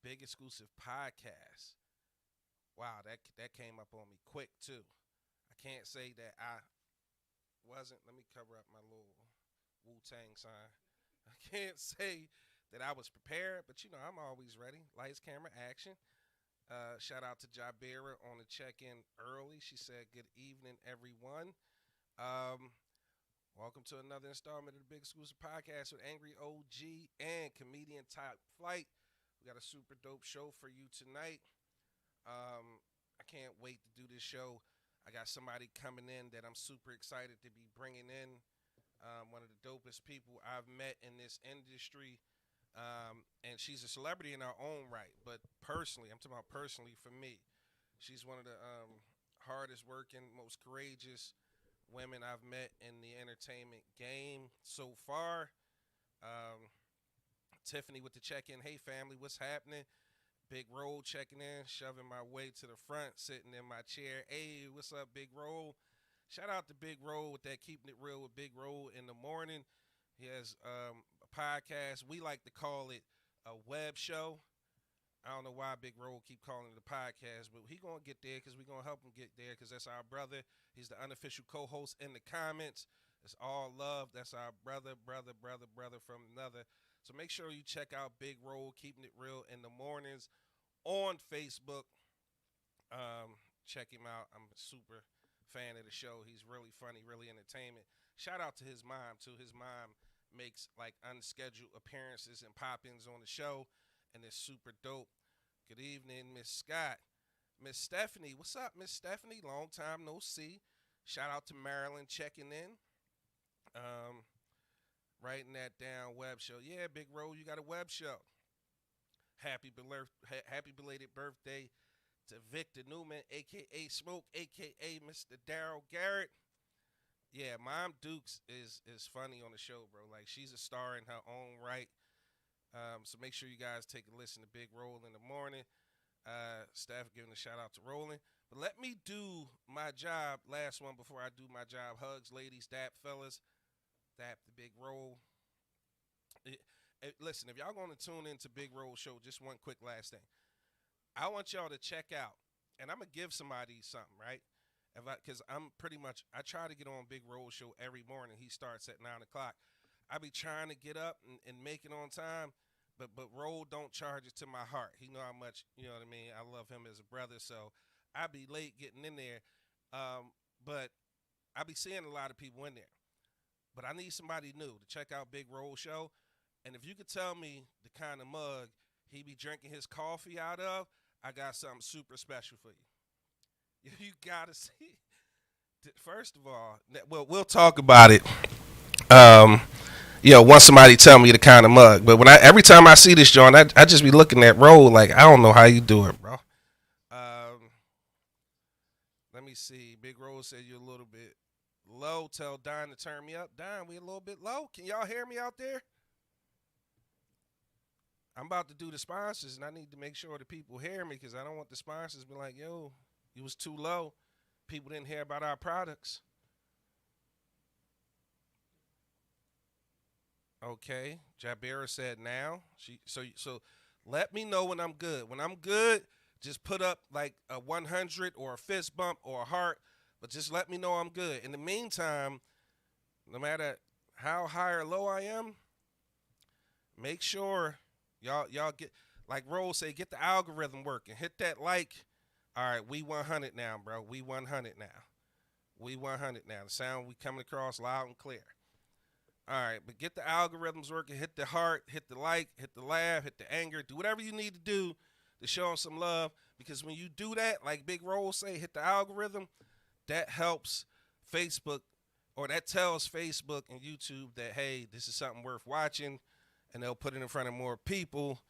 Big Exclusive Podcast. Wow, that came up on me quick too. I can't say that I wasn't. Let me cover up my little Wu Tang sign. I can't say that I was prepared, but I'm always ready. Lights, camera, action. Shout out to Jabera on the check-in early. She said, "Good evening, everyone." Um, Welcome to another installment of the Big Exclusive Podcast with Angry OG and comedian Top Flight. We got a super dope show for you tonight. I can't wait to do this show. I got somebody coming in that I'm super excited to be bringing in. One of the dopest people I've met in this industry. And she's a celebrity in her own right. But personally, I'm talking about personally for me, she's one of the hardest working, most courageous women I've met in the entertainment game so far. Um, Tiffany with the check in. Hey, family, what's happening? Big Roll checking in, shoving my way to the front, sitting in my chair. Hey, what's up, Big Roll? Shout out to Big Roll with that Keeping It Real with Big Roll in the morning. He has a podcast. We like to call it a web show. I don't know why Big Roll keep calling it a podcast, but he gonna get there because we gonna help him get there because that's our brother. He's the unofficial co-host in the comments. It's all love. That's our brother from another. So make sure you check out Big Roll, Keeping It Real in the mornings on Facebook. Check him out. I'm a super fan of the show. He's really funny, really entertainment. Shout out to his mom too. His mom makes like unscheduled appearances and pop-ins on the show, and it's super dope. Good evening, Miss Scott. Miss Stephanie, what's up, Miss Stephanie? Long time no see. Shout out to Marilyn checking in. Writing that down. Web show. Yeah, Big Roll, you got a web show. Happy belated birthday to Victor Newman, aka Smoke, aka Mr. Daryl Garrett. Yeah, Mom Dukes is funny on the show, bro. Like she's a star in her own right. So make sure you guys take a listen to Big Roll in the morning. Staff giving a shout out to Rolling. But let me do my job. Last one before I do my job. Hugs, ladies, dap, fellas. Dap the Big Roll. Listen, if y'all going to tune into Big Roll Show, just one quick last thing. I want y'all to check out, and I'm going to give somebody something, right? Because I'm pretty much, I try to get on Big Roll Show every morning. He starts at 9 o'clock. I be trying to get up and make it on time, but Roll don't charge it to my heart. He know how much, you know what I mean, I love him as a brother, so I be late getting in there. But I be seeing a lot of people in there. But I need somebody new to check out Big Roll Show. And if you could tell me the kind of mug he be drinking his coffee out of, I got something super special for you. You gotta see. First of all, well, we'll talk about it. Um, Once somebody tell me the kind of mug. But every time I see this joint, I just be looking at Roll like I don't know how you do it, bro. Um, Let me see. Big Roll said you're a little bit low. Tell Don to turn me up. Don, we a little bit low. Can y'all hear me out there? I'm about to do the sponsors, and I need to make sure the people hear me because I don't want the sponsors to be like, yo, you was too low. People didn't hear about our products. Okay, Jabera said now. So let me know when I'm good. When I'm good, just put up like a 100 or a fist bump or a heart, but just let me know I'm good. In the meantime, no matter how high or low I am, make sure y'all get like Rose say, get the algorithm working. Hit that like. All right, we 100 now, bro. We 100 now. We 100 now. The sound we coming across loud and clear. All right, but get the algorithms working. Hit the heart, hit the like, hit the laugh, hit the anger. Do whatever you need to do to show them some love. Because when you do that, like Big Roll say, hit the algorithm, that helps Facebook or that tells Facebook and YouTube that, hey, this is something worth watching, and they'll put it in front of more people.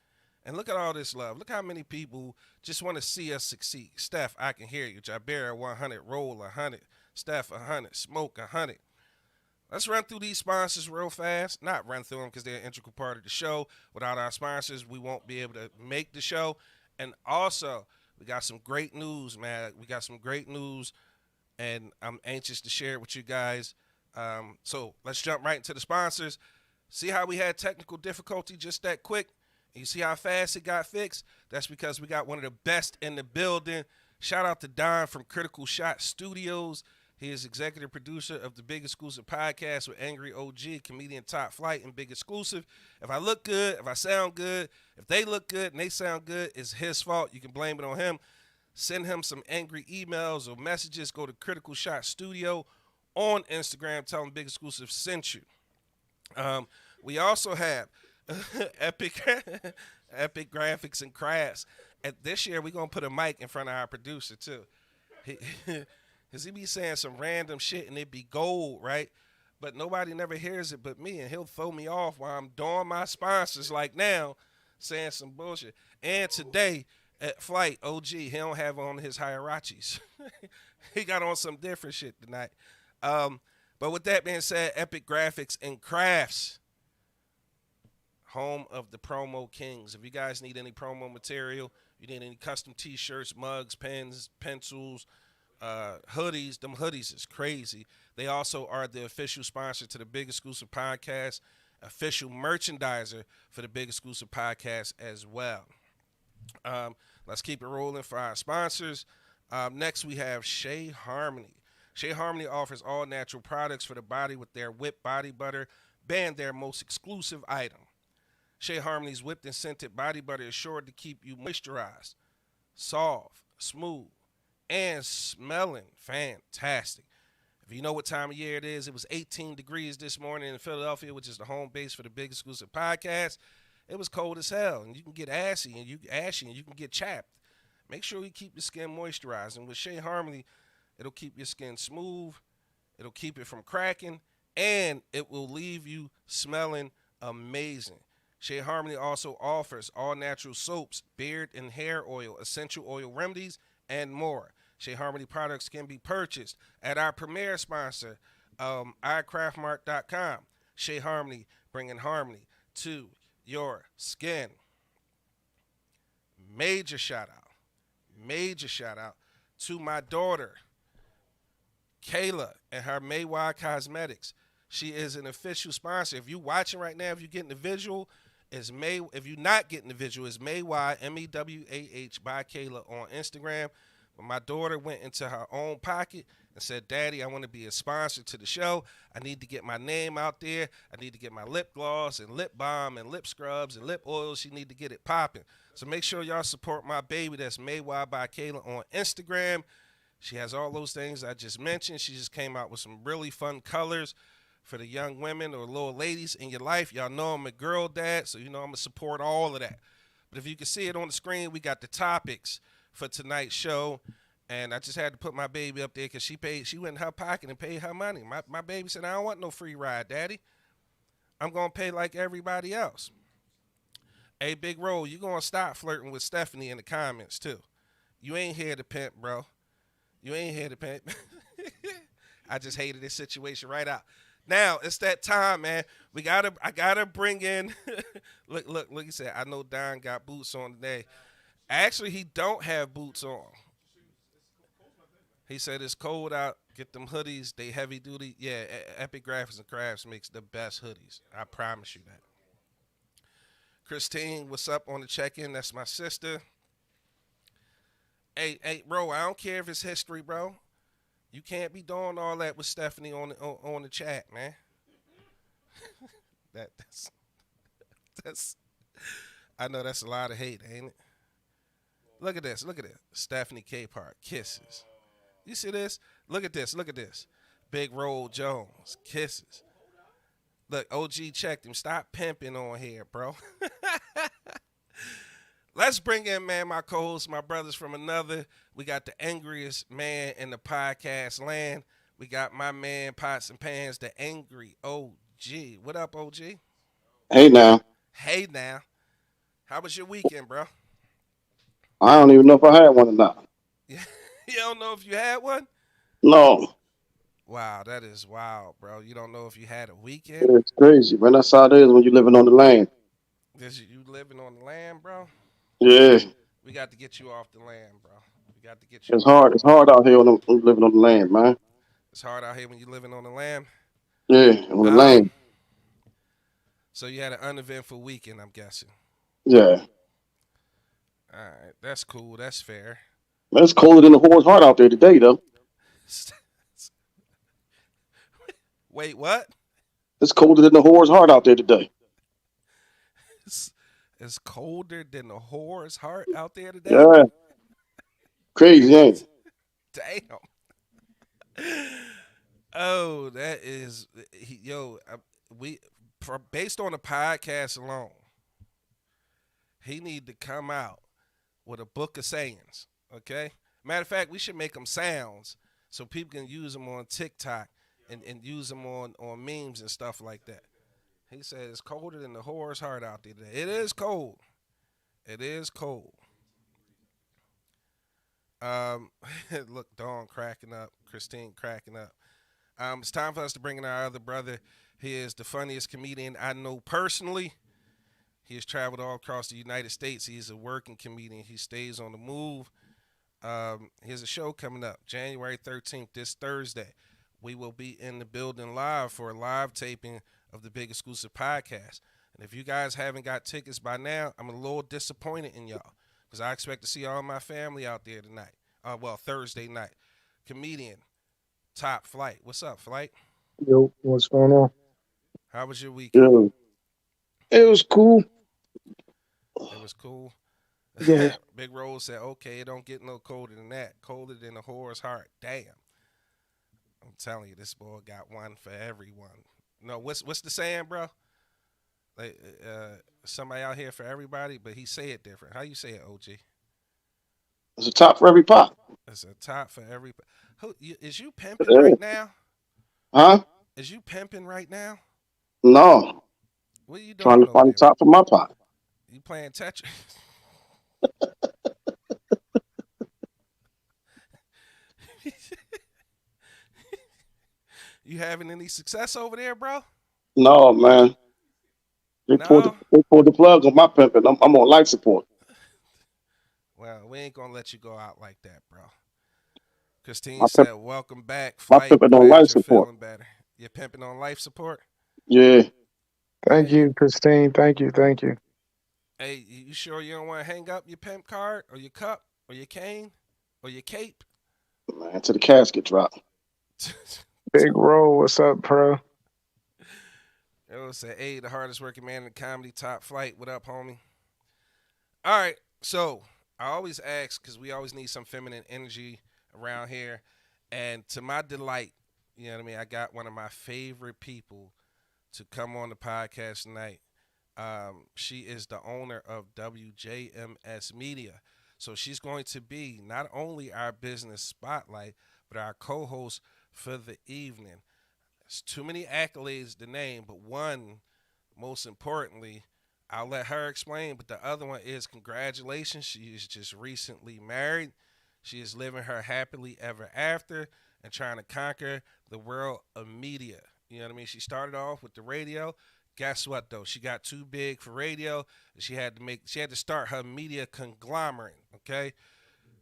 And look at all this love. Look how many people just want to see us succeed. Steph, I can hear you. Jabera 100, Roll 100, Steph 100, Smoke 100. Let's run through these sponsors real fast. Not run through them because they're an integral part of the show. Without our sponsors, we won't be able to make the show. And also, we got some great news, man. We got some great news, and I'm anxious to share it with you guys. So let's jump right into the sponsors. See how we had technical difficulty just that quick? You see how fast it got fixed? That's because we got one of the best in the building. Shout out to Don from Critical Shot Studios. He is executive producer of the Big Exclusive podcast with Angry OG, comedian Top Flight, and Big Exclusive. If I look good, if I sound good, if they look good and they sound good, it's his fault. You can blame it on him. Send him some angry emails or messages. Go to Critical Shot Studio on Instagram. Tell him Big Exclusive sent you. We also have Epic Epic Graphics and Crafts. This year, we're going to put a mic in front of our producer, too. Because he be saying some random shit and it be gold, right? But nobody never hears it but me, and he'll throw me off while I'm doing my sponsors like now, saying some bullshit. And today, at Flight, OG, he don't have on his Hirachis. He got on some different shit tonight. But with that being said, Epic Graphics and Crafts, home of the promo kings. If you guys need any promo material, you need any custom t-shirts, mugs, pens, pencils, hoodies, them hoodies is crazy. They also are the official sponsor to the Big Exclusive Podcast, official merchandiser for the Big Exclusive Podcast as well. Let's keep it rolling for our sponsors. Next, we have Shea Harmony. Shea Harmony offers all natural products for the body with their whipped body butter, being their most exclusive item. Shea Harmony's whipped and scented body butter is sure to keep you moisturized, soft, smooth, and smelling fantastic. If you know what time of year it is, it was 18 degrees this morning in Philadelphia, which is the home base for the Big Exclusive Podcast. It was cold as hell, and you can get ashy and you can get chapped. Make sure you keep your skin moisturized. And with Shea Harmony, it'll keep your skin smooth, it'll keep it from cracking, and it will leave you smelling amazing. Shea Harmony also offers all natural soaps, beard and hair oil, essential oil remedies, and more. Shea Harmony products can be purchased at our premier sponsor, iCraftMart.com. Shea Harmony, bringing harmony to your skin. Major shout out to my daughter, Kayla, and her Maywa Cosmetics. She is an official sponsor. If you're watching right now, if you're getting the visual, if you're not getting the visual, it's Maywah, MEWAH by Kayla on Instagram. But my daughter went into her own pocket and said, Daddy, I want to be a sponsor to the show. I need to get my name out there. I need to get my lip gloss and lip balm and lip scrubs and lip oils. She need to get it popping. So make sure y'all support my baby. That's Maywah by Kayla on Instagram. She has all those things I just mentioned. She just came out with some really fun colors for the young women or little ladies in your life. Y'all know I'm a girl dad, so you know I'm going to support all of that. But if you can see it on the screen, we got the topics for tonight's show. And I just had to put my baby up there because she went in her pocket and paid her money. My baby said, I don't want no free ride, Daddy. I'm going to pay like everybody else. Hey, Big Roll, you going to stop flirting with Stephanie in the comments, too. You ain't here to pimp, bro. You ain't here to pimp. I just hated this situation right out. Now, it's that time, man. I gotta bring in look, he said, I know Don got boots on today. Actually, he don't have boots on. He said it's cold out. Get them hoodies. They heavy duty. Yeah, Epic Graphics and Crafts makes the best hoodies. I promise you that. Christine, what's up on the check-in? That's my sister. Hey, bro, I don't care if it's history, bro. You can't be doing all that with Stephanie on the chat, man. that's I know that's a lot of hate, ain't it? Look at this. Stephanie K. Park, kisses. You see this? Look at this. Big Roll Jones, kisses. Look, OG checked him. Stop pimping on here, bro. Let's bring in, man, my co-hosts, my brothers from another. We got the angriest man in the podcast land. We got my man, Pots and Pans, the angry OG. What up, OG? Hey now, Hey, now. How was your weekend, bro? I don't even know if I had one or not. You don't know if you had one? No, Wow, that is wild, bro. You don't know if you had a weekend? it's crazy, man. That's how it is when you're living on the land. Is you living on the land, bro? Yeah, We got to get you off the land, bro. We got to get you it's off the hard. It's land. hard out here when you're living on the land, man. It's hard out here when you're living on the land. Yeah, on the Um, land. so you had an uneventful weekend, I'm guessing. Yeah. All right, that's cool. That's fair. Man, it's colder than the whore's heart out there today, though. Wait, what? It's colder than the whore's heart out there today. It's, it's colder than the whore's heart out there today. Yeah. Crazy, ain't it? Damn. Oh, that is yo. We based on the podcast alone, he need to come out with a book of sayings. Okay. Matter of fact, we should make them sounds so people can use them on TikTok and use them on memes and stuff like that. He said it's colder than the whore's heart out there today. It is cold. It is cold. Um, look, Dawn cracking up, Christine cracking up. It's time for us to bring in our other brother. He is the funniest comedian I know personally. He has traveled all across the United States. He's a working comedian. He stays on the move. He has a show coming up January 13th, this Thursday. We will be in the building live for a live taping of the Big Exclusive podcast. And if you guys haven't got tickets by now, I'm a little disappointed in y'all because I expect to see all my family out there tonight. Well, Thursday night. Comedian, Top Flight. What's up, Flight? Yo, what's going on? How was your weekend? Yeah. It was cool. It was cool. Yeah, Big Rose said, okay, it don't get no colder than that. Colder than a whore's heart. Damn. I'm telling you, this boy got one for everyone. No, what's the saying, bro? Like, somebody out here for everybody, but he say it different. How you say it, OG? It's a top for every pot. It's a top for everybody. Is you It pimping is. right now? Huh? Is you pimping right now? No. What are you Trying to doing over find the there? top for my pot. You playing Tetris? You having any success over there, bro? No, man. No. They pulled the plug on my pimping. I'm on life support. Well, we ain't gonna let you go out like that, bro. Christine My pimp, said, "Welcome back, my flight. pimping on Glad life you're support. feeling better. You're pimping on life support. Yeah. thank Hey, you, Christine. Thank you. hey, you sure you don't want to hang up your pimp card or your cup or your cane or your cape?" Man, to the casket drop. Big Roll, what's up, bro? It was say, "Hey, the hardest working man in comedy, Top Flight. What up, homie?" All right, so I always ask because we always need some feminine energy around here, and to my delight, you know what I mean. I got one of my favorite people to come on the podcast tonight. She is the owner of WJMS Media. So she's going to be not only our business spotlight, but our co host for the evening. There's too many accolades to name, but one, most importantly, I'll let her explain. But the other one is congratulations. She is just recently married. She is living her happily ever after and trying to conquer the world of media. You know what I mean? She started off with the radio. Guess what though? She got too big for radio. She had to start her media conglomerate. Okay.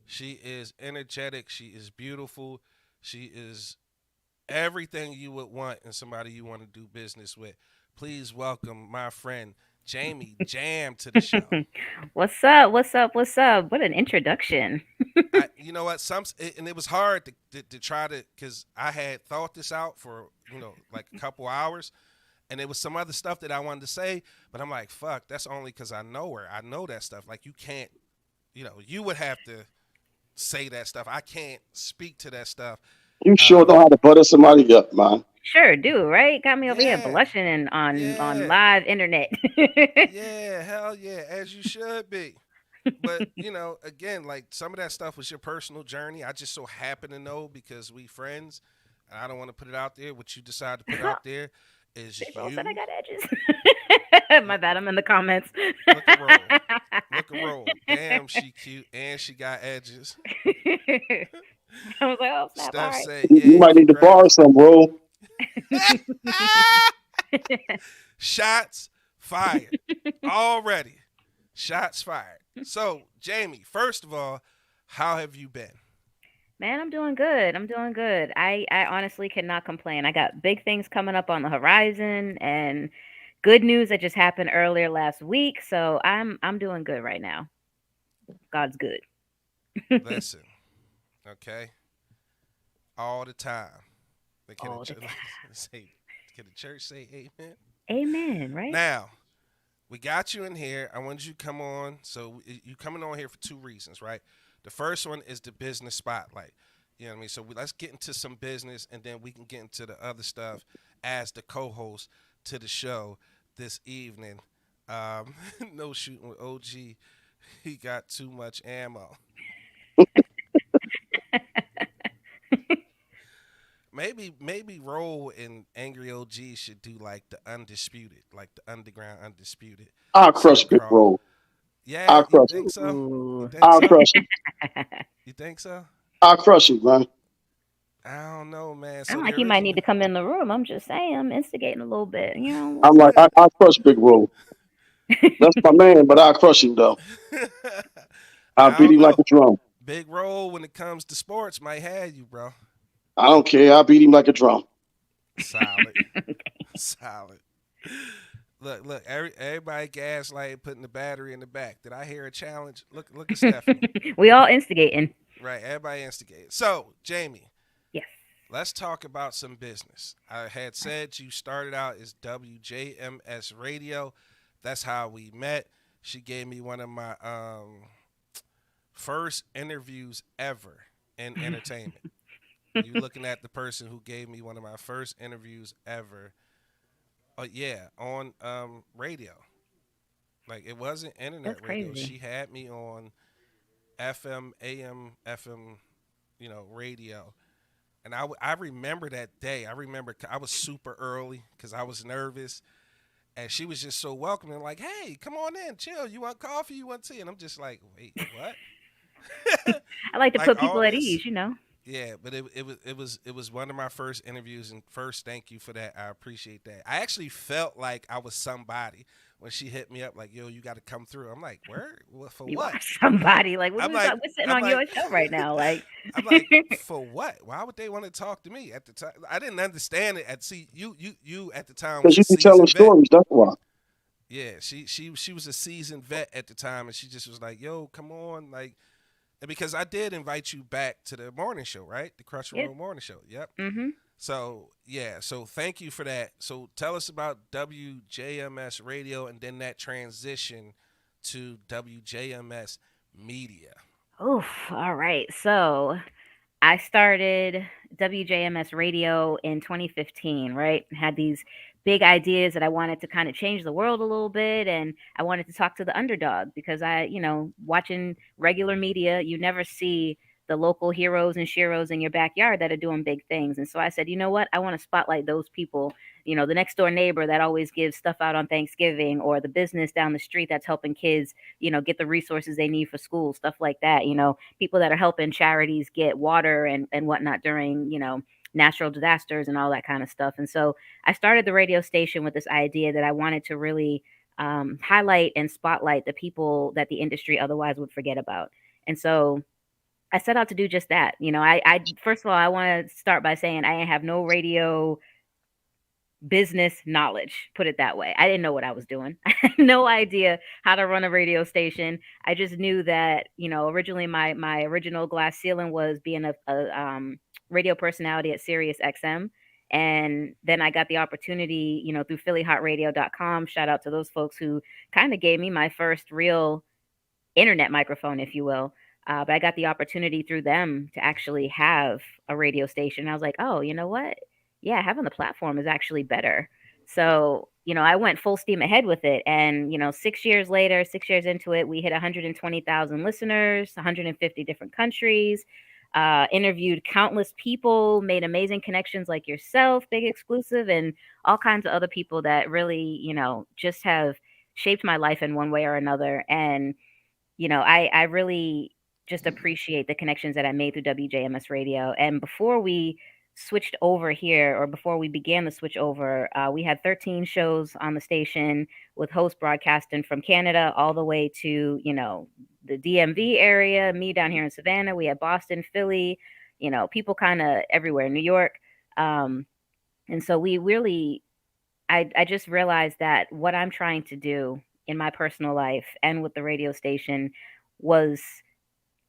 She is energetic. She is beautiful. She is everything you would want in somebody you want to do business with. Please welcome my friend Jamie Jam to the show. What's up? What's up? What's up? What an introduction. You know what? And it was hard to try to because I had thought this out for like a couple hours, and there was some other stuff that I wanted to say, but I'm like, fuck, that's only because I know her. I know that stuff. Like you can't, you would have to say that stuff. I can't speak to that stuff. You sure Um, know how to butter somebody up, man. Sure do, right? Got me over here yeah, blushing and on yeah, live internet. yeah, hell yeah, as you should be. But again, like some of that stuff was your personal journey. I just so happen to know because we friends, and I don't want to put it out there. What you decide to put out there is Big Roll said I you. got edges. My Look, bad, I'm in the comments. look at roll, look at roll. Damn, she cute and she got edges. I was like, oh snap! All Steph right. said, You "Yay, might need to borrow congrats." some, bro. Shots fired already. Shots fired. So, Jamie, first of all, how have you been? Man, I'm doing good. I'm doing good. I honestly cannot complain. I got big things coming up on the horizon, and good news that just happened earlier last week. So I'm doing good right now. God's good. Listen, okay, all the time. But can the All the church time. say? Can the church say amen? Amen, right? Now we got you in here. I wanted you to come on. So you coming on here for two reasons, right? The first one is the business spotlight. You know what I mean? So let's get into some business, and then we can get into the other stuff as the co-host to the show this evening. Um, no shooting with OG. He got too much ammo. Maybe Roll and Angry OG should do like the undisputed, like the underground undisputed I'll crush Super Big Crawl. Roll. Yeah, I'll you crush him. think so? You Ooh. think I'll so? crush him. You think so? I'll crush him, man. I don't know, man. I'm So the like, he might need original. to come in the room. I'm just saying, I'm instigating a little bit. I'm like, I'll crush Big Roll. That's my man, but I'll crush him, though. I'll I beat don't him like know. a drum. Big Roll when it comes to sports might have you, bro. I don't care. I'll beat him like a drum. Solid, solid. Look. Everybody gaslight putting the battery in the back. Did I hear a challenge? Look at Stephanie. We all instigating. Right, everybody instigated. So, Jamie, Yes. let's talk about some business. I had said you started out as WJMS Radio. That's how we met. She gave me one of my first interviews ever in entertainment. You looking at the person who gave me one of my first interviews ever. Oh yeah, on radio. Like it wasn't That's internet radio. crazy. She had me on FM, AM, FM, radio. And I remember that day. I remember I was super early because I was nervous. And she was just so welcoming, like, hey, come on in, chill. You want coffee? You want tea? And I'm just like, wait, what? I like to Like put all people at this? ease. Yeah, but it was one of my first interviews, and first, thank you for that. I appreciate that. I actually felt like I was somebody when she hit me up, like, "Yo, you got to come through." I'm like, "Where? For You what?" are somebody. Like, what are I'm we like, talking? We're sitting I'm on like, your show right now. Like, I'm like, for what? Why would they want to talk to me at the time? I didn't understand it. At see, you at the time Because was you a be telling seasoned vet. stories, that's why. Yeah, she was a seasoned vet at the time, and she just was like, "Yo, come on," like, and because I did invite you back to the morning show, right? The Crush yeah. Roll morning show. Yep. Mm-hmm. So yeah, so thank you for that. So tell us about WJMS Radio and then that transition to WJMS Media. Oof. All right. So I started WJMS Radio in 2015, right? Had these big ideas that I wanted to kind of change the world a little bit. And I wanted to talk to the underdog because watching regular media, you never see the local heroes and sheroes in your backyard that are doing big things. And so I said, you know what? I want to spotlight those people, the next door neighbor that always gives stuff out on Thanksgiving, or the business down the street that's helping kids, get the resources they need for school, stuff like that. People that are helping charities get water and whatnot during, natural disasters and all that kind of stuff. And so I started the radio station with this idea that I wanted to really highlight and spotlight the people that the industry otherwise would forget about. And so I set out to do just that. I first of all, I want to start by saying I have no radio business knowledge, put it that way. I didn't know what I was doing. I had no idea how to run a radio station. I just knew that, originally my original glass ceiling was being a radio personality at Sirius XM. And then I got the opportunity, through phillyhotradio.com. Shout out to those folks who kind of gave me my first real internet microphone, if you will. But I got the opportunity through them to actually have a radio station. I was like, oh, you know what? Yeah, having the platform is actually better. So, I went full steam ahead with it. And, 6 years later, 6 years into it, we hit 120,000 listeners, 150 different countries, interviewed countless people, made amazing connections like yourself, Big Exclusive, and all kinds of other people that really, just have shaped my life in one way or another. And I really just appreciate the connections that I made through WJMS Radio. And before we switched over here, or before we began the switch over, we had 13 shows on the station with hosts broadcasting from Canada all the way to, the DMV area, me down here in Savannah. We had Boston, Philly, people kind of everywhere, New York. And so we really I just realized that what I'm trying to do in my personal life and with the radio station was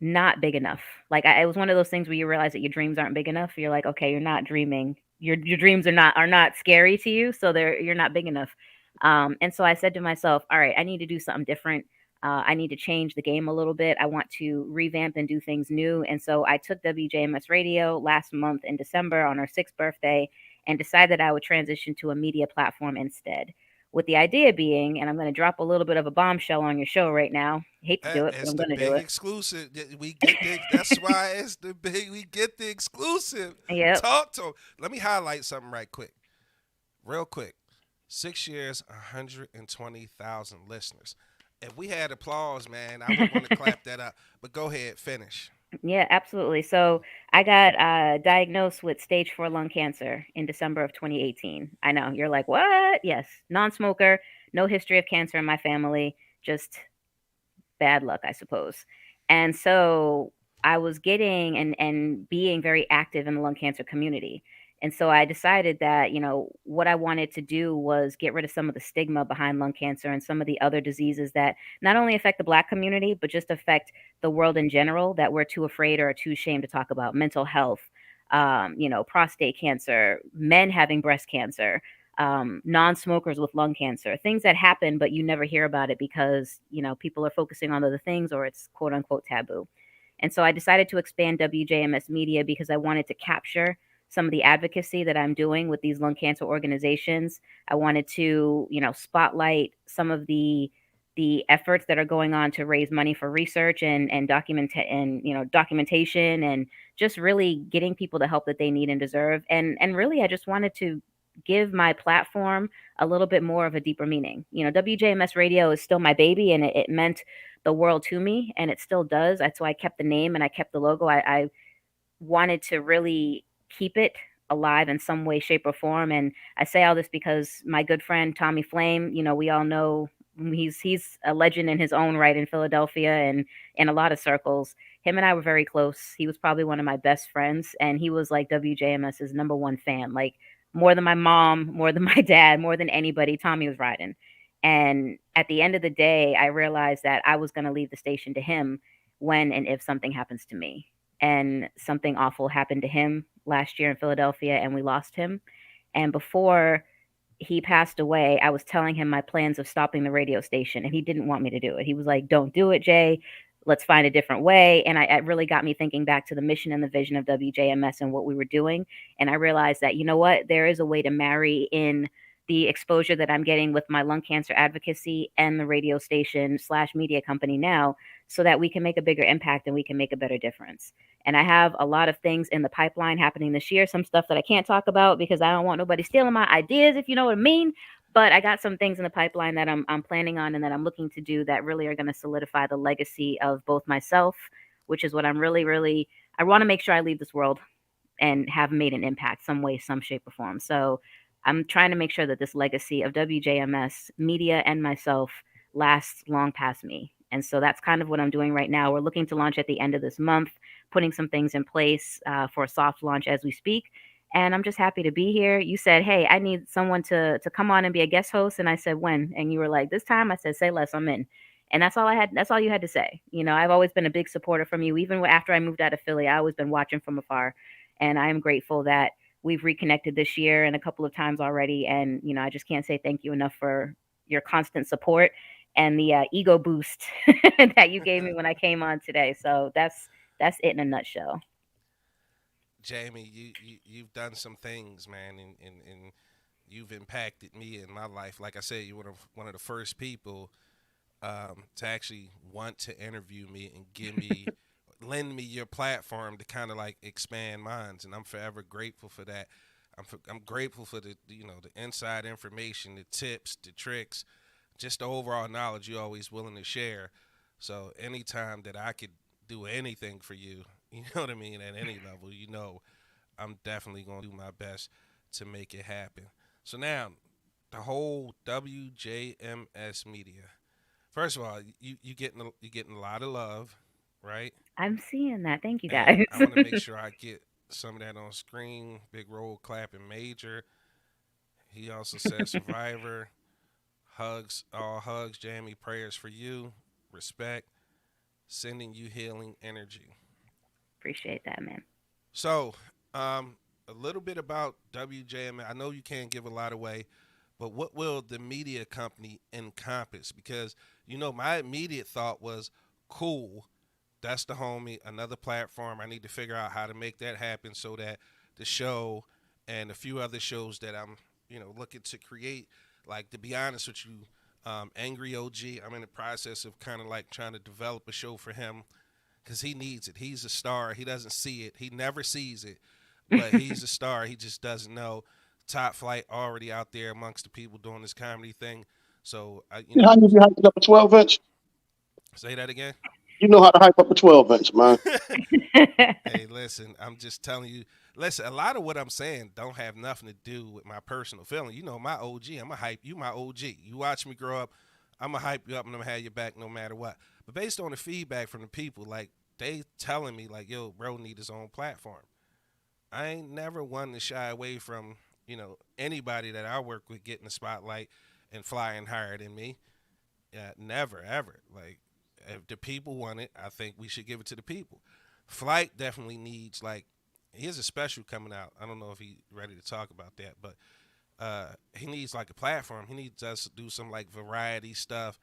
not big enough. Like it was one of those things where you realize that your dreams aren't big enough. You're like, okay, you're not dreaming. Your dreams are not scary to you, so you're not big enough. And so I said to myself, all right, I need to do something different. I need to change the game a little bit. I want to revamp and do things new. And so I took WJMS Radio last month in December on our 6th birthday and decided I would transition to a media platform instead. With the idea being, and I'm going to drop a little bit of a bombshell on your show right now. Hate to do it, but It's I'm the going to do big it. exclusive. We get the. That's why it's the big. We get the exclusive. Yep. Talk to 'em. Let me highlight something right quick, real quick. 6 years, 120,000 listeners. If we had applause, man, I would want to clap that up. But go ahead, finish. Yeah, absolutely. So I got diagnosed with stage 4 lung cancer in December of 2018. I know you're like, what? Yes, non-smoker, no history of cancer in my family, just bad luck, I suppose. And so I was getting and being very active in the lung cancer community. And so I decided that, what I wanted to do was get rid of some of the stigma behind lung cancer and some of the other diseases that not only affect the Black community, but just affect the world in general that we're too afraid or too ashamed to talk about. Mental health, prostate cancer, men having breast cancer, non-smokers with lung cancer, things that happen, but you never hear about it because, people are focusing on other things or it's quote unquote taboo. And so I decided to expand WJMS Media because I wanted to capture some of the advocacy that I'm doing with these lung cancer organizations. I wanted to, spotlight some of the efforts that are going on to raise money for research and documentation and just really getting people the help that they need and deserve. And really I just wanted to give my platform a little bit more of a deeper meaning. WJMS Radio is still my baby and it meant the world to me and it still does. That's why I kept the name and I kept the logo. I wanted to really keep it alive in some way, shape, or form. And I say all this because my good friend Tommy Flame, we all know he's a legend in his own right in Philadelphia and in a lot of circles. Him and I were very close. He was probably one of my best friends, and he was like WJMS's number one fan. Like more than my mom, more than my dad, more than anybody, Tommy was riding. And at the end of the day, I realized that I was going to leave the station to him when and if something happens to me. And something awful happened to him last year in Philadelphia, and we lost him. And before he passed away, I was telling him my plans of stopping the radio station, and he didn't want me to do it. He was like, "Don't do it, Jay. Let's find a different way." And it really got me thinking back to the mission and the vision of WJMS and what we were doing. And I realized that, you know what, there is a way to marry in the exposure that I'm getting with my lung cancer advocacy and the radio station slash media company now so that we can make a bigger impact and we can make a better difference. And I have a lot of things in the pipeline happening this year, some stuff that I can't talk about because I don't want nobody stealing my ideas, if you know what I mean. But I got some things in the pipeline that I'm planning on and that I'm looking to do that really are going to solidify the legacy of both myself, which is what I'm really, I want to make sure I leave this world and have made an impact some way, some shape or form. So I'm trying to make sure that this legacy of WJMS media and myself lasts long past me. And so that's kind of what I'm doing right now. We're looking to launch at the end of this month, putting some things in place for a soft launch as we speak. And I'm just happy to be here. You said, "Hey, I need someone to come on and be a guest host." And I said, "When?" And you were like, "This time." I said, "Say less, I'm in." And that's all I had. That's all you had to say. I've always been a big supporter from you. Even after I moved out of Philly, I always been watching from afar. And I am grateful that we've reconnected this year and a couple of times already. And, I just can't say thank you enough for your constant support and the ego boost that you gave me when I came on today. So that's it in a nutshell. Jamie, you've done some things, man, and you've impacted me in my life. Like I said, you're one of the first people to actually want to interview me and give me lend me your platform to kind of like expand minds, and I'm forever grateful for that. I'm grateful for the inside information, the tips, the tricks, just the overall knowledge you're always willing to share. So anytime that I could do anything for you, you know what I mean, at any level, I'm definitely gonna do my best to make it happen. So now, the whole WJMS media. First of all, you getting a lot of love, right? I'm seeing that. Thank you And guys. I want to make sure I get some of that on screen. Big roll clapping major. He also said, Survivor, hugs, all hugs, Jamie, prayers for you, respect, sending you healing energy. Appreciate that, man. So, a little bit about WJM. I know you can't give a lot away, but what will the media company encompass? Because, my immediate thought was cool. That's the homie, another platform. I need to figure out how to make that happen so that the show and a few other shows that I'm, looking to create, like to be honest with you, Angry OG, I'm in the process of kind of like trying to develop a show for him because he needs it. He's a star. He doesn't see it. He never sees it, but he's a star. He just doesn't know. Top Flight already out there amongst the people doing this comedy thing. So, You know how you hype it up a 12 inch? say that again. You know how to hype up a 12 inch, man. Hey, listen, I'm just telling you. Listen, a lot of what I'm saying don't have nothing to do with my personal feeling. My OG. I'm going to hype you, my OG. You watch me grow up. I'm going to hype you up and I'm going to have your back no matter what. But based on the feedback from the people, like, they telling me, like, yo, bro need his own platform. I ain't never one to shy away from, anybody that I work with getting the spotlight and flying higher than me. Yeah, never, ever. Like, if the people want it, I think we should give it to the people. Flight definitely needs, like, he has a special coming out. I don't know if he's ready to talk about that, but he needs like a platform. He needs us to do some like variety stuff,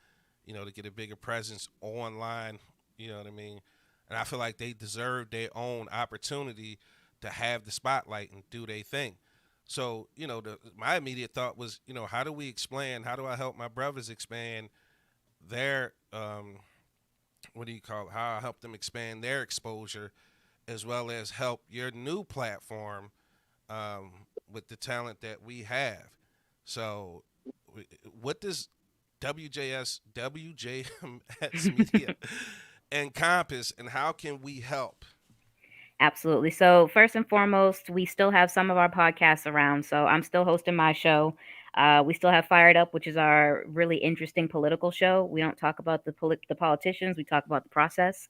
to get a bigger presence online. You know what I mean? And I feel like they deserve their own opportunity to have the spotlight and do their thing. So, my immediate thought was, how do we expand? How do I help my brothers expand their what do you call it? How I help them expand their exposure, as well as help your new platform um, with the talent that we have. So, what does WJMS Media encompass, and how can we help? Absolutely. So, first and foremost, we still have some of our podcasts around. So, I'm still hosting my show. We still have Fired Up, which is our really interesting political show. We don't talk about the politicians, we talk about the process.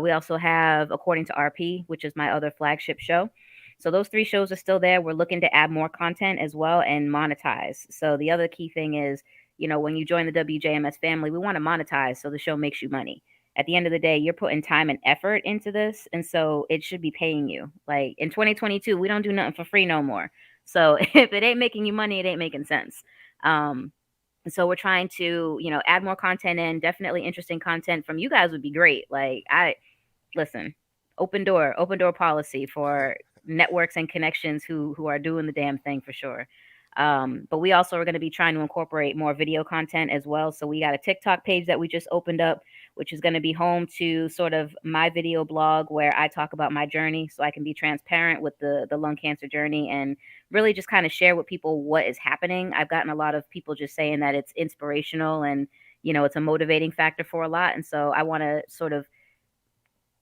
We also have According to RP, which is my other flagship show. So, those three shows are still there. We're looking to add more content as well and monetize. So, the other key thing is, when you join the WJMS family, we want to monetize so the show makes you money. At the end of the day, you're putting time and effort into this, and so it should be paying you. Like in 2022, we don't do nothing for free no more. So if it ain't making you money, it ain't making sense. Um, so we're trying to, add more content in. Definitely interesting content from you guys would be great. Like I listen, open door policy for networks and connections who are doing the damn thing for sure. But we also are going to be trying to incorporate more video content as well. So we got a TikTok page that we just opened up, which is going to be home to sort of my video blog where I talk about my journey, so I can be transparent with the lung cancer journey and really just kind of share with people what is happening. I've gotten a lot of people just saying that it's inspirational and it's a motivating factor for a lot, and so I want to sort of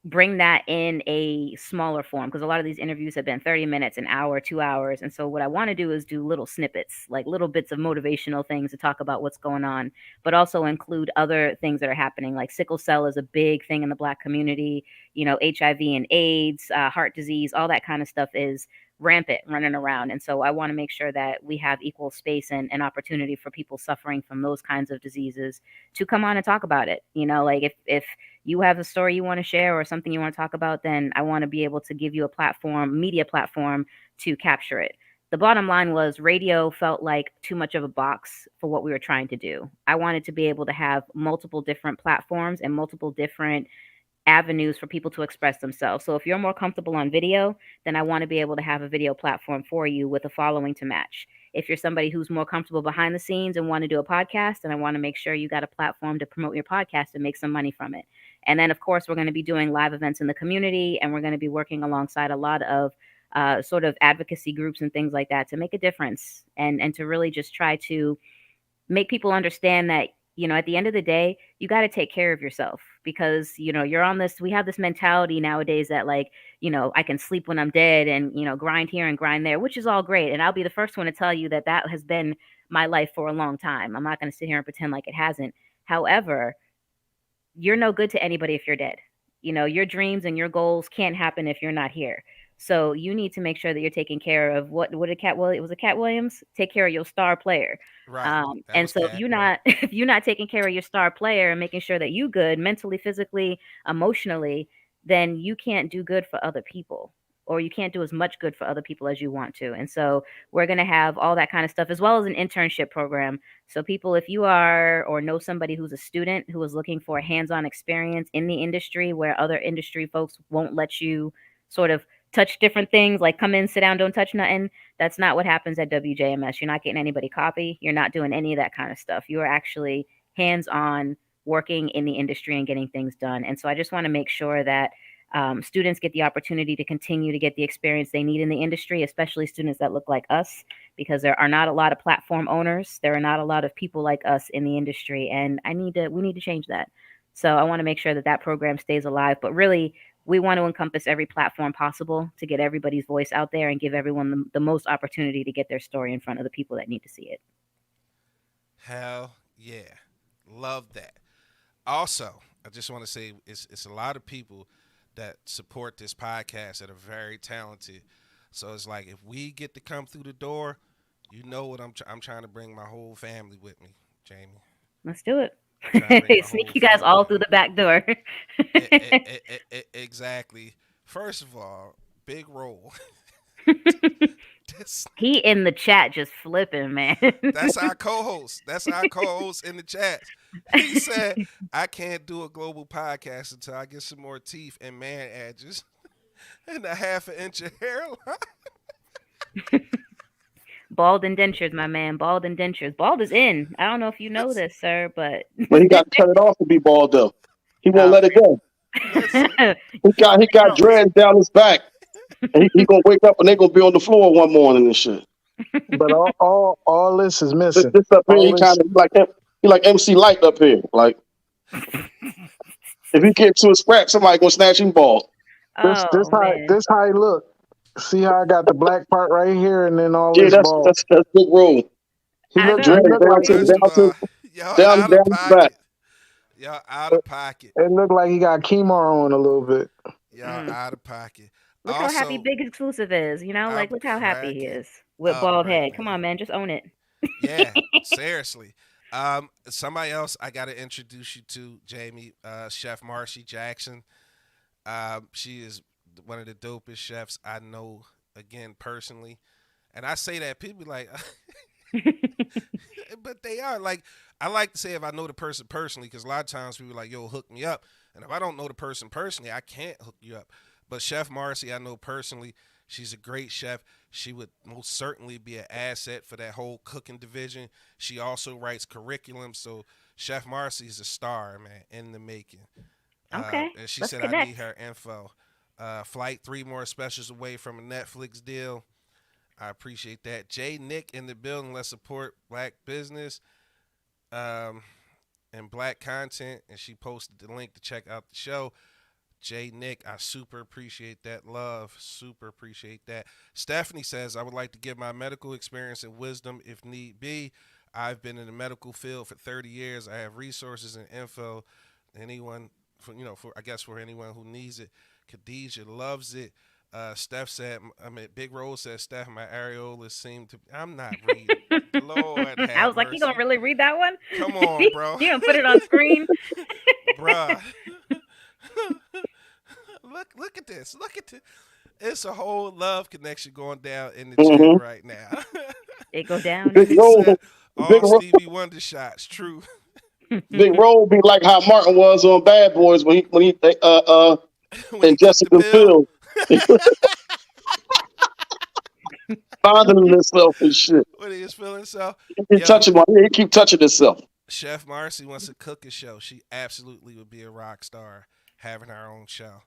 bring that in a smaller form because a lot of these interviews have been 30 minutes, an hour, 2 hours. And so what I want to do is do little snippets, like little bits of motivational things to talk about what's going on, but also include other things that are happening. Like sickle cell is a big thing in the Black community, HIV and AIDS, heart disease, all that kind of stuff is rampant running around. And so I want to make sure that we have equal space and opportunity for people suffering from those kinds of diseases to come on and talk about it. Like if you have a story you want to share or something you want to talk about, then I want to be able to give you a platform, media platform to capture it. The bottom line was radio felt like too much of a box for what we were trying to do. I wanted to be able to have multiple different platforms and multiple different avenues for people to express themselves. So if you're more comfortable on video, then I want to be able to have a video platform for you with a following to match. If you're somebody who's more comfortable behind the scenes and want to do a podcast, then I want to make sure you got a platform to promote your podcast and make some money from it. And then, of course, we're going to be doing live events in the community, and we're going to be working alongside a lot of sort of advocacy groups and things like that to make a difference and to really just try to make people understand that at the end of the day, you got to take care of yourself because, you're on this, we have this mentality nowadays that like, I can sleep when I'm dead and, grind here and grind there, which is all great. And I'll be the first one to tell you that that has been my life for a long time. I'm not going to sit here and pretend like it hasn't. However, you're no good to anybody if you're dead. Your dreams and your goals can't happen if you're not here. So you need to make sure that you're taking care of what did Cat Williams, it was a Cat Williams, take care of your star player. Right. That And was so if Cat. you're not if you're not taking care of your star player and making sure that you good mentally, physically, emotionally, then you can't do good for other people, or you can't do as much good for other people as you want to. And so we're going to have all that kind of stuff, as well as an internship program. So people, if you are or know somebody who's a student who is looking for a hands-on experience in the industry where other industry folks won't let you sort of touch different things, like come in, sit down, don't touch nothing. That's not what happens at WJMS. You're not getting anybody copy. You're not doing any of that kind of stuff. You are actually hands-on working in the industry and getting things done. And so I just want to make sure that students get the opportunity to continue to get the experience they need in the industry, especially students that look like us, because there are not a lot of platform owners. There are not a lot of people like us in the industry, and we need to change that. So I want to make sure that that program stays alive. But really, we want to encompass every platform possible to get everybody's voice out there and give everyone the most opportunity to get their story in front of the people that need to see it. Hell yeah. Love that. Also, I just want to say it's a lot of people that support this podcast that are very talented. So it's like if we get to come through the door, you know what I'm trying to bring my whole family with me, Jamie. Let's do it. Trying to bring my whole Sneak you guys family all with through me. the back door. Exactly. First of all, big role. this, He in the chat just flipping, man. that's our co-host. That's our co-host in the chats. He said, "I can't do a global podcast until I get some more teeth and man edges and a half an inch of hairline." Bald indentures, my man. Bald indentures. Bald is in. I don't know if you know Listen, this, sir, but But he got to cut it off to be bald though. He won't oh. let it go. listen. He got Yo, dreads down his back. And he gonna wake up and they gonna be on the floor one morning and shit. But all this is missing. This up here, All this he like MC Light up here. Like if he get to a scrap, somebody gonna snatch him bald. this Oh man. how he look. See how I got the black part right here, and then all Yeah, this bald. that's big roll. I He know. Dread look down like to first of all, y'all out of down his back. pocket. Y'all out of pocket. it look like he got chemo on a little bit. Y'all Mm. out of pocket. Look how happy Also, Big Exclusive is. Like I'm look how happy he cracking is with up bald right head. Come now. on, man, just own it. Yeah, seriously. Somebody else I gotta introduce you to, Jamie, Chef Marcy Jackson. She is one of the dopest chefs I know, again, personally. And I say that people be like, but they are like. I like to say if I know the person personally, because a lot of times people are like, "Yo, hook me up," and if I don't know the person personally, I can't hook you up. But Chef Marcy, I know personally. She's a great chef. She would most certainly be an asset for that whole cooking division. She also writes curriculum, so Chef Marcy is a star, man, in the making. Okay, And she let's said, "I connect. need her info." Flight 3 more specials away from a Netflix deal. I appreciate that. Jay Nick in the building. Let's support black business um, and black content. And she posted the link to check out the show. Jay Nick, I super appreciate that love. Super appreciate that. Stephanie says, I would like to give my medical experience and wisdom if need be. I've been in the medical field for 30 years. I have resources and info. Anyone, for anyone who needs it. Khadijah loves it. Steph said, Big Rose says, Steph, my areolas seem to. I'm not reading. Lord I have was like, you mercy. gonna really read that one? Come on, bro. You gonna put it on screen? Bruh. Look at this. Look at this. It's a whole love connection going down in the chat Mm-hmm. right now. It go down. Big He roll, said big all roll, Stevie Wonder shots. True. big roll be like how Martin was on Bad Boys when he When he and took the Jessica pill. Biel finding himself and shit. When he was feeling himself. He Yo, he keep touching himself. Chef Marcy wants to cook a show. She absolutely would be a rock star having her own show.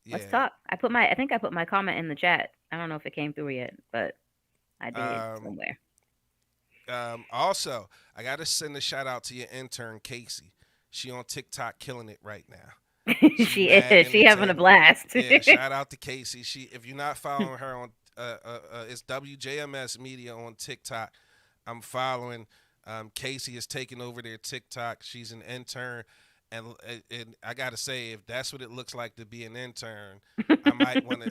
Let's Yeah. talk. I think I put my comment in the chat. I don't know if it came through yet, but I did somewhere. Also, I got to send a shout out to your intern, Casey. She on TikTok killing it right now. She mad is. She having a entertaining. blast. Yeah, shout out to Casey. If you're not following her on, it's WJMS Media on TikTok. I'm following. Casey is taking over their TikTok. She's an intern, and I gotta say, if that's what it looks like to be an intern, I might want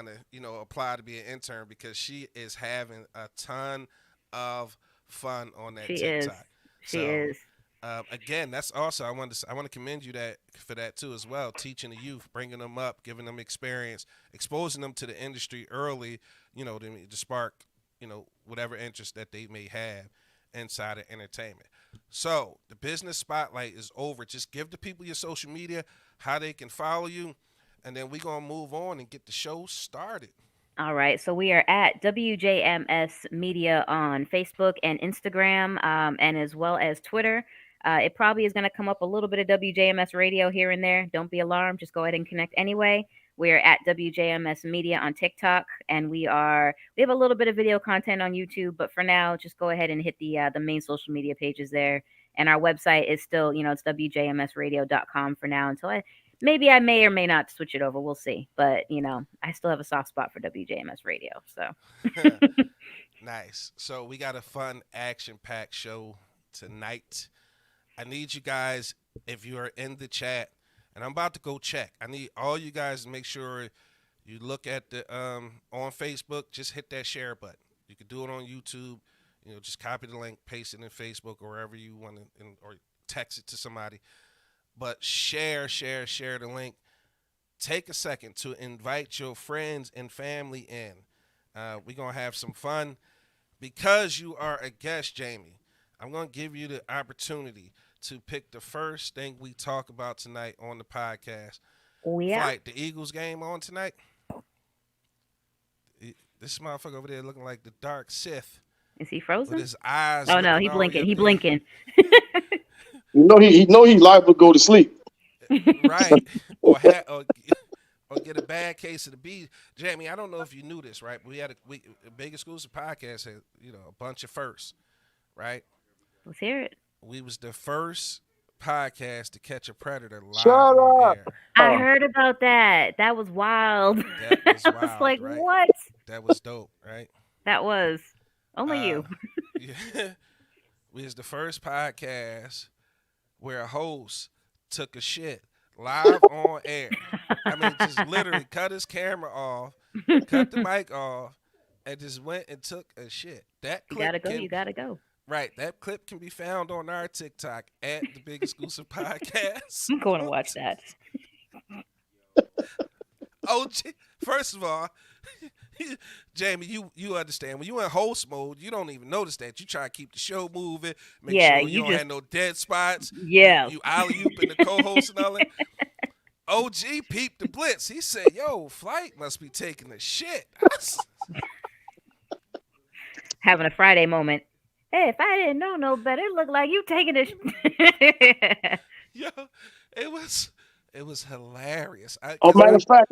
to apply to be an intern because she is having a ton of fun on that She is. TikTok. She So is. again, that's also I want to commend you that for that too as well. Teaching the youth, bringing them up, giving them experience, exposing them to the industry early. To spark whatever interest that they may have inside of entertainment. So the business spotlight is over. Just give the people your social media, how they can follow you, and then we're gonna move on and get the show started. All right. So we are at WJMS Media on Facebook and Instagram, and as well as Twitter. It probably is going to come up a little bit of WJMS Radio here and there. Don't be alarmed. Just go ahead and connect anyway. We are at WJMS Media on TikTok, and we have a little bit of video content on YouTube. But for now, just go ahead and hit the main social media pages there. And our website is still, it's WJMSradio.com for now until maybe I may or may not switch it over. We'll see. But, I still have a soft spot for WJMS Radio. So, Nice. So we got a fun, action-packed show tonight. I need you guys, if you are in the chat, and I'm about to go check. I need all you guys to make sure you look at the on Facebook. Just hit that share button. You can do it on YouTube. Just copy the link, paste it in Facebook or wherever you want to, or text it to somebody. But share the link. Take a second to invite your friends and family in. We're going to have some fun. Because you are a guest, Jamie, I'm going to give you the opportunity to pick the first thing we talk about tonight on the podcast. yeah. Flight, the Eagles game on tonight. This motherfucker over there looking like the dark Sith Is he with frozen? his eyes. Oh, no. looking He all blinking. He your- blinking. He know he liable to go to sleep. Right. Or get a bad case of the bee. Jamie, I don't know if you knew this, right? We had a Big Exclusive podcast had, a bunch of firsts, right? Let's hear it. We was the first podcast to catch a predator live Shut on up. air. I Oh, heard about that. That was wild. That was I was wild, like, right? what? That was dope, right? That was only you. Yeah. We was the first podcast where a host took a shit live on air. I mean, just literally cut his camera off, cut the mic off, and just went and took a shit. That You clip gotta go. can You gotta go. right. That clip can be found on our TikTok at the Big Exclusive Podcast. I'm going to watch that. OG, first of all, Jamie, you understand when you in host mode, you don't even notice that. You try to keep the show moving, make Yeah, sure you you don't just- have no dead spots. Yeah. You alley oop and the co-host and all that. OG peeped the blitz. He said, "Yo, Flight must be taking a shit." Having a Friday moment. Hey, if I didn't know no better, it looked like you taking it. Yo, it was hilarious. Oh, 'Cause matter of fact,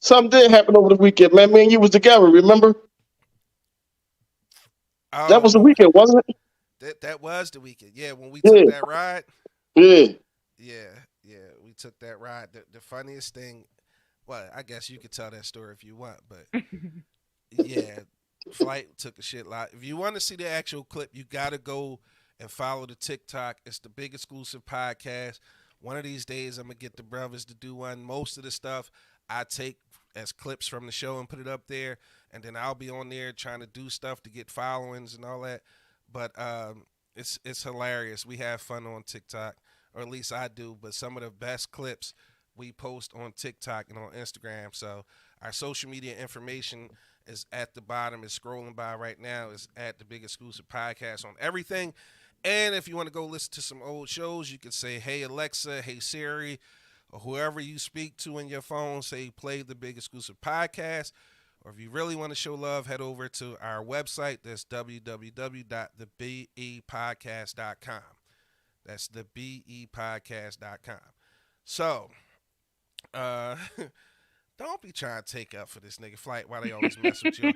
something did happen over the weekend, man. Me and you was together, remember? That was the weekend, wasn't it? That was the weekend. Yeah, when we Yeah. took that ride. Yeah. Yeah, we took that ride. The funniest thing, well, I guess you could tell that story if you want, but yeah, Flight took a shit lot. If you want to see the actual clip, you got to go and follow the TikTok. It's the Big Exclusive Podcast. One of these days, I'm going to get the brothers to do one. Most of the stuff I take as clips from the show and put it up there, and then I'll be on there trying to do stuff to get followings and all that. But it's hilarious. We have fun on TikTok, or at least I do. But some of the best clips we post on TikTok and on Instagram. So our social media information is at the bottom. It's scrolling by right now. It's at the Big Exclusive Podcast on everything. And if you want to go listen to some old shows, you can say, "Hey Alexa, hey Siri," or whoever you speak to in your phone, say, "Play the Big Exclusive Podcast." Or if you really want to show love, head over to our website. That's www.thebepodcast.com. That's thebepodcast.com. So, don't be trying to take up for this nigga Flight. Why they always mess with you?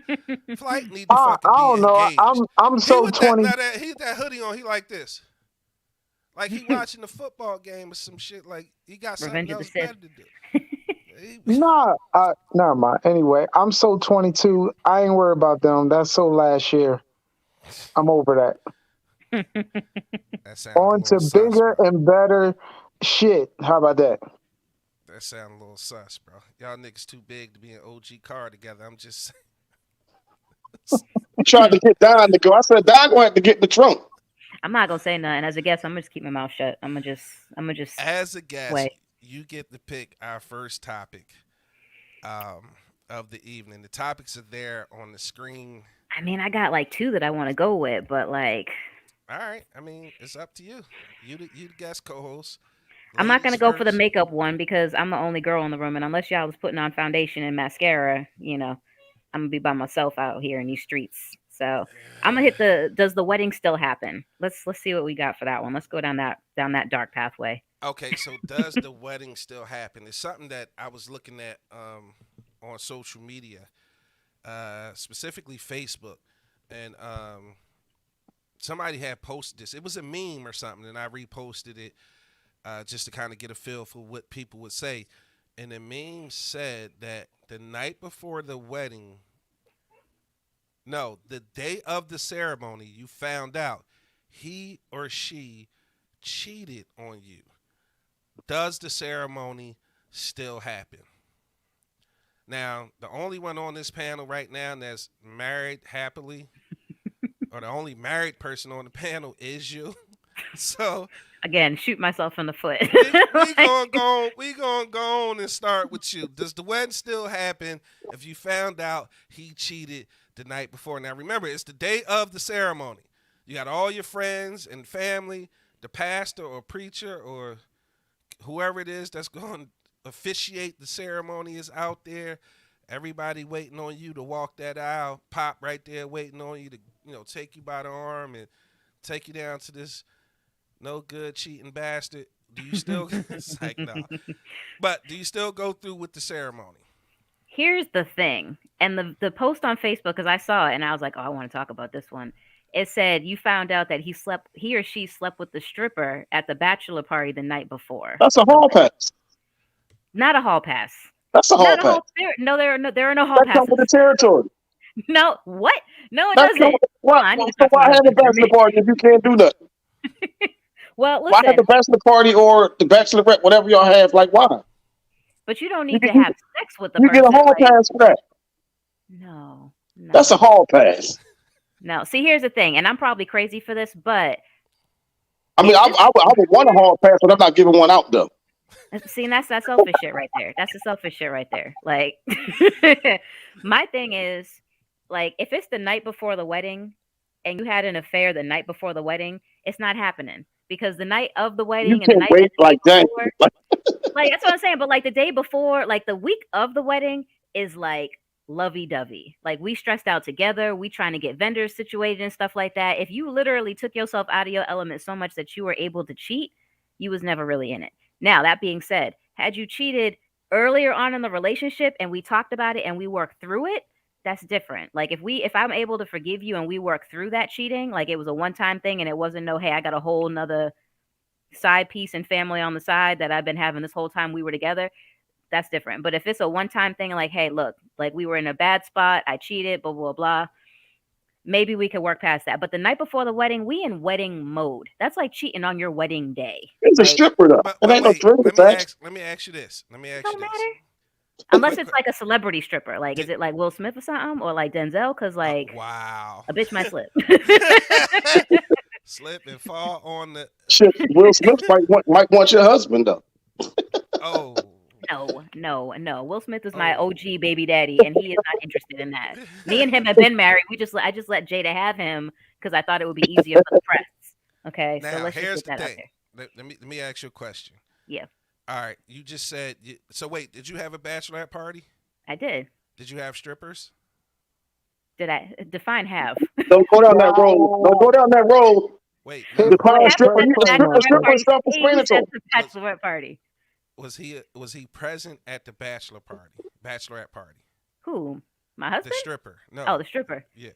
Flight need to I fucking don't be know. engaged. I'm He so with 20. he with that hoodie on. He like this. Like he watching the football game or some shit. Like he got something Revenge of the else Sith. better to do. Nah, never mind. Anyway, I'm so 22. I ain't worried about them. That's so last year. I'm over that. That sounds a On to little sus, bigger bro. and better Shit, how about that? That sound a little sus, bro. Y'all niggas too big to be in OG car together. I'm just saying. I tried to get Don to go. I said Don gonna have to get in the trunk. I'm not gonna say nothing. As a guest, I'm gonna just keep my mouth shut. I'm gonna just As a guest, wait. you get to pick our first topic um, of the evening. The topics are there on the screen. I mean, I got like two that I want to go with, but like, All right. I mean, it's up to you. You the guest co-host. I'm not Ladies gonna go for the first. makeup one because I'm the only girl in the room, and unless y'all was putting on foundation and mascara, I'm gonna be by myself out here in these streets. So I'm gonna hit the. Does the wedding still happen? Let's see what we got for that one. Let's go down that dark pathway. Okay, so does the wedding still happen? It's something that I was looking at on social media, specifically Facebook, and somebody had posted this. It was a meme or something, and I reposted it just to kind of get a feel for what people would say. And the meme said that the night before the wedding, no, the day of the ceremony, you found out he or she cheated on you. Does the ceremony still happen? Now, the only one on this panel right now that's married happily, or the only married person on the panel is you. So Again, shoot myself in the foot. we Like, gonna go on and start with you. Does the wedding still happen if you found out he cheated the night before? Now remember, it's the day of the ceremony. You got all your friends and family, the pastor or preacher or whoever it is that's going to officiate the ceremony is out there. Everybody waiting on you to walk that aisle. Pop right there waiting on you to, take you by the arm and take you down to this no good cheating bastard. Do you still? It's like no. But do you still go through with the ceremony? here's the thing, and the post on Facebook, because I saw it and I was like, oh, I want to talk about this one. It said you found out that he or she slept with the stripper at the bachelor party the night before That's a the hall wedding. pass. Not a hall pass. That's a hall Not a pass. hall. No, there are no hall That comes with the passes. territory. No, what? No, it That come doesn't. with what? I need to So talk to my why have a husband for a bachelor minute. party if you can't do nothing? Well, Why have listen, the bachelor party or the bachelorette, whatever y'all have? Like why? but you don't You need get to you, have sex with the you get a person. hall Like, pass for that. no, That's a no, hall pass. no. See, here's the thing, and I'm probably crazy for this, but I mean, if this I would want a hall pass, but I'm not giving one out though. see, and that's that selfish shit right there. That's the selfish shit right there. Like, my thing is, like, if it's the night before the wedding and you had an affair the night before the wedding, it's not happening because the night of the You wedding and the can't night and wait the day like that. before, Like, like that's what I'm saying. But like the day before, like the week of the wedding is like lovey dovey. Like we stressed out together. We trying to get vendors situated and stuff like that. If you literally took yourself out of your element so much that you were able to cheat, you was never really in it. Now that being said, had you cheated earlier on in the relationship and we talked about it and we worked through it, that's different. Like if I'm able to forgive you and we work through that cheating, like it was a one time thing and it wasn't no, hey, I got a whole nother side piece and family on the side that I've been having this whole time we were together, that's different. But if it's a one time thing, like, hey, look, like we were in a bad spot, I cheated, blah, blah, blah, maybe we could work past that. But the night before the wedding, we in wedding mode. That's like cheating on your wedding day. it's a Like, stripper though. But It but ain't no wait, string attached. let me ask you this. Let me it ask you don't this. matter. Unless Quick, it's quick. like a celebrity stripper. Like, is Did, it like Will Smith or something? Or like Denzel? Because, like, wow. a bitch might slip. Slip and fall on the. Shit, Will Smith might want your husband though. Oh. No, no, no. Will Smith is my OG baby daddy, and he is not interested in that. Me and him have been married. I just let Jada have him because I thought it would be easier for the press. Okay, so Now let's just here's get the that out thing. there. Let me ask you a question. Yeah, All right, you just said. So wait, did you have a bachelorette party? I did. Did you have strippers? Did I define have? Don't go down that road. Don't go Wow. down that road. Wait, His no. What Define happened stripper. at You the a disclaimer. bachelorette stripper and party? stuff Say you explaining to said him. the Was bachelorette party. was he present at the bachelorette party? Who? My The husband? stripper? Oh, No. the stripper. Yeah.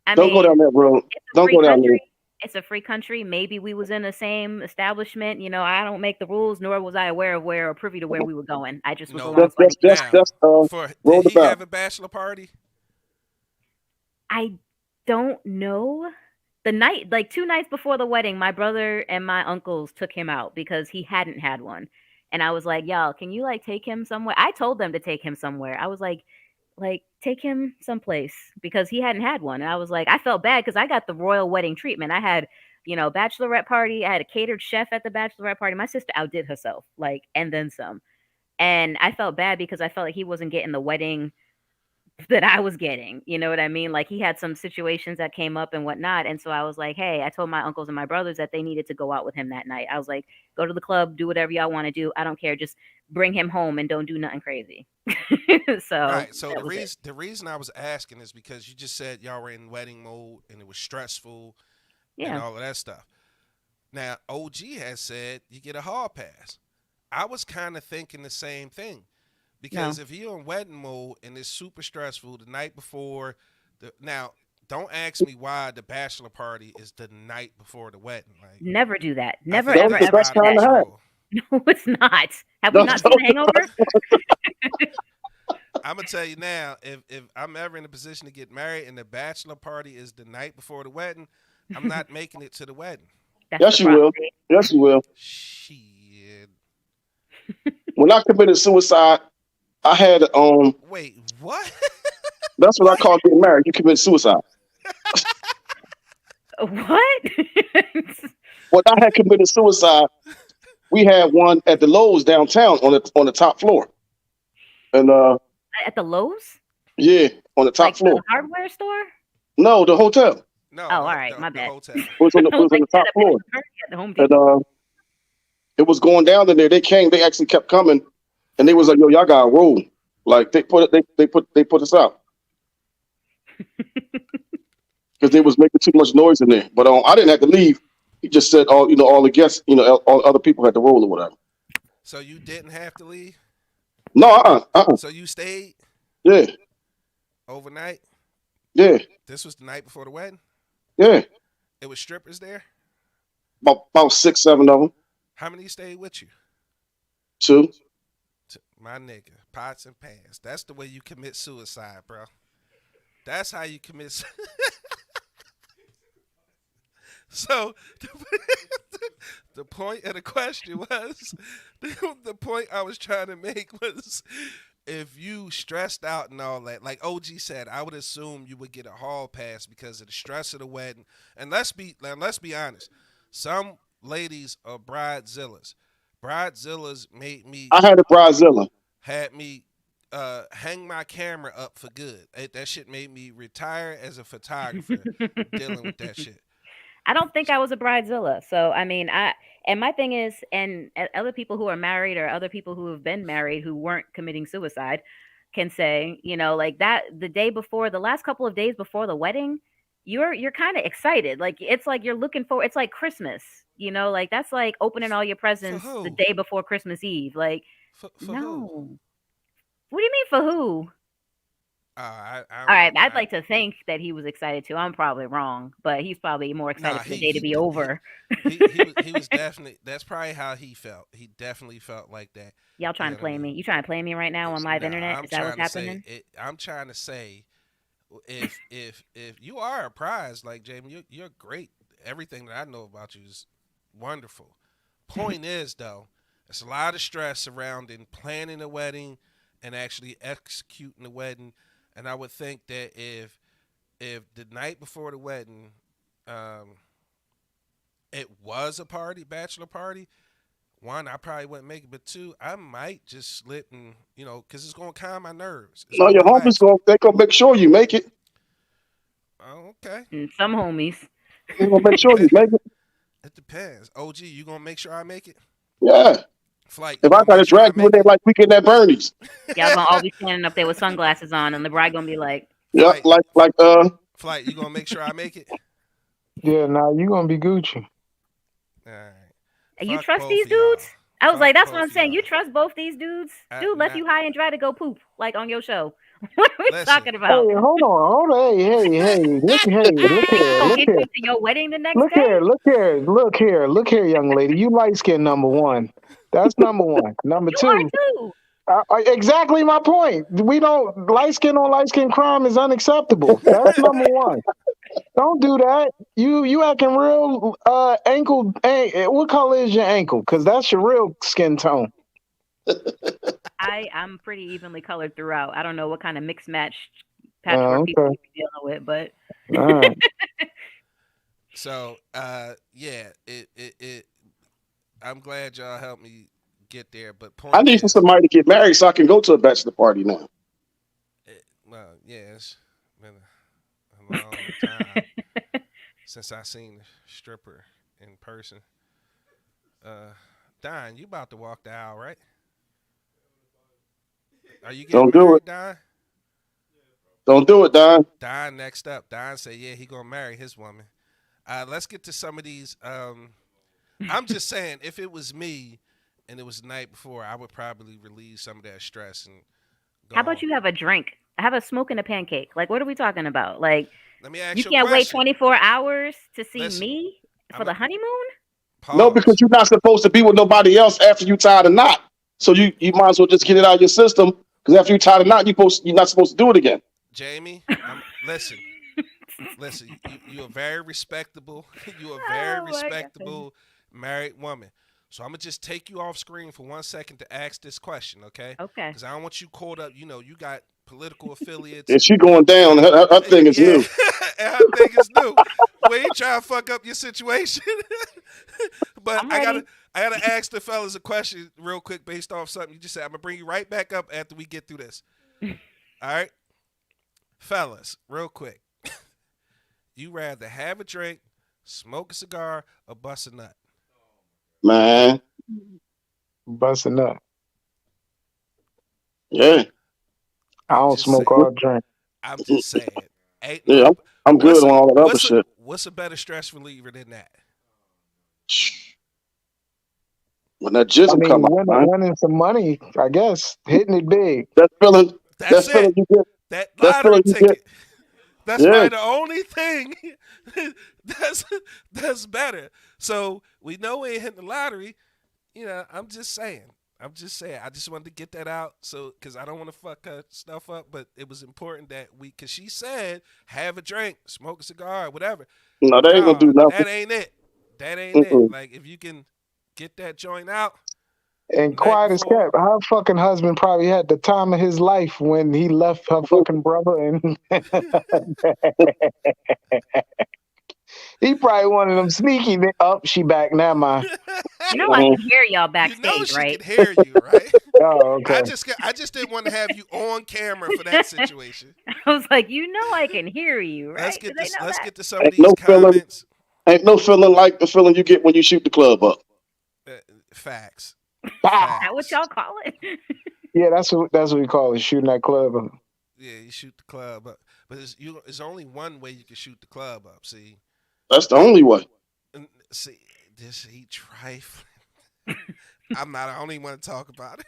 I Don't go mean, down that road. it's a Don't free go down there. country. It's a free country. Maybe we was in the same establishment. I don't make the rules, nor was I aware of where or privy to where we were going. I just was No. along That's for the that's ride. that's Now, that's did roll the he bounce. have a bachelor party? I don't know. the night, like 2 nights before the wedding, my brother and my uncles took him out because he hadn't had one. And I was like, y'all, can you like take him somewhere? I told them to take him somewhere. I was like take him someplace because he hadn't had one. And I was like, I felt bad because I got the royal wedding treatment. I had, bachelorette party. I had a catered chef at the bachelorette party. My sister outdid herself, like, and then some. And I felt bad because I felt like he wasn't getting the wedding that I was getting. You know what I mean? Like he had some situations that came up and whatnot. And so I was like, hey, I told my uncles and my brothers that they needed to go out with him that night. I was like, go to the club, do whatever y'all want to do. I don't care. Just bring him home and don't do nothing crazy. So Right. So that the was it. reason I was asking is because you just said y'all were in wedding mode and it was stressful and Yeah. all of that stuff. Now OG has said you get a hall pass. I was kind of thinking the same thing because No. if you're in wedding mode and it's super stressful the night before, now don't ask me why the bachelor party is the night before the wedding. Like Never do that. I Never, think That's ever, the that's ever best out do of time that. to have. control. No, it's not. Have we That's not seen The the Hangover? I'm gonna tell you now, if I'm ever in a position to get married and the bachelor party is the night before the wedding, I'm not making it to the wedding. That's the Yes, you problem. will. Yes, you will. Shit. When I committed suicide, I had Wait, what? that's what I What? call getting married. You commit suicide. What? When I had committed suicide, we had one at the Lowe's downtown on the top floor, and At the Lowe's? yeah, on the top Like the floor. hardware store? No, the hotel. No, Oh, all right, my the bad. hotel. I It was was on like, the you top had a floor, bachelor party at the Home and Depot? it was going down in there. They came. They actually kept coming, and they was like, "Yo, y'all got to roll." Like they put us out because they was making too much noise in there. But I didn't have to leave. He just said all the guests, all other people had to roll or whatever. So you didn't have to leave? No, So you stayed yeah, overnight? yeah, This was the night before the wedding? yeah. It was strippers there? About 6, 7 of them. How many stayed with you? 2. My nigga, pots and pans. That's the way you commit suicide, bro. That's how you commit. So the point of the question was the point I was trying to make was if you stressed out and all that, like OG said, I would assume you would get a hall pass because of the stress of the wedding. And let's be honest, some ladies are bridezillas. Bridezillas made me I had a Brazilla. had me hang my camera up for good. That shit made me retire as a photographer dealing with that shit. I don't think I was a bridezilla. So I mean, and my thing is, and other people who are married or other people who have been married who weren't committing suicide can say, like that the day before, the last couple of days before the wedding, you're kind of excited. Like it's like you're looking for. It's like Christmas. Like that's like opening all your For presents the who? day before Christmas Eve. Like For who? no, what do you mean for who? I All right, really I'd like to think that he was excited too. I'm probably wrong, but he's probably more nah excited for the he day to he be over. he was definitely that's probably how he felt. He definitely felt like that. Y'all You trying know to what I play mean? me? You trying to play me right now on live Nah, internet? I'm Is that what's trying to say happening? it. I'm trying to say if you are a prize like Jamie, you're great. Everything that I know about you is wonderful. Point is though, it's a lot of stress surrounding planning a wedding and actually executing the wedding. And I would think that if the night before the wedding, um, it was a party, bachelor party. One, I probably wouldn't make it, but two, I might just slip and because it's gonna calm my nerves. It's No, gonna your homies relax me. they gonna make sure you make it. Oh, okay. And some homies. They gonna make sure you make it. It depends. OG, you gonna make sure I make it? Yeah. Flight, you If I gonna gotta make sure I drag you in make there it? like weekend at Bernie's. Y'all gonna all be standing up there with sunglasses on, and the bride gonna be like, Yeah, Flight, like flight, you gonna make sure I make it? Yeah, now you gonna be Gucci. All right. "You Fuck trust both these of y'all. dudes?" I was Fuck like, "That's what both I'm of saying. y'all. You trust both these dudes? Dude left Not you high and dry to go poop, like on your show. What are we listen. talking about? Hey, hold on. Hey, Gonna look get here, you to your wedding the next day? look here, young lady. You light skin, number one. That's number one. Number You are two, too. exactly my point. We don't light skin on light skin crime is unacceptable. That's number one. Don't do that. You acting real ankle. What color is your ankle? Because that's your real skin tone. I'm pretty evenly colored throughout. I don't know what kind of mixed match patchwork people Okay. you be dealing with, but All right. So, yeah, it. I'm glad y'all helped me get there. But I point need for is, somebody to get married so I can go to a bachelor party now. well, yeah, it's been a long time since I seen a stripper in person. Uh, Don, you about to walk the aisle, right? Are you getting Don't do it. married, Don? Don't do it, Don. Don next up. Don said, yeah, he gonna marry his woman. Let's get to some of these. I'm just saying, if it was me and it was the night before, I would probably relieve some of that stress and how about go. you have a drink? Have a smoke and a pancake. Like, what are we talking about? Like, Let me ask you you a can't wait question. 24 hours to see Listen, me for I'm a, the honeymoon? No, because pause. you're not supposed to be with nobody else after you tied a knot. So you might as well just get it out of your system. Because after you tied a knot, you're not supposed to do it again. Jamie, listen. You are very respectable. You are very Oh my god. respectable married woman. So I'm gonna just take you off screen for 1 second to ask this question, okay? Okay. Because I don't want you caught up. You know, you got political affiliates And and she going down. Her thing is yeah, new. and her thing is new. We ain't trying to fuck up your situation. But I'm I gotta ready. I gotta ask the fellas a question real quick based off something you just said. I'm gonna bring you right back up after we get through this. All right, fellas, real quick. You rather have a drink, smoke a cigar, or bust a nut? Man, Busting up. yeah. I I'm don't just smoke saying. or drink. I'm just saying. Ain't Yeah, no. I'm good What's on a all that other what's a shit. what's a better stress reliever than that? When that I jism come mean, out, man, winning some money, I guess, hitting it big. that feeling, that That's it. feeling you get, That that lottery feeling you get, ticket. That's yeah. probably the only thing that's that's better. So we know we ain't hitting the lottery. You know, I'm just saying. I'm just saying. I just wanted to get that out, so because I don't want to fuck her stuff up, but it was important that because she said have a drink, smoke a cigar, whatever. No, they ain't gonna Nah, do nothing. that ain't it. That ain't it. Mm-mm. Like if you can get that joint out And night quiet as before, kept, her fucking husband probably had the time of his life when he left her fucking brother, and he probably one of them sneaky. Up, she back now, my. You know I Mhm. can hear y'all you know backstage, she right? can hear you, right? Oh, okay. I just didn't want to have you on camera for that situation. I was like, you know I can hear you, Let's right? Do get they this. know Let's that? get to some of Ain't these no feeling, comments. ain't no feeling like the feeling you get when you shoot the club up. Uh, Facts, Bah! Is that what facts. y'all call it? Yeah, that's what we call it, shooting that club. Yeah, you shoot the club up, but it's only one way you can shoot the club up. See, That's the only way. and see this he trifling. I'm not. I don't even want to talk about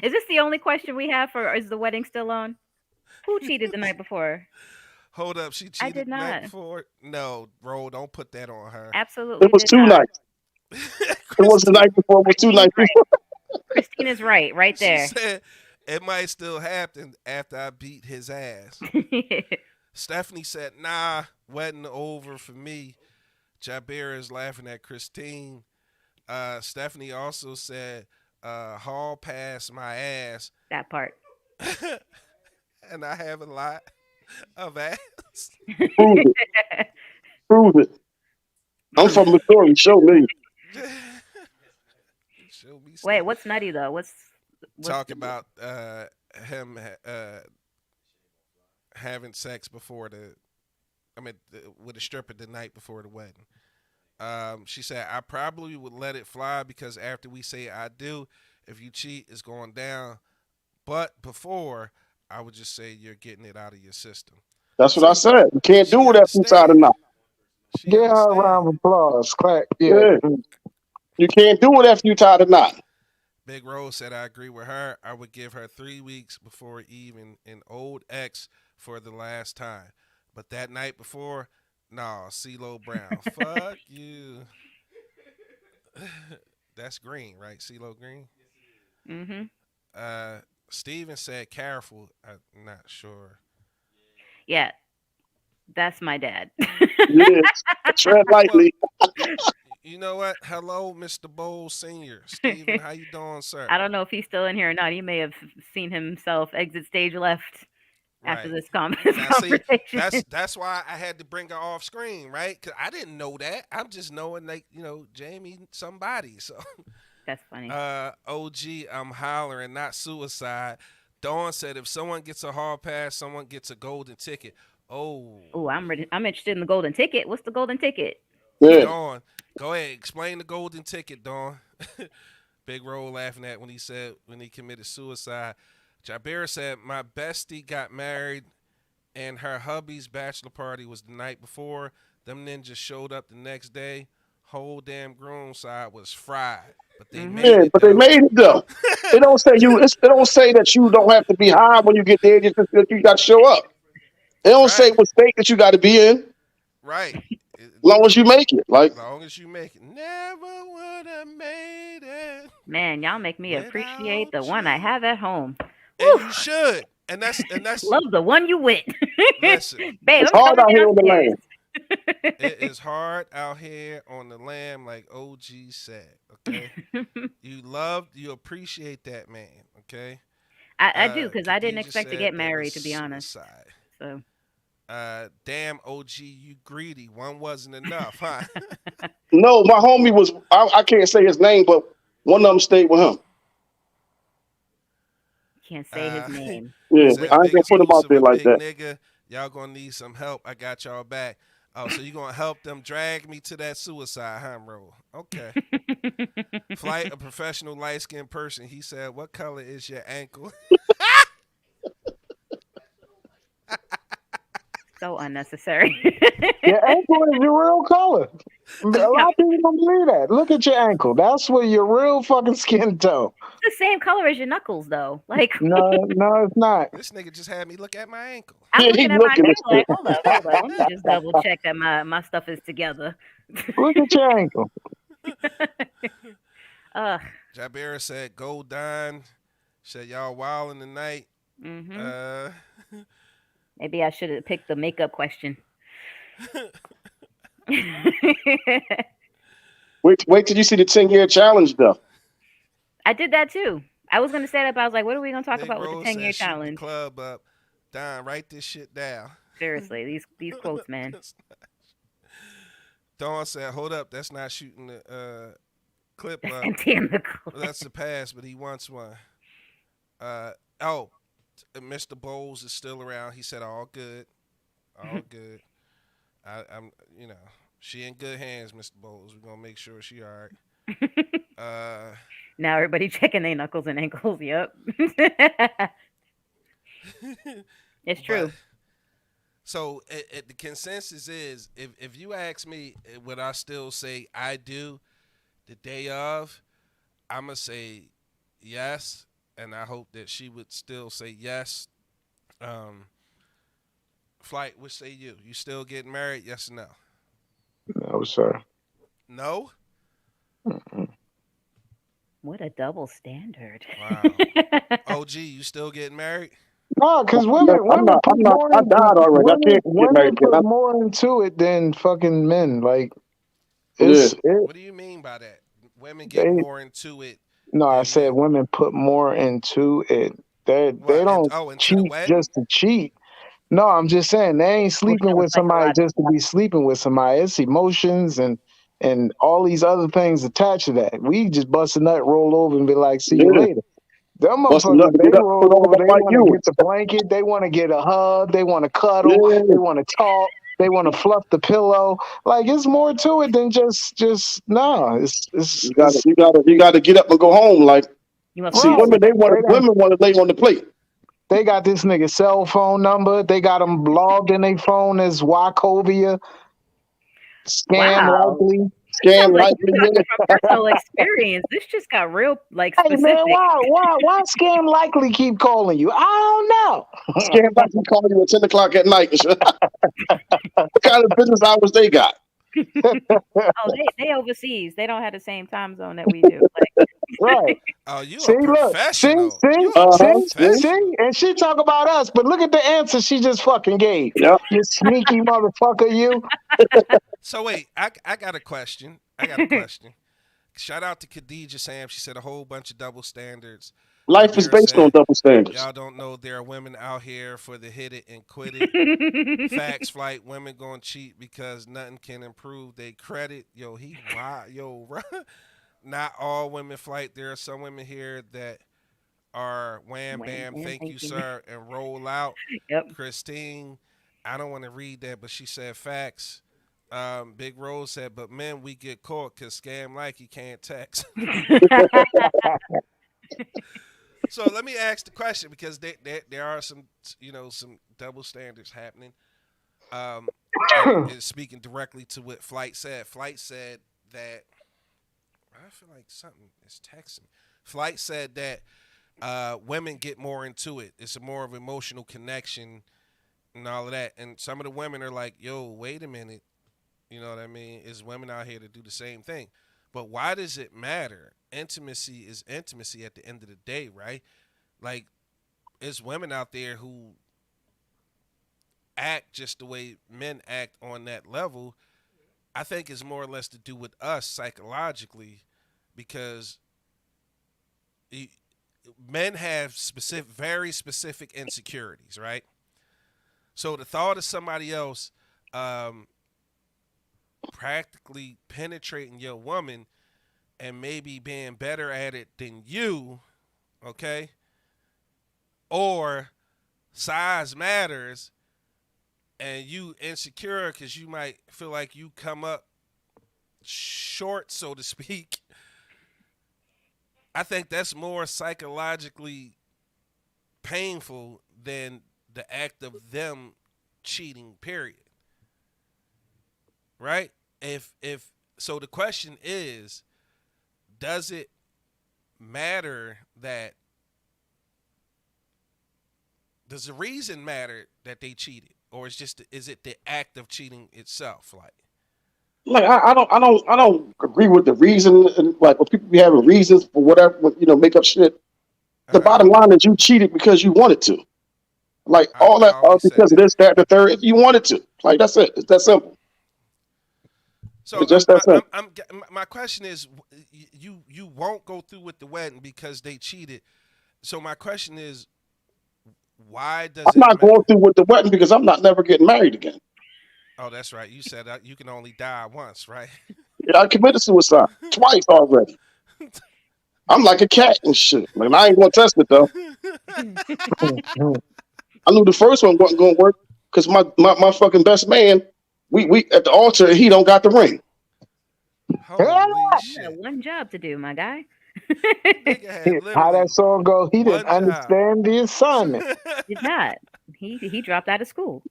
Is this the only question we have for is the wedding still on? Who cheated the it. night before? Hold up, she I cheated did the night not. before. No, bro, don't put that on her. It Absolutely was did two not. nights. It was the Christine, night before. It was two Christine's nights right. before. Christina's right she there. said it might still happen after I beat his ass. Stephanie said, "Nah, wedding over for me." Jabira is laughing at Christine. Stephanie also said, "Hall passed my ass," That part. and I have a lot of ass. Prove it. Prove it. I'm from Missouri. Show me. Show me Wait, stuff. what's nutty though? What's Talk about him having sex before the. I mean, with a stripper the night before the wedding. She said, I probably would let it fly because after we say I do, if you cheat, it's going down. But before, I would just say you're getting it out of your system. That's what I See, said. You can't she do it after you tied a understand. knot. She Give her a understand. round of applause. Clap. Yeah. Yeah. You can't do it after you tied a knot. Big Rose said, I agree with her. I would give her 3 weeks before even an old ex for the last time. But that night before, nah, CeeLo Brown. Fuck you. That's Green, right? CeeLo Green? Mhm. Uh, Steven said careful. I'm not sure. Yeah. That's my dad. Yeah, tread Well, lightly. you know what? Hello, Mr. Bowles Senior. Steven, how you doing, sir? I don't know if he's still in here or not. He may have seen himself exit stage left after Right. this Now, see, conversation. that's why I had to bring her off screen, right? Cause I didn't know that. I'm just knowing, like, Jamie somebody. So, That's funny. OG, I'm hollering, not suicide. Dawn said if someone gets a hall pass, someone gets a golden ticket. Oh, Oh, I'm ready. I'm interested in the golden ticket. What's the golden ticket? Yeah. Dawn, go ahead, explain the golden ticket, Dawn. Big Roll laughing at when he said when he committed suicide. Jabira said my bestie got married and her hubby's bachelor party was the night before. Them ninjas showed up the next day. Whole damn groom side was fried, but they Hmm. made Yeah, it but they though. made it though. It don't say it don't say that you don't have to be high when you get there. Just that you got to show up. It don't say Right, what state that you got to be in. right. As long as you make it. Like, Long as you make it. Never would have made it Man, y'all make me appreciate the without one I you. have at home. And Whew. you should. And that's Love the one you with. listen. Babe, it's I'm hard coming out here on the downstairs. land. It is hard out here on the lamb, like OG said. Okay, you appreciate that man. Okay, I do because I didn't Khadijah expect to said get there was married, to be honest. suicide. So Damn OG, you greedy. One wasn't enough, huh? No, my homie was. I can't say his name, but one of them stayed with him. can't say his uh, name. he Yeah, said I ain't gonna biggest put him piece out of there a like big that. nigga. Y'all gonna need some help. I got y'all back. Oh, so you gonna help them drag me to that suicide, huh, bro? Okay. Flight, a professional light skinned person. He said, "What color is your ankle?" So unnecessary. Your ankle is your real color. A Yeah, lot of people don't believe that. Look at your ankle. That's where your real fucking skin tone. it's the same color as your knuckles, though. Like No, no, it's not. This nigga just had me look at my ankle. I'm Yeah, he looking at my looking thing, at like, shit. hold up. Let me just double check that my stuff is together. Look at your ankle. Ugh. Jabera said, "Go Don." Said y'all wild in the night. Hmm. Uh, Maybe I should have picked the makeup question. Wait till you see the 10-year challenge though. I did that too. I was gonna say that, but I was like, what are we gonna talk Big about with the Rose 10-year said, "Shoot the challenge? club up." Don, write this shit down. Seriously, these quotes, man. Dawn said, "Hold up, that's not shooting the clip That's up. empty in the Well, clip. that's the past, but he wants one." Oh, Mr. Bowles is still around. He said, "All good, all good." I'm, she in good hands, Mr. Bowles. We're gonna make sure she all right. Now everybody checking their knuckles and ankles. Yep. It's But true. so the consensus is, if you ask me, would I still say I do the day of? I'm gonna say yes, and I hope that she would still say yes. Um, Flight, what say you? You still getting married? Yes or no? No, sir. No? What a double standard. Wow. OG, you still getting married? No, because I'm women not. put I'm not. more I died already. I can't get women married. put more into it than fucking men. Like Yeah. What do you mean by that? Women get they more into it no, I than said men. women put more into it. They What? don't Into the cheat wedding? just to cheat. No, I'm just saying they ain't sleeping Emotional and with somebody psychological. just to be sleeping with somebody. It's emotions and all these other things attached to that. We just bust a nut, roll over, and be like, "See you Yeah. later." Them Bust a nut motherfuckers, and they get up, put roll on over. all They white want to get humans. the blanket. They want to get a hug. They want to cuddle. Yeah. They want to talk. They want to fluff the pillow. Like it's more to it than just no. It's You gotta get up and go home. Like, You must see, be right. women They done, women want to lay on the plate. they got this nigga cell phone number. They got him logged in their phone as Wachovia. Scam wow. likely. It sounds Scam like you likely. talking Yeah. from personal experience. This just got real like Hey man, specific. why scam likely keep calling you? I don't know. Scam likely calling you at 10 o'clock at night. What kind of business hours they got? Oh, they overseas. They don't have the same time zone that we do. Like, Right. Oh, you See, a look, professional. You a see, professional. and she talk about us, but look at the answer she just fucking gave. Yeah. You sneaky motherfucker, you. So wait, I got a question. I got a question. Shout out to Khadijah Sam. She said a whole bunch of double standards. Life is Yadira based on said, double standards. y'all don't know there are women out here for the hit it and quit it. Facts flight, women gonna cheat because nothing can improve they credit. Yo, he wild. Yo, not all women flight. There are some women here that are wham Wham, bam, bam, thank you, thank you. sir, and roll out. Yep. Christine, I don't want to read that, but she said facts. Big Rose said, but men, we get caught because scam like he can't text. So let me ask the question because there are some, some double standards happening. Um, and speaking directly to what Flight said that, I feel like something is texting. Flight said that women get more into it. It's a more of emotional connection and all of that. And some of the women are like, yo, wait a minute. You know what I mean? Is women out here to do the same thing. But why does it matter? Intimacy is intimacy at the end of the day, right? Like, there's women out there who act just the way men act on that level. I think it's more or less to do with us psychologically because men have very specific insecurities, right? So the thought of somebody else practically penetrating your woman and maybe being better at it than you, okay? Or size matters and you insecure because you might feel like you come up short, so to speak. I think that's more psychologically painful than the act of them cheating, period. Right? If so the question is, does it matter that does the reason matter that they cheated? Or is it the act of cheating itself? Like I don't agree with the reason. And like when people be having reasons for whatever, make up shit. The Uh-huh. bottom line is you cheated because you wanted to. Like all I that always said because of that. this, that, the third. If you wanted to, like that's it. It's that simple. So It's just that simple. my question is, you won't go through with the wedding because they cheated. So my question is, why does I'm it not matter? going through with the wedding because I'm not never getting married again. Oh, that's right. You said that you can only die once, right? Yeah, I committed suicide twice already. I'm like a cat and shit. Like I ain't gonna test it though. I knew the first one wasn't gonna work because my fucking best man, we at the altar, he don't got the ring. Holy You got shit! one job to do, my guy. Nigga had How literally that song go? He didn't one job. understand the assignment. Did not. He dropped out of school.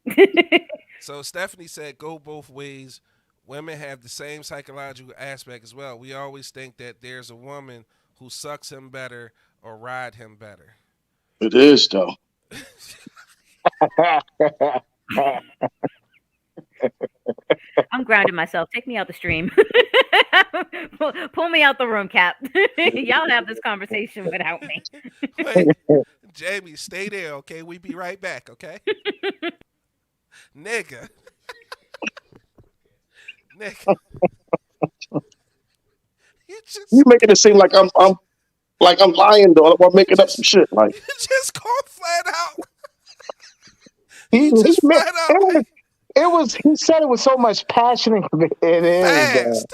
So Stephanie said, "Go both ways. Women have the same psychological aspect as well. We always think that there's a woman who sucks him better or ride him better." It is though. I'm grounding myself. Take me out the stream. Pull me out the room, Cap. Y'all have this conversation without me. Wait, Jamie, stay there, okay? We be right back, okay? Nigga, nigga, you You just making it seem like I'm lying though. I'm you making up some just shit. Like you just called flat out. he, You he just meant, flat out like it was he said it with so much passion. It is though. fast,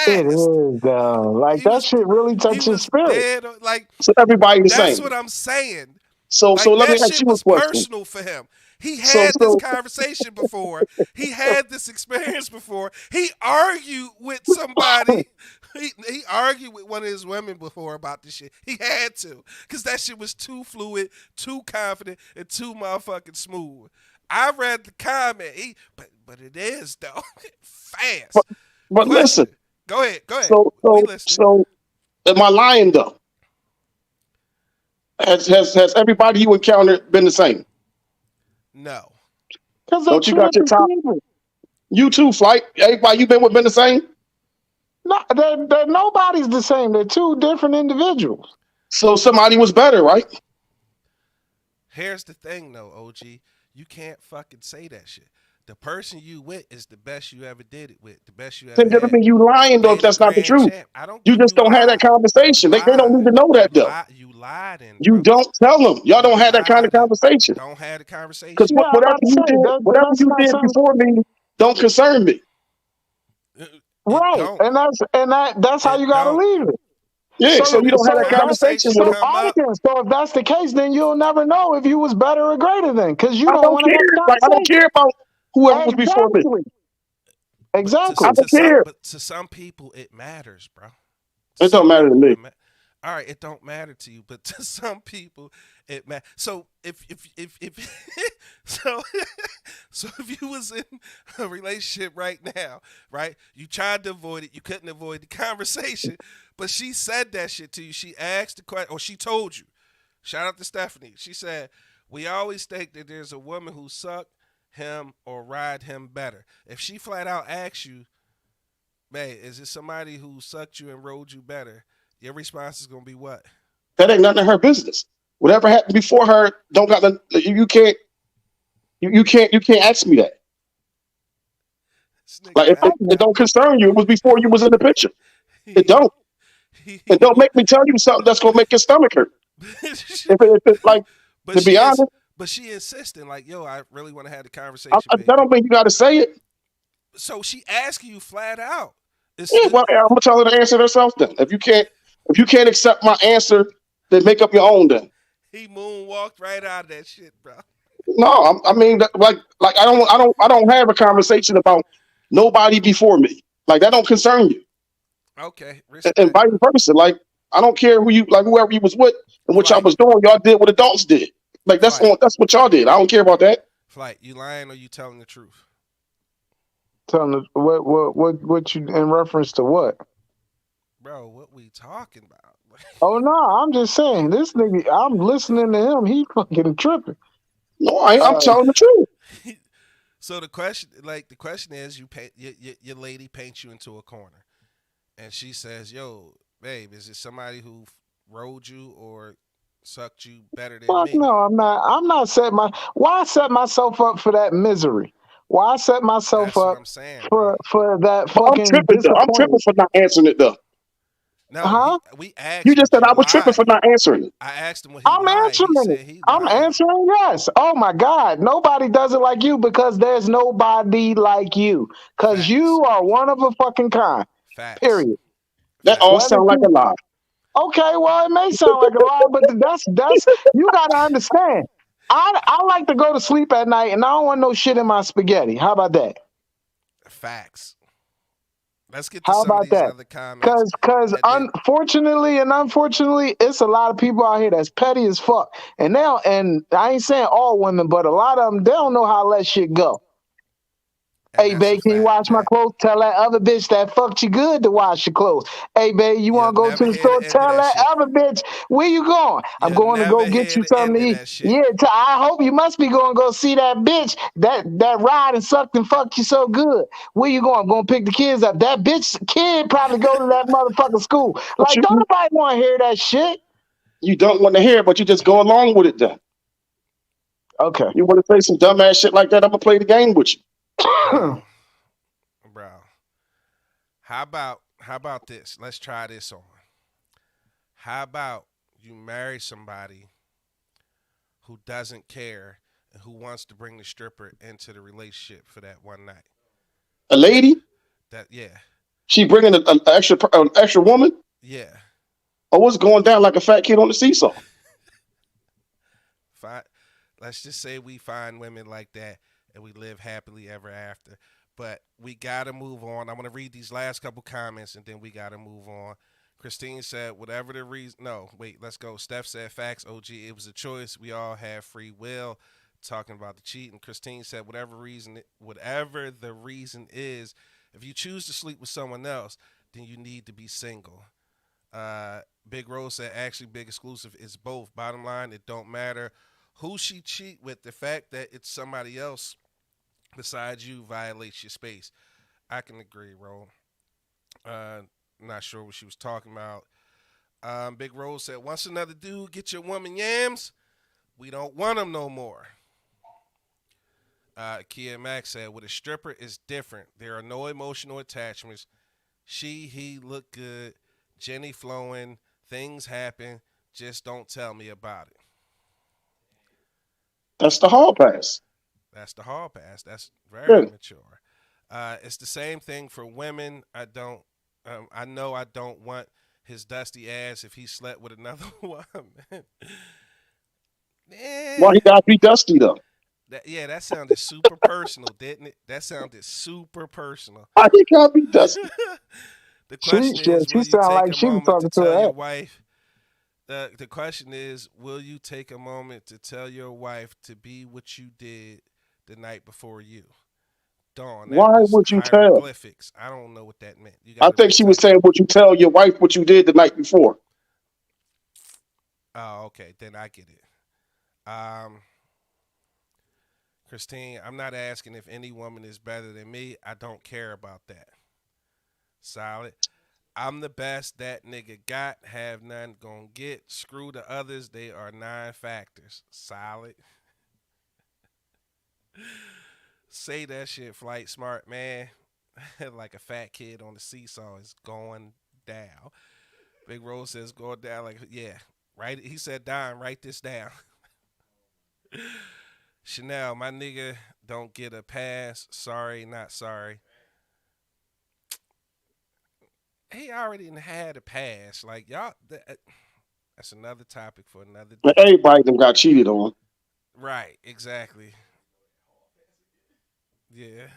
It fast. is though. Like He that was shit really he touches was spirit. dead. Like so everybody the that's same. what I'm saying. So Like let me that ask shit you a was question. personal for him. He So had this so conversation before. He had this experience before. He argued with somebody. He argued with one of his women before about this shit. He had to. Because that shit was too fluid, too confident, and too motherfucking smooth. I read the comment. But it is though. but, Fast. but listen. Question. Go ahead. Go ahead. So We so listening. so am I lying though? Has everybody you encountered been the same? No. Because they Don't you got treated your the top? people. You too, Flight. Everybody you been with been the same. No, nobody's the same. They're two different individuals. So somebody was better, right? Here's the thing, though, OG. You can't fucking say that shit. The person you with is the best you ever did it with, the best you ever Then doesn't had. mean you lying though They if the that's not the grand truth. champ. I don't You give just you don't have that lied. You conversation. They don't need lied. to know You that though. lied. You lied in, You brother. don't tell them. Y'all You don't have that kind of lied in. conversation. Don't have the Because conversation. Yeah, I'm whatever about to you say did, whatever that's you not did something. before me, don't concern me. It Right, don't. that's how It you got to don't. leave it. Yeah, So so And you if don't the have so that that conversation conversation with so them. come up, Anakin, so if that's the case, then you'll never know if you was better or greater than because you I don't don't want to have care. a Like I don't conversation. care about whoever was before me. Exactly. but I Exactly. don't care. to some people it matters, bro. To It don't some matter to people me. it matters. All right, it don't matter to you, but to some people it matters. So if so so if you was in a relationship right now, right? You tried to avoid it, you couldn't avoid the conversation, but she said that shit to you. She asked the question, or she told you. Shout out to Stephanie. She said, "We always think that there's a woman who sucked him or ride him better." If she flat out asks you, "Man, is it somebody who sucked you and rode you better?" Your response is gonna be what? That ain't none of her business. Whatever happened before her, don't got you can't you can't ask me that. This nigga Like if it Malachi. don't concern you, it was before you was in the picture. It he, don't. he And don't make me tell you something that's gonna make your stomach hurt. If it like but to be she is, honest, but she insisting like, yo, I really want to have the conversation, that baby. don't mean you got to say it. So she asking you flat out. It's Yeah, well, I'm gonna tell her to answer herself then. If you can't accept my answer, then make up your own. Then he moonwalked right out of that shit, bro. no, I mean like I don't have a conversation about nobody before me. Like that don't concern you, Okay, and respect. vice versa. Like I don't care who you like whoever you was with and what y'all Flight, was doing. Y'all did what adults did. Like flight, that's what y'all did. I don't care about that. flight. You lying or you telling the truth? Tell them what you in reference to what? Bro, what we talking about? Oh no, I'm just saying this nigga. I'm listening to him. He fucking tripping. No, I'm Uh, telling the truth. So the question is, you pay, your lady paints you into a corner, and she says, "Yo, babe, is it somebody who rode you or sucked you better than Fuck me?" no, I'm not. I'm not setting my. Why set myself up for that misery? Why set myself That's what up I'm saying, bro. for that But I'm fucking tripping though. I'm tripping disappointment? for not answering it though. No, Huh? we You asked, just would said you I was tripping lie? for not answering it. I asked him, would he I'm lie? He answering it. said he I'm lying. answering yes. Oh my God. Nobody does it like you because there's nobody like you. Because Facts, you are one of a fucking kind. facts, Period. That all facts. Whether sound like you a lie. okay, well, it may sound like a lie, but that's you gotta understand. I like to go to sleep at night and I don't want no shit in my spaghetti. How about that? Facts. Let's get to How some of about these that? other comments, Cause and then unfortunately and unfortunately, it's a lot of people out here that's petty as fuck. And I ain't saying all women, but a lot of them they don't know how to let shit go. and Hey, that's a babe, can you fact, wash my Pat. clothes? Tell that other bitch that fucked you good to wash your clothes. Hey, babe, you You'll want to go to never the hear store? the end of Tell that that shit. other bitch, where you going? I'm You'll going to never go get hear you the something end to of eat. that shit. Yeah, I hope you must be going to go see that bitch that ride and sucked and fucked you so good. Where you going? I'm going to pick the kids up. That bitch kid probably go to that motherfucking school. But Like, don't nobody want to hear that shit. you don't want to hear it, but you just go along with it then. Okay. You want to say some dumbass shit like that, I'm gonna play the game with you. Bro, bro. How about this? Let's try this on. How about you marry somebody who doesn't care and who wants to bring the stripper into the relationship for that one night? A lady, That yeah. she bringing an extra woman. Yeah. Or what's going down like a fat kid on the seesaw? Fine. Let's just say we find women like that and we live happily ever after. But we gotta move on. I'm gonna read these last couple comments and then we gotta move on. Christine said, whatever the reason. No, wait, let's go. Steph said, facts, OG. It was a choice. We all have free will. Talking about the cheating. Christine said, whatever the reason is, if you choose to sleep with someone else, then you need to be single. Big Rose said, actually, Big Exclusive is both. Bottom line, it don't matter who she cheat with. The fact that it's somebody else besides you violates your space. I can agree, Ro. Uh, not sure what she was talking about. Big Rose said, once another dude get your woman yams, we don't want them no more. Kia Max said, with a stripper, it's different. There are no emotional attachments. He look good. Jenny flowing. Things happen. Just don't tell me about it. That's the hall pass. That's the hall pass. That's Yeah. very mature. It's the same thing for women. I don't. I know I don't want his dusty ass if he slept with another woman. Why Eh, he gotta be dusty though? yeah, that sounded super personal, didn't it? That sounded super personal. Why he gotta be dusty? The She question is, she will you sound take like a she was moment to talking to tell her your ex. wife? The question is, will you take a moment to tell your wife to be what you did the night before you? Dawn, that Why was would you tell? hieroglyphics. I don't know what that meant. You got I to think she was retype saying, that. would you tell your wife what you did the night before? Oh, okay, then I get it. Christine, I'm not asking if any woman is better than me. I don't care about that. Solid. I'm the best that nigga got. Have none gon' get. Screw the others. They are nine factors. Solid. Say that shit, Flight Smart, man. Like a fat kid on the seesaw is going down. Big Rose says going down like, yeah. Right? He said, Don, write this down. Chanel, my nigga don't get a pass. Sorry, not sorry. He already had a pass. Like, y'all, that's another topic for another And day. everybody them got cheated on. Right, exactly. Yeah.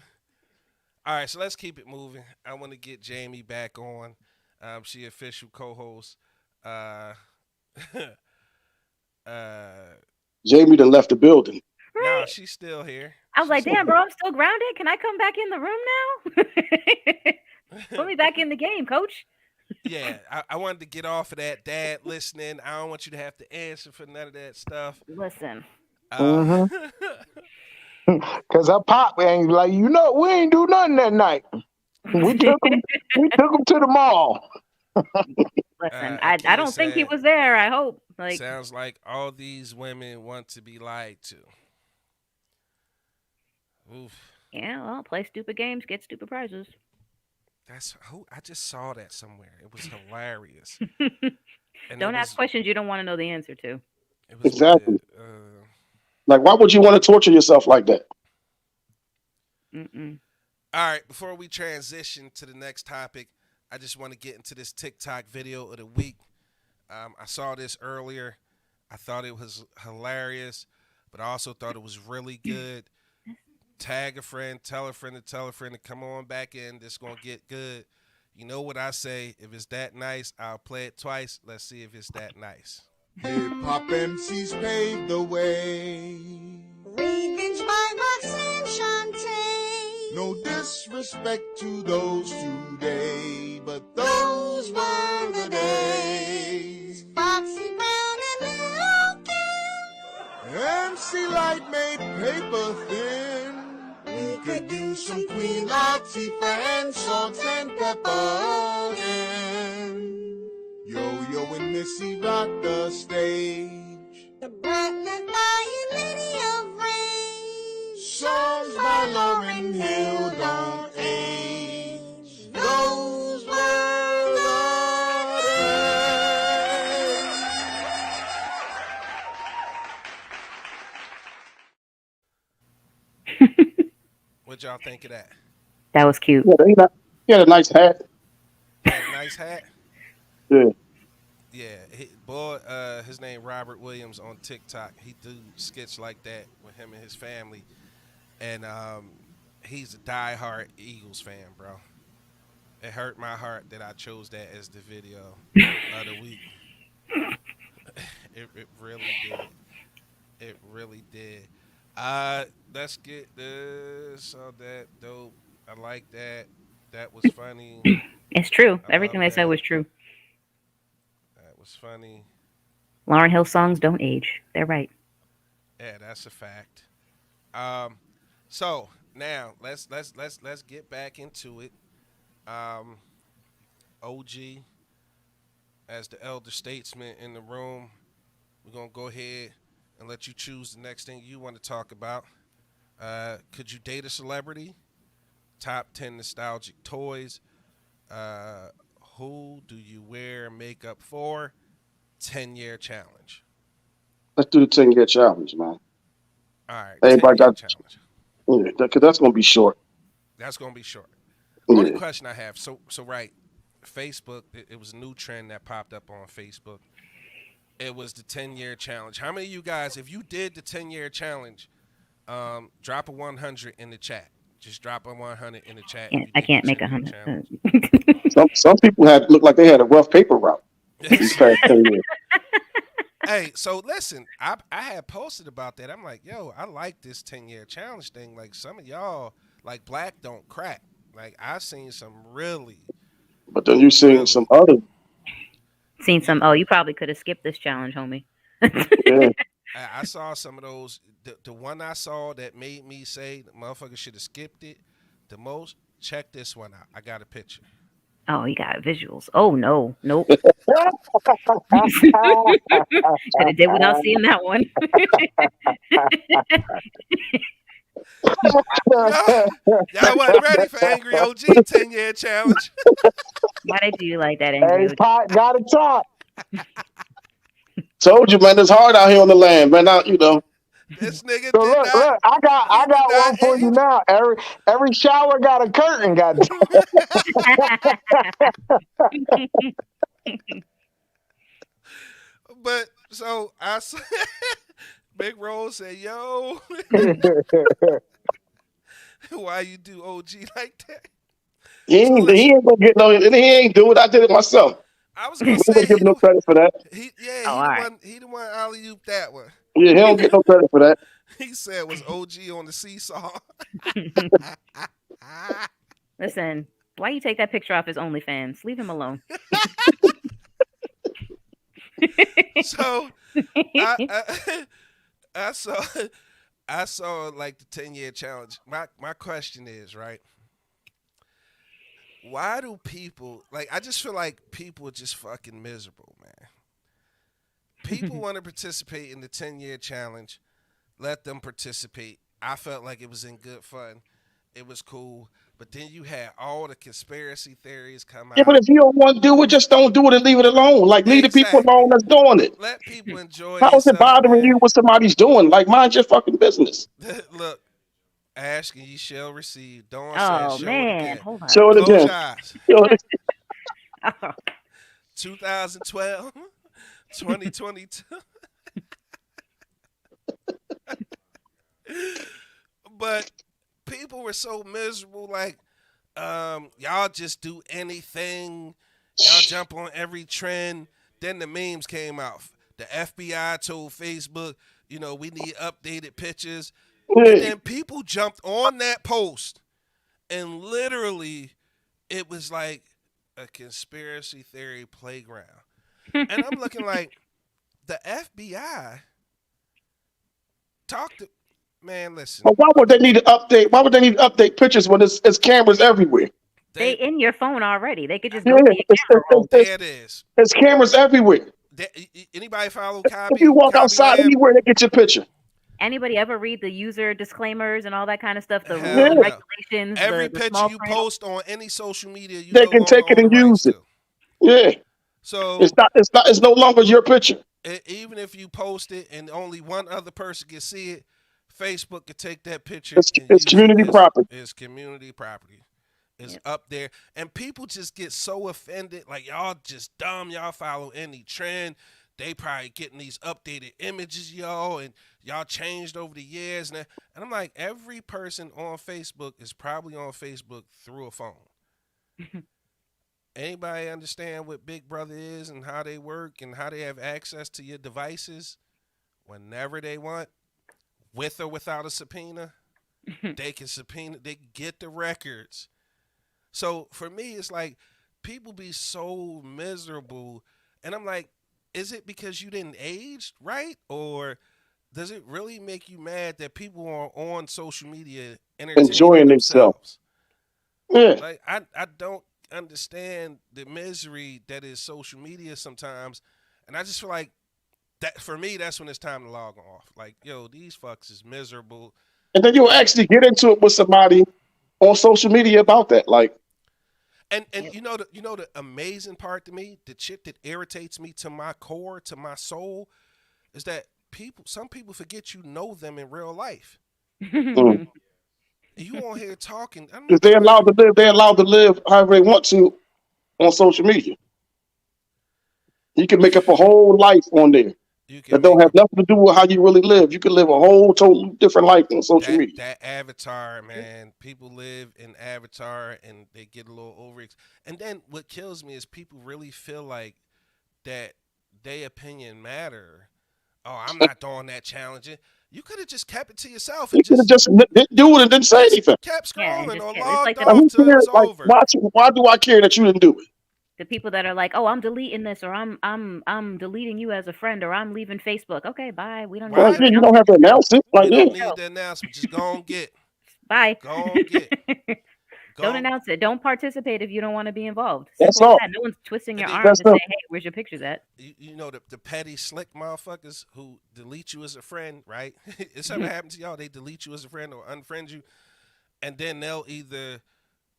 All right, so let's keep it moving. I want to get Jamie back on. She official co-host. Uh, uh, Jamie done left the building. nah, Right. she's still here. I was She's like, still damn, bro, here. I'm still grounded. Can I come back in the room now? Put me back in the game, coach. Yeah, I wanted to get off of that. Dad, listening. I don't want you to have to answer for none of that stuff. Listen, Uh, Mm-hmm. Cause her pop ain't like, we ain't do nothing that night. We took him. We took him to the mall. listen. I Akia don't think he said, was there. I hope. Like, sounds like all these women want to be lied to. Oof. yeah, well, play stupid games, get stupid prizes. That's who I just saw that somewhere. It was hilarious. And Don't ask questions you don't want to know the answer to. it was with the Exactly. Like, why would you want to torture yourself like that? Mm-mm. all right, before we transition to the next topic, I just want to get into this TikTok video of the week. I saw this earlier. I thought it was hilarious, but I also thought it was really good. Tag a friend, tell a friend to tell a friend to come on back in. This gonna get good. You know what I say? If it's that nice, I'll play it twice. Let's see if it's that nice. Hip hop MCs paved the way. Ravens by Vox and Shantae. No disrespect to those today, but those were the days. Foxy Brown and Lil Kim. MC Light made paper thin. We could use some Queen Latifah and salt and pepper in. Yo-Yo and Missy rocked the stage. The Brightness by Lady of Rain. Songs by Lauryn Hill don't age. Those were the days. What y'all think of that? That was cute. Yeah, he had a nice hat. He had a nice hat. Yeah. Yeah, his name Robert Williams on TikTok. He do skits like that with him and his family, and he's a diehard Eagles fan, bro. It hurt my heart that I chose that as the video of the week. It really did. It really did. Let's get this. Oh, that dope. I like that. That was funny. It's true. I Everything love they said that. was true. That was funny. Lauren Hill songs don't age. They're right. Yeah, that's a fact. Um, So now let's get back into it. Um, OG, as the elder statesman in the room, we're gonna go ahead and let you choose the next thing you want to talk about. Could you date a celebrity? Top 10 nostalgic toys. Uh, who do you wear makeup for? 10-year challenge. Let's do the 10-year challenge, man. All right, 10 Everybody year got, challenge. yeah, because that's gonna be short. That's gonna be short. Only Yeah, question I have. So right, Facebook. It was a new trend that popped up on Facebook. It was the 10-year challenge. How many of you guys, if you did the 10-year challenge, drop a 100 in the chat. Just drop a 100 in the chat if Can't, you I did the can't make 10-year 100. challenge. some people had looked like they had a rough paper route these Yes. past 10 years. Hey, so listen, I had posted about that. I'm like, yo, I like this 10-year challenge thing. Like some of y'all, like Black don't crack. Like I've seen some really, But then you seeing some really. other, Seen You, some. Oh, you probably could have skipped this challenge, homie. yeah. I saw some of those. The one I saw that made me say the motherfucker should have skipped it the most. Check this one out. I got a picture. Oh, you got visuals. Oh no, nope. Could have did without seeing that one. Y'all, y'all wasn't ready for Angry OG 10-year challenge. Why they do you like that, Angry Hey, OG? pot got to talk. Told you, man, it's hard out here on the land, man. Now, This nigga So did look, not. look, I He did got not one for you age. now. Every shower got a curtain. Got But so I said, Big Rose said, "Yo, why you do OG like that?" So he listen, ain't gonna get no, and he ain't do it. I did it myself. I was He gonna ain't say gonna give no credit for that. Oh, all right. he the one alley oop that one. Yeah, he don't get no credit for that. He said was OG on the seesaw. Listen, why you take that picture off his OnlyFans? Leave him alone. So I I saw I saw like the 10-year challenge. My question is, right? Why do people like I just feel like people are just fucking miserable, man. People want to participate in the 10-year challenge. Let them participate. I felt like it was in good fun. It was cool. But then you had all the conspiracy theories come Yeah, but out. if you don't want to do it, just don't do it and leave it alone. Like leave the people alone Exactly. that's doing it. Let people enjoy How is it themselves, bothering man. you what somebody's doing? Like mind your fucking business. Look, ask and ye shall receive. Dawn says, Oh show it man, again. hold up. Show it Close again. your eyes. You know, 2012, 2022. But people were so miserable. Like, y'all just do anything. Y'all jump on every trend. Then the memes came out. The FBI told Facebook, we need updated pictures. And yeah. then people jumped on that post and literally it was like a conspiracy theory playground. And I'm looking like the FBI talked to man, listen. But why would they need to update? Why would they need to update pictures when it's cameras everywhere? They They in your phone already. They could just Yeah, go to your camera roll. there it is. it's cameras everywhere. Anybody follow If you walk Copy outside Lab? anywhere, they get your picture. Anybody ever read the user disclaimers and all that kind of stuff? The rules Hell and Yeah, no. regulations, Every the picture small you print. post on any social media, you they no can longer take it own the and rights use it. to. Yeah, So it's no longer your picture. even if you post it and only one other person can see it, Facebook can take that picture It's and it's use it community property. as community property. It's Yep. up there. And people just get so offended. Like, y'all just dumb. Y'all follow any trend. They probably getting these updated images, y'all, and y'all changed over the years. And I'm like, every person on Facebook is probably on Facebook through a phone. Anybody understand what Big Brother is and how they work and how they have access to your devices whenever they want, with or without a subpoena? They can subpoena, they can get the records. So for me, it's like people be so miserable. And I'm like, is it because you didn't age right? Or does it really make you mad that people are on social media entertaining enjoying themselves. themselves? Yeah. Like I don't understand the misery that is social media sometimes, and I just feel like that for me that's when it's time to log off. Like, yo, these fucks is miserable. And then you'll It's, actually get into it with somebody on social media about that. Like, and you know the amazing part to me, the shit that irritates me to my core, to my soul, is that some people forget you know them in real life. mm. You on here talking. I don't know Because what you got. they're allowed to live however they want to on social media. You can make up a whole life on there You that can don't make have up nothing to do with how you really live. You can live a whole totally different life on social that media. that avatar, man. People live in avatar and they get a little over. And then what kills me is people really feel like that their opinion matter. Oh, I'm not doing that challenging. You could have just kept it to yourself You and could have just just didn't do it and didn't say just anything. kept Yeah, and scrolling just or kept. It's like logged Like, off who till it cares? was Like, over. why do I care that you didn't do it? the people that are like, "Oh, I'm deleting this," or "I'm deleting you as a friend," or "I'm leaving Facebook." Okay, bye. We don't need Like, to Right? yeah, you announce don't it. have to Just go. announce it. Like, We yeah, don't Just need go. the announcement. Just go and get. Bye. Go and get. Don't Go. announce it. Don't participate if you don't want to be involved. that's Simple as all. that. No one's twisting And your then arm That's to say, simple. "Hey, where's your pictures at?" you know the petty slick motherfuckers who delete you as a friend, right? If something happens to y'all, they delete you as a friend or unfriend you, and then they'll either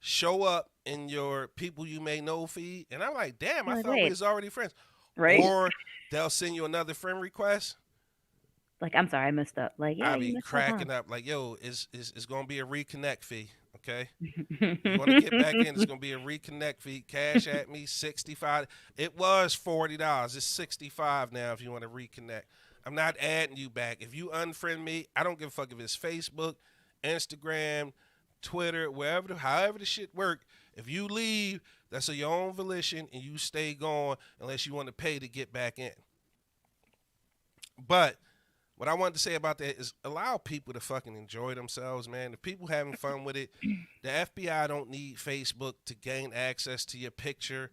show up in your people you may know feed, and I'm like, damn, You're I like, thought we wait, was already friends, right? or they'll send you another friend request. Like, I'm sorry, I messed up. Like, I yeah, you be messed up, huh? cracking up like, yo, it's gonna be a reconnect fee, okay? You want to get back in? It's gonna be a reconnect fee. Cash at me 65. It was $40. It's 65 now if you want to reconnect. I'm not adding you back. If you unfriend me, I don't give a fuck if it's Facebook, Instagram, Twitter, however the shit work. If you leave, that's of your own volition, and you stay gone unless you want to pay to get back in. But what I wanted to say about that is allow people to fucking enjoy themselves, man. If people having fun with it, the FBI don't need Facebook to gain access to your picture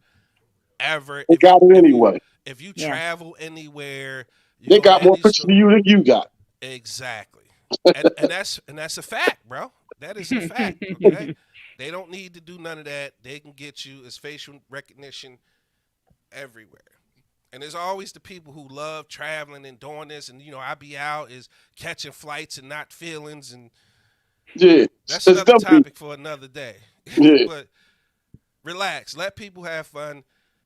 ever. They got it anyway. If you Yeah. travel anywhere, you They go to got more any pictures store. of you than you got. Exactly. And that's a fact, bro. That is a fact. Okay. They don't need to do none of that. They can get you as facial recognition everywhere. And there's always the people who love traveling and doing this, and I be out is catching flights and not feelings, and Yeah, that's it's another them people. topic for another day. Yeah, But relax, let people have fun.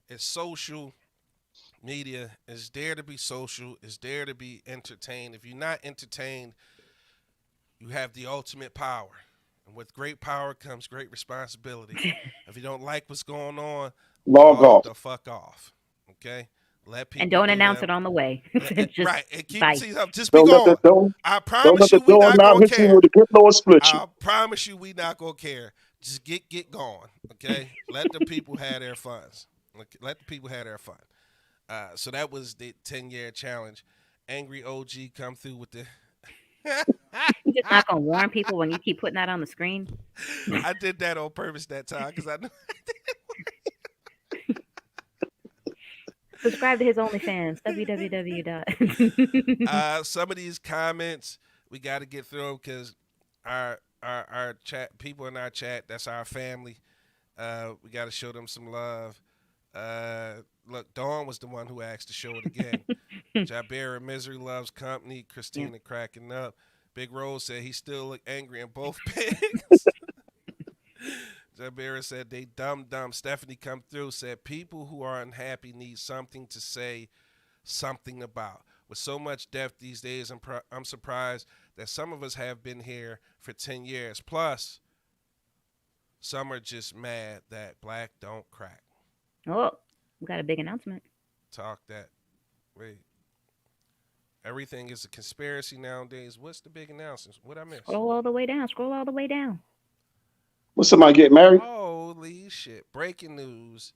It's social media. It's there to be social. It's there to be entertained. If you're not entertained, you have the ultimate power. And with great power comes great responsibility. If you don't like what's going on, log log off. the fuck off. Okay? Let And people don't do announce them. it on the way. Just Right. And keep it bye. to yourself. Just be Don't let the gone. don't I don't let promise the you we door not knob gonna hit you care. with a good Lord split you. I promise you we not gonna care. Just get going. Okay? Let the people have their fun. Okay? Let the people have their fun. So that was the 10-year challenge. Angry OG come through with the You just not gonna warn people when you keep putting that on the screen. I did that on purpose that time because I knew Subscribe to his OnlyFans. www. some of these comments we got to get through because our chat people in our chat, that's our family. We got to show them some love. Look, Dawn was the one who asked to show it again. Jabera Misery loves company. Christina cracking up. Big Rose said he still look angry in both pics. Jabera said they dumb. Stephanie come through, said people who are unhappy need something to say something about. With so much death these days, I'm surprised that some of us have been here for 10 years. Plus, some are just mad that black don't crack. Oh, we got a big announcement. Talk that. Wait. Everything is a conspiracy nowadays. What's the big announcements? What I miss? Scroll all the way down. Scroll all the way down. Will somebody get married? Holy shit. Breaking news.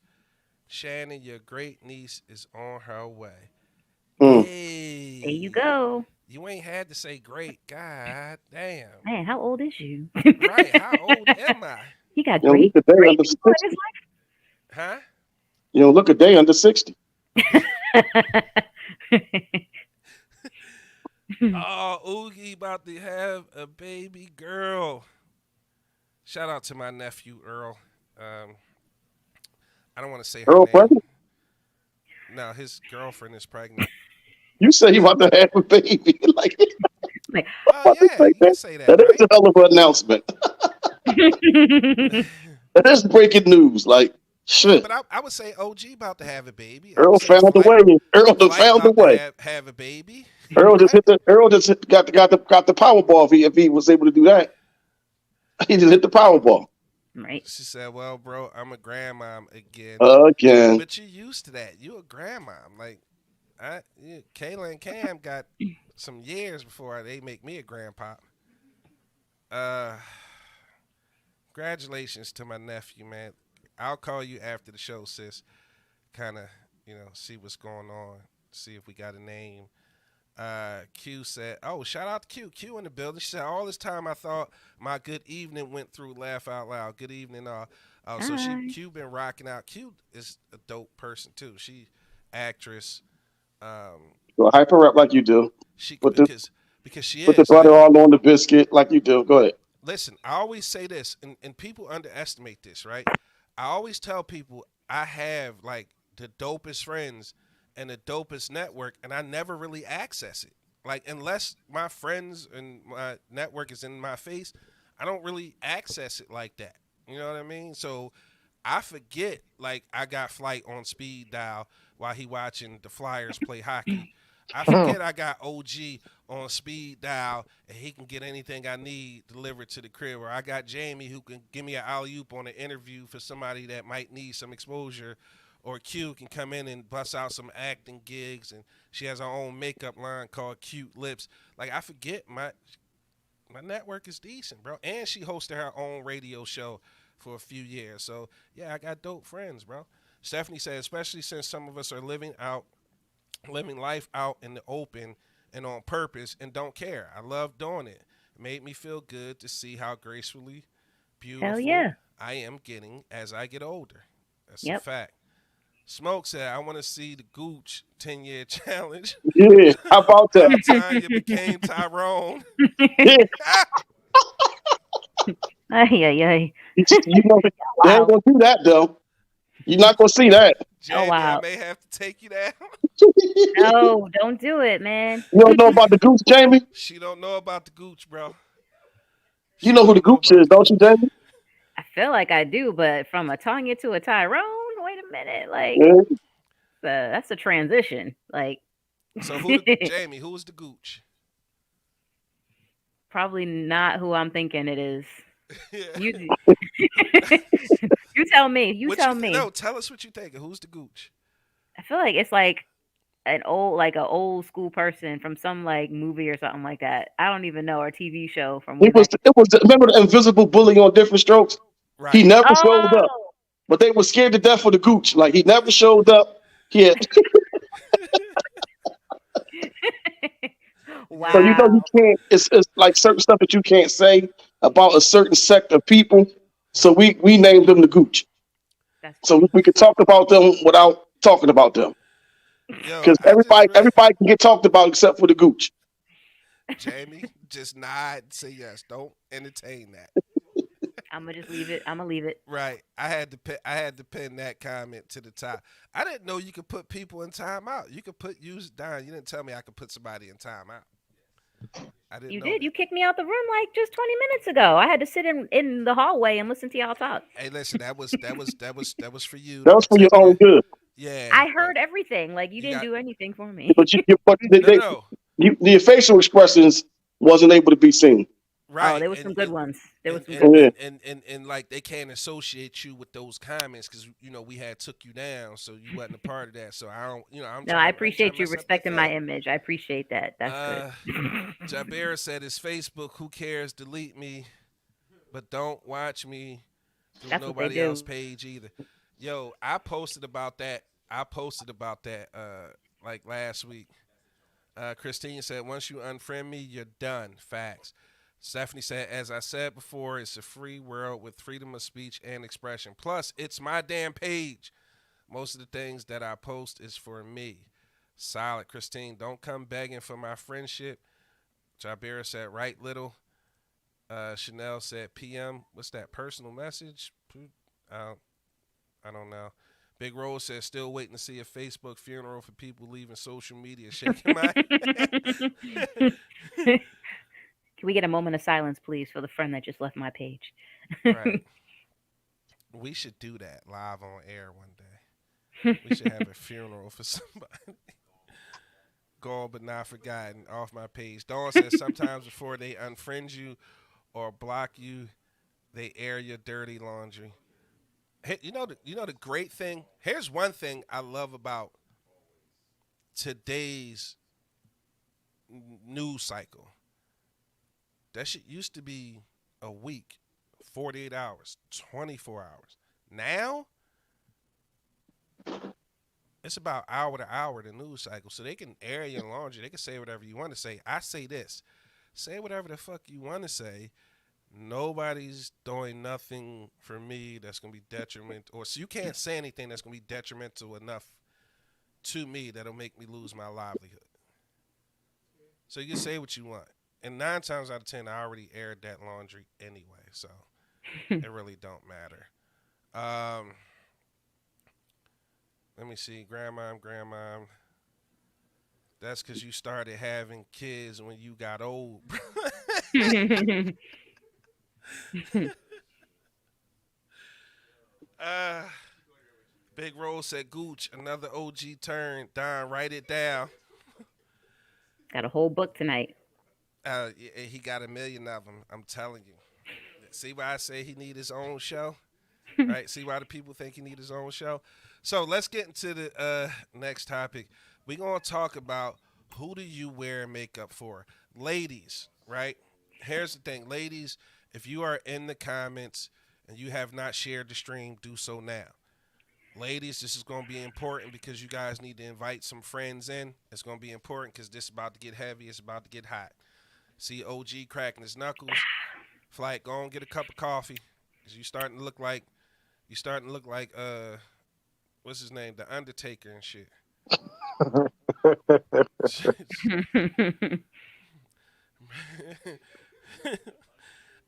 Shannon, your great niece is on her way. Mm. Hey. There you go. You ain't had to say great. God damn. Man, how old is you? Right. How old am I? He got You know, look a day great under people in 60. Huh? You know, look a day under 60. his life. Oh, Oogie about to have a baby girl. Shout out to my nephew Earl. Um, I don't want to say her Earl name. pregnant? No, his girlfriend is pregnant. You say you about to have a baby. Like, Like, Oh what to yeah, say you can that? say that, That is right? a hell of an announcement. That is breaking news. Like, Yeah, shit. but I would say OG about to have a baby. I would Earl say found a way. Earl done Flight found a about to way. have a baby. Earl just Right? hit the. Earl just got the Powerball. If he was able to do that, he just hit the Powerball right. She said, "Well, bro, I'm a grandmom again, again. but you're used to that. You a grandmom. Like, Kayla and Cam got some years before they make me a grandpa. Uh, Congratulations to my nephew, man. I'll call you after the show, sis. Kind of, see what's going on. See if we got a name. Q said, "Oh, shout out to Q. Q in the building." She said, "All this time I thought my good evening went through. Laugh out loud. Good evening, Oh, so Hi. Q been rocking out. Q is a dope person too. She actress. Um, So hyper up like you do. she Put the because she put the is butter like, all on the biscuit like you do. Go ahead. listen, I always say this, and people underestimate this, right? I always tell people I have like the dopest friends and the dopest network, and I never really access it. Like, unless my friends and my network is in my face, I don't really access it like that. You know what I mean? So I forget, like, I got Flight on speed dial while he watching the Flyers play hockey. I forget I got OG on speed dial and he can get anything I need delivered to the crib. Or I got Jamie who can give me an alley oop on an interview for somebody that might need some exposure. Or Q can come in and bust out some acting gigs, and she has her own makeup line called Cute Lips. Like, I forget my network is decent, bro. And she hosted her own radio show for a few years. So yeah, I got dope friends, bro. Stephanie said, especially since some of us are living life out in the open and on purpose and don't care. I love doing it. It made me feel good to see how gracefully Hell beautiful yeah. I am getting as I get older. That's a Yep. fact. Smoke said, I want to see the Gooch 10-year challenge. Yeah. How about that? How Tanya became Tyrone. Yeah. Ay, ay, ay. You know they ain't Wow. gonna do that though. You're not gonna see that. Oh, Jamie, I wow. may have to take you down. No, don't do it, man. You don't know about the goose, Jamie? She don't know about the Gooch, bro. You She know who the don't know goose about is, the don't you, Gooch. Jamie? I feel like I do, but from a Tanya to a Tyrone, wait a minute. Like, Yeah. that's a transition. Like, So Jamie, who's the Gooch? probably not who I'm thinking it is. Yeah. You, you tell me. You What you tell me. no, tell us what you think. Who's the Gooch? I feel like it's like an old school person from some like movie or something like that. I don't even know, or TV show from way back. Remember the invisible bully on Different Strokes? He Right. never showed up, Oh, but they were scared to death of the gooch. Like he never showed up. Yeah. So Yeah. you know wow. you can't. It's like certain stuff that you can't say about a certain sect of people. So we named them the gooch. That's So funny. we could talk about them without talking about them Yo, because I just read everybody can get talked about except for the gooch. Jamie, just nod and say yes. Don't entertain that. I'm gonna just leave it. I'm gonna leave it. Right. I had to pin that comment to the top. I didn't know you could put people in timeout. You could use down. You didn't tell me I could put somebody in timeout. I didn't You know did. You that. kicked me out the room like just 20 minutes ago. I had to sit in the hallway and listen to y'all talk. Hey, listen, that was for you to That was for your protect own your. good. Yeah, I but heard everything. Like you you didn't got do anything for me. But no, no, your facial expressions wasn't able to be seen. Oh, right, there was some good ones. There was some good Yeah. ones. and like they can't associate you with those comments because we had took you down, so you wasn't a part of that. So I don't, I'm No, I trying to appreciate you mess up their respecting my flow. image. I appreciate that. That's good. Uh, Jabera said it's Facebook. Who cares? Delete me, but don't watch me through That's what they nobody else do. page either. Yo, I posted about that. Like last week. Christine said, once you unfriend me, you're done. Facts. Stephanie said, as I said before, it's a free world with freedom of speech and expression. Plus, it's my damn page. Most of the things that I post is for me. Solid, Christine. Don't come begging for my friendship. Jabira said, right, little. Chanel said, PM. What's that? Personal message? Uh, I don't know. Big Rose says, still waiting to see a Facebook funeral for people leaving social media. Shaking my Can we get a moment of silence, please, for the friend that just left my page? Right. We should do that live on air one day. We should have a funeral for somebody. Gone but not forgotten off my page. Dawn says sometimes before they unfriend you or block you, they air your dirty laundry. Hey, you know the great thing. Here's one thing I love about today's news cycle. That shit used to be a week, 48 hours, 24 hours. Now it's about hour to hour the news cycle, so they can air your laundry. They can say whatever you want to say. I say this: say whatever the fuck you want to say. Nobody's doing nothing for me that's gonna be detrimental, or so you can't say anything that's gonna be detrimental enough to me that'll make me lose my livelihood. So you can say what you want, and 9 times out of 10, I already aired that laundry anyway, so it really don't matter. Let me see, grandma. That's because you started having kids when you got old. uh, Big Rose said, Gooch, another OG turn. Don, write it down. Got a whole book tonight. He got 1,000,000 of them. I'm telling you. See why I say he need his own show, right? See why the people think he need his own show. So let's get into the next topic. We're gonna talk about who do you wear makeup for, ladies, right? Here's the thing, ladies. If you are in the comments and you have not shared the stream, do so now. Ladies, this is going to be important because you guys need to invite some friends in. It's going to be important because this is about to get heavy. It's about to get hot. See OG cracking his knuckles. Flight, go and get a cup of coffee. Cause you starting to look like what's his name? The Undertaker and shit.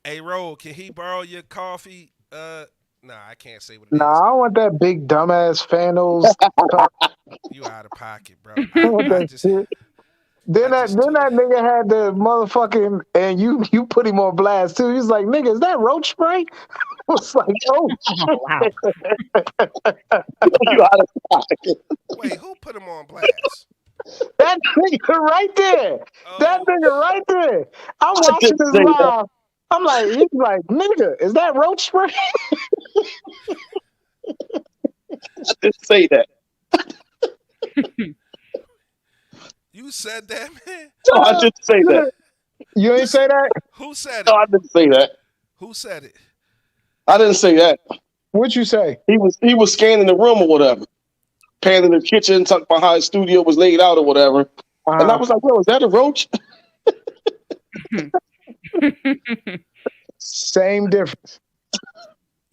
Hey Ro, can he borrow your coffee? Nah, I can't say what it is. Nah, I want that big dumbass Fanos. You out of pocket, bro. I want I that just shit. Then I that just then that nigga had the motherfucking, and you put him on blast too. He's like, nigga, is that roach spray? I was like, oh Oh, wow. You out of pocket. wait, who put him on blast? that nigga right there. That Oh, nigga right there. I'm I watching didn't this say that. live. I'm like, he's like, nigga, is that roach spray? I didn't say that. you said that, man? No, I didn't say that. You ain't say that? Who said No, it? I didn't say that. Who said it? I didn't say that. What you say? He was scanning the room or whatever, panning the kitchen, talking about how his studio was laid out or whatever. And I was like, yo, is that a roach? Same difference.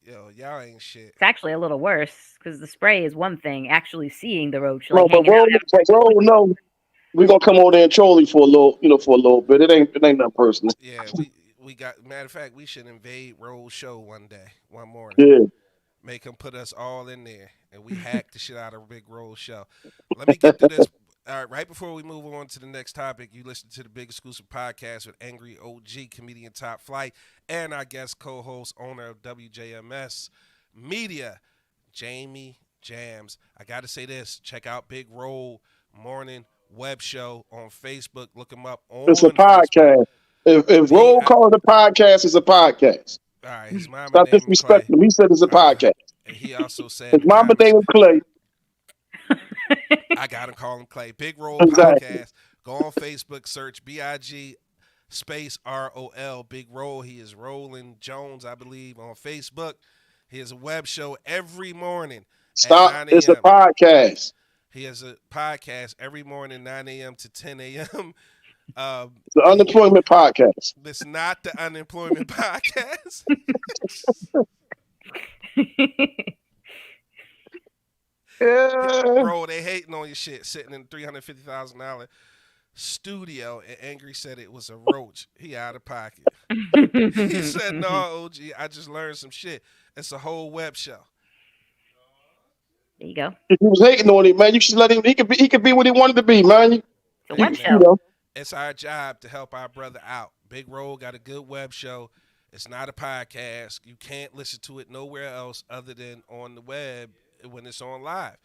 Yo, y'all ain't shit. It's actually a little worse because the spray is one thing. Actually seeing the roach No, like but hanging out. bro, no. We're gonna come over there and troll you for a little bit. It ain't nothing personal. Yeah, we got. Matter of fact, we should invade Roll's show one day, one morning. Yeah. Make him put us all in there, and we hack the shit out of Big Roll's show. Let me get to this. All right, right before we move on to the next topic, you listen to the Big Exclusive Podcast with Angry OG, comedian Top Flight, and our guest co-host, owner of WJMS Media, Jamie Jams. I got to say this. Check out Big Roll Morning Web Show on Facebook. Look him up on It's a Facebook. podcast. If Roll call it a podcast, it's a podcast. All right, his mama Stop named him Clay. disrespecting him. He said it's a podcast. And he also said His in the mama comments, named him Clay. I got him calling Clay. Big Roll Exactly. Podcast. Go on Facebook, search BIG space ROL, Big Roll. He is Roland Jones, I believe, on Facebook. He has a web show every morning Stop. at 9 It's a a.m. podcast. He has a podcast every morning, 9 a.m. to 10 a.m. It's the unemployment podcast. It's not the unemployment podcast. Yeah. Bro, they hating on your shit, sitting in $350,000 studio, and Angry said it was a roach. He out of pocket. He said, "No, OG, I just learned some shit. It's a whole web show." There you go. If he was hating on it, man, you should let him. He could be what he wanted to be, man. It's a Hey web man, You show. know, it's our job to help our brother out. Big Roll got a good web show. It's not a podcast. You can't listen to it nowhere else other than on the web when it's on live.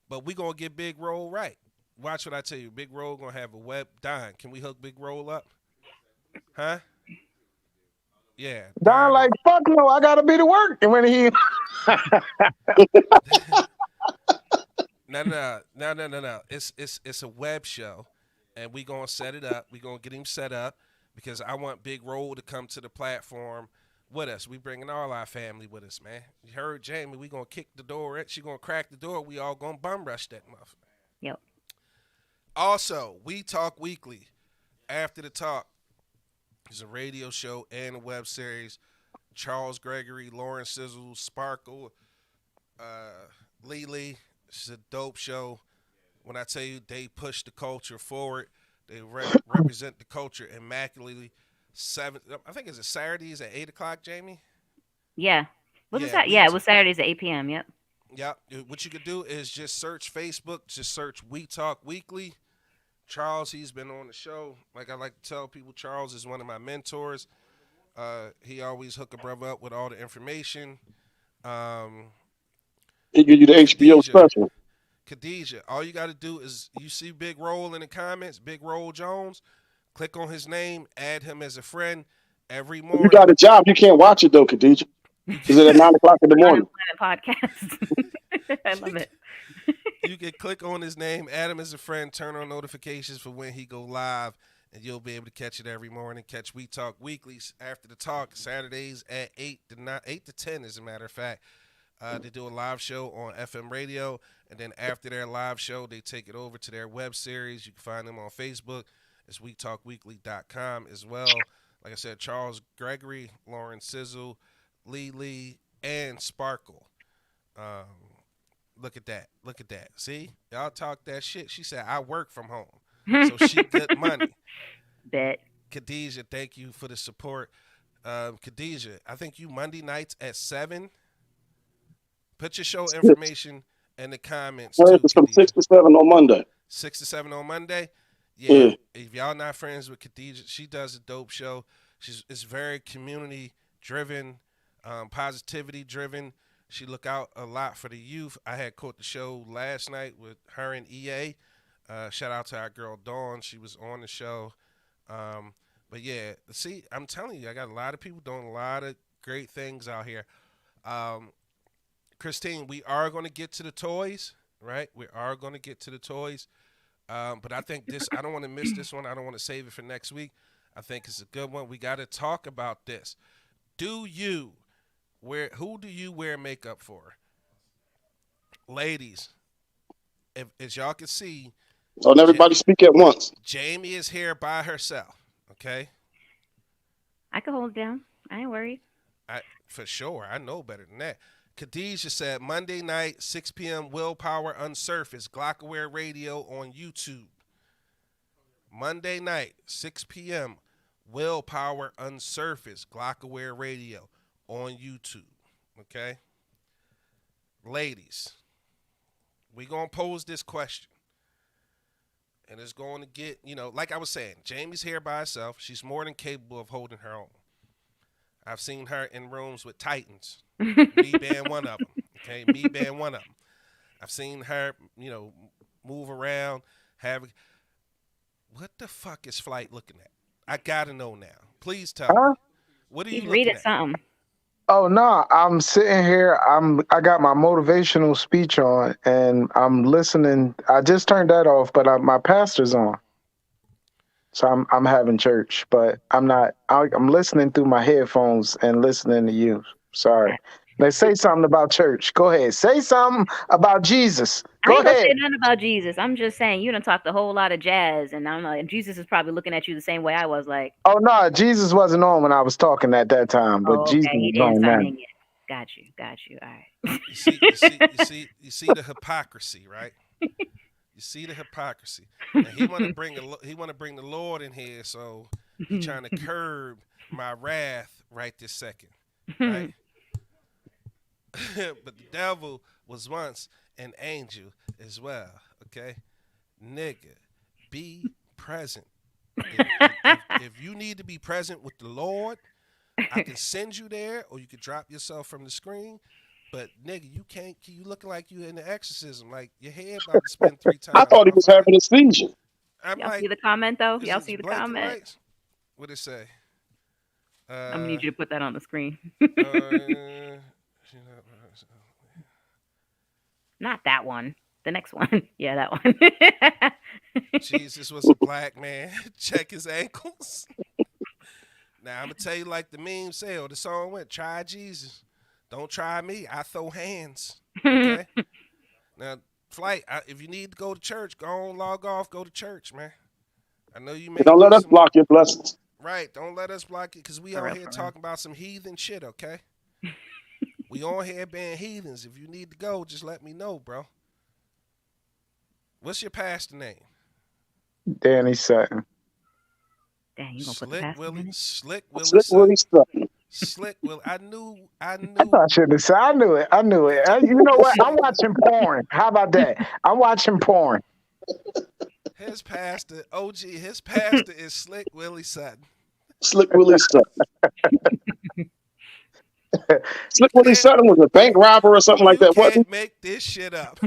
But we gonna get Big Roll right. Watch what I tell you. Big Roll gonna have a web. Don, can we hook Big Roll up? Huh? Yeah, Don Don. like, fuck no, I gotta be to work. And when he No. It's a web show, and we gonna set it up. We gonna get him set up because I want Big Roll to come to the platform with us. We bringing all our family with us, man. You heard Jamie? We gonna kick the door in. She gonna crack the door. We all gonna bum rush that motherfucker. Yep. Also, We Talk Weekly. After the Talk is a radio show and a web series. Charles Gregory, Lauren Sizzle, Sparkle, Lily. It's a dope show. When I tell you they push the culture forward, they represent the culture immaculately. I think it's a Saturdays at 8 o'clock, Jamie. Yeah. Was it Yeah, Sat? we Yeah, it was Saturdays at 8 p.m. Yep. Yep. What you could do is just search Facebook, just search We Talk Weekly. Charles, he's been on the show. Like I like to tell people, Charles is one of my mentors. He always hook a brother up with all the information. Um, he give you the HBO Khadijah, special. Khadijah, all you got to do is you see Big Roll in the comments, Big Roll Jones. Click on his name, add him as a friend every You got morning. a job, you can't watch it though, Khadijah. You Is it at 9 o'clock in the morning? Planet podcast. I love it. you can click on his name, add him as a friend, turn on notifications for when he go live, and you'll be able to catch it every morning. Catch We Talk Weeklies after the talk Saturdays at 8 to 10, as a matter of fact. They do a live show on FM radio, and then after their live show, they take it over to their web series. You can find them on Facebook. It's WeTalkWeekly.com as well. Like I said, Charles Gregory, Lauren Sizzle, Lee, and Sparkle. Look at that. Look at that. See? Y'all talk that shit. She said, I work from home. So she good money. Bet. Khadijah, thank you for the support. Khadijah, I think you Monday nights at 7. Put your show information in the comments Well, too, it's from Khadijah. 6 to 7 on Monday. 6 to 7 on Monday. Yeah. Yeah. If y'all not friends with Khadijah, she does a dope show. It's very community driven, positivity driven. She look out a lot for the youth. I had caught the show last night with her and EA. Shout out to our girl Dawn. She was on the show. But yeah, see, I'm telling you, I got a lot of people doing a lot of great things out here. Christine, we are going to get to the toys, right? We are going to get to the toys. But I think I don't want to miss this one. I don't want to save it for next week. I think it's a good one. We got to talk about this. Who do you wear makeup for? Ladies, as y'all can see, Don't everybody speak at once. Jamie is here by herself, okay? I can hold it down. I ain't worried. For sure. I know better than that. Khadijah said Monday night, 6 p.m. Willpower Unsurfaced, Glockaware Radio on YouTube. Monday night, 6 p.m. Willpower Unsurfaced, Glockaware Radio on YouTube. Okay? Ladies, we going to pose this question. And it's going to get, like I was saying, Jamie's here by herself. She's more than capable of holding her own. I've seen her in rooms with titans. Me being one of them. Okay, me being one of them. I've seen her, move around. What the fuck is Flight looking at? I gotta know now. Please tell me. What are you He's looking reading at? something. Oh no, I'm sitting here. I got my motivational speech on, and I'm listening. I just turned that off, but my pastor's on, so I'm having church. But I'm not. I'm listening through my headphones and listening to you. Sorry. Let's say something about church. Go ahead. Say something about Jesus. I Go ain't gonna ahead. say nothing about Jesus. I'm just saying you done talked a whole lot of jazz, and I'm like, Jesus is probably looking at you the same way I was. Like, Oh no, Jesus wasn't on when I was talking at that time, but oh, Jesus okay, he is didn't on sign now. in yet. Got you. All right. You see the hypocrisy, right? You see the hypocrisy. Now he want to bring the Lord in here, so he trying to curb my wrath right this second, right? But the devil was once an angel as well. Okay, nigga, be present. If you need to be present with the Lord, I can send you there, or you could drop yourself from the screen. But nigga, you can't. You looking like you in the exorcism, like your head about to spin three I times, thought he was motherfucker. having a seizure. I'm Y'all see like, the comment though? is Y'all it see the blinking comment? lights? What it say? I'm gonna need you to put that on the screen. Uh, Not that one. The next one. Yeah, that one. Jesus was a black man. Check his ankles. Now I'm gonna tell you like the meme say, or the song went, try Jesus. Don't try me. I throw hands. Okay? Now, flight, if you need to go to church, go on, log off, go to church, man. I know you may Don't let need us some. block your blessings. Right, don't let us block it, because we For on real, here for real. talking about some heathen shit, okay? We on here being heathens. If you need to go, just let me know, bro. What's your pastor name? Danny Sutton. Dang, you gonna put the pastor in it? Slick Willie Slick Willie Sutton. Sutton. Slick Willie. I I knew. shouldn't have said. I knew it. I knew it. You know what? I'm watching porn. How about that? I'm watching porn. His pastor, OG, his pastor is Slick Willie Sutton. Slick Willie Sutton. You Slick Willie can't Sutton was a bank robber or something like you that, wasn't can't make this shit up.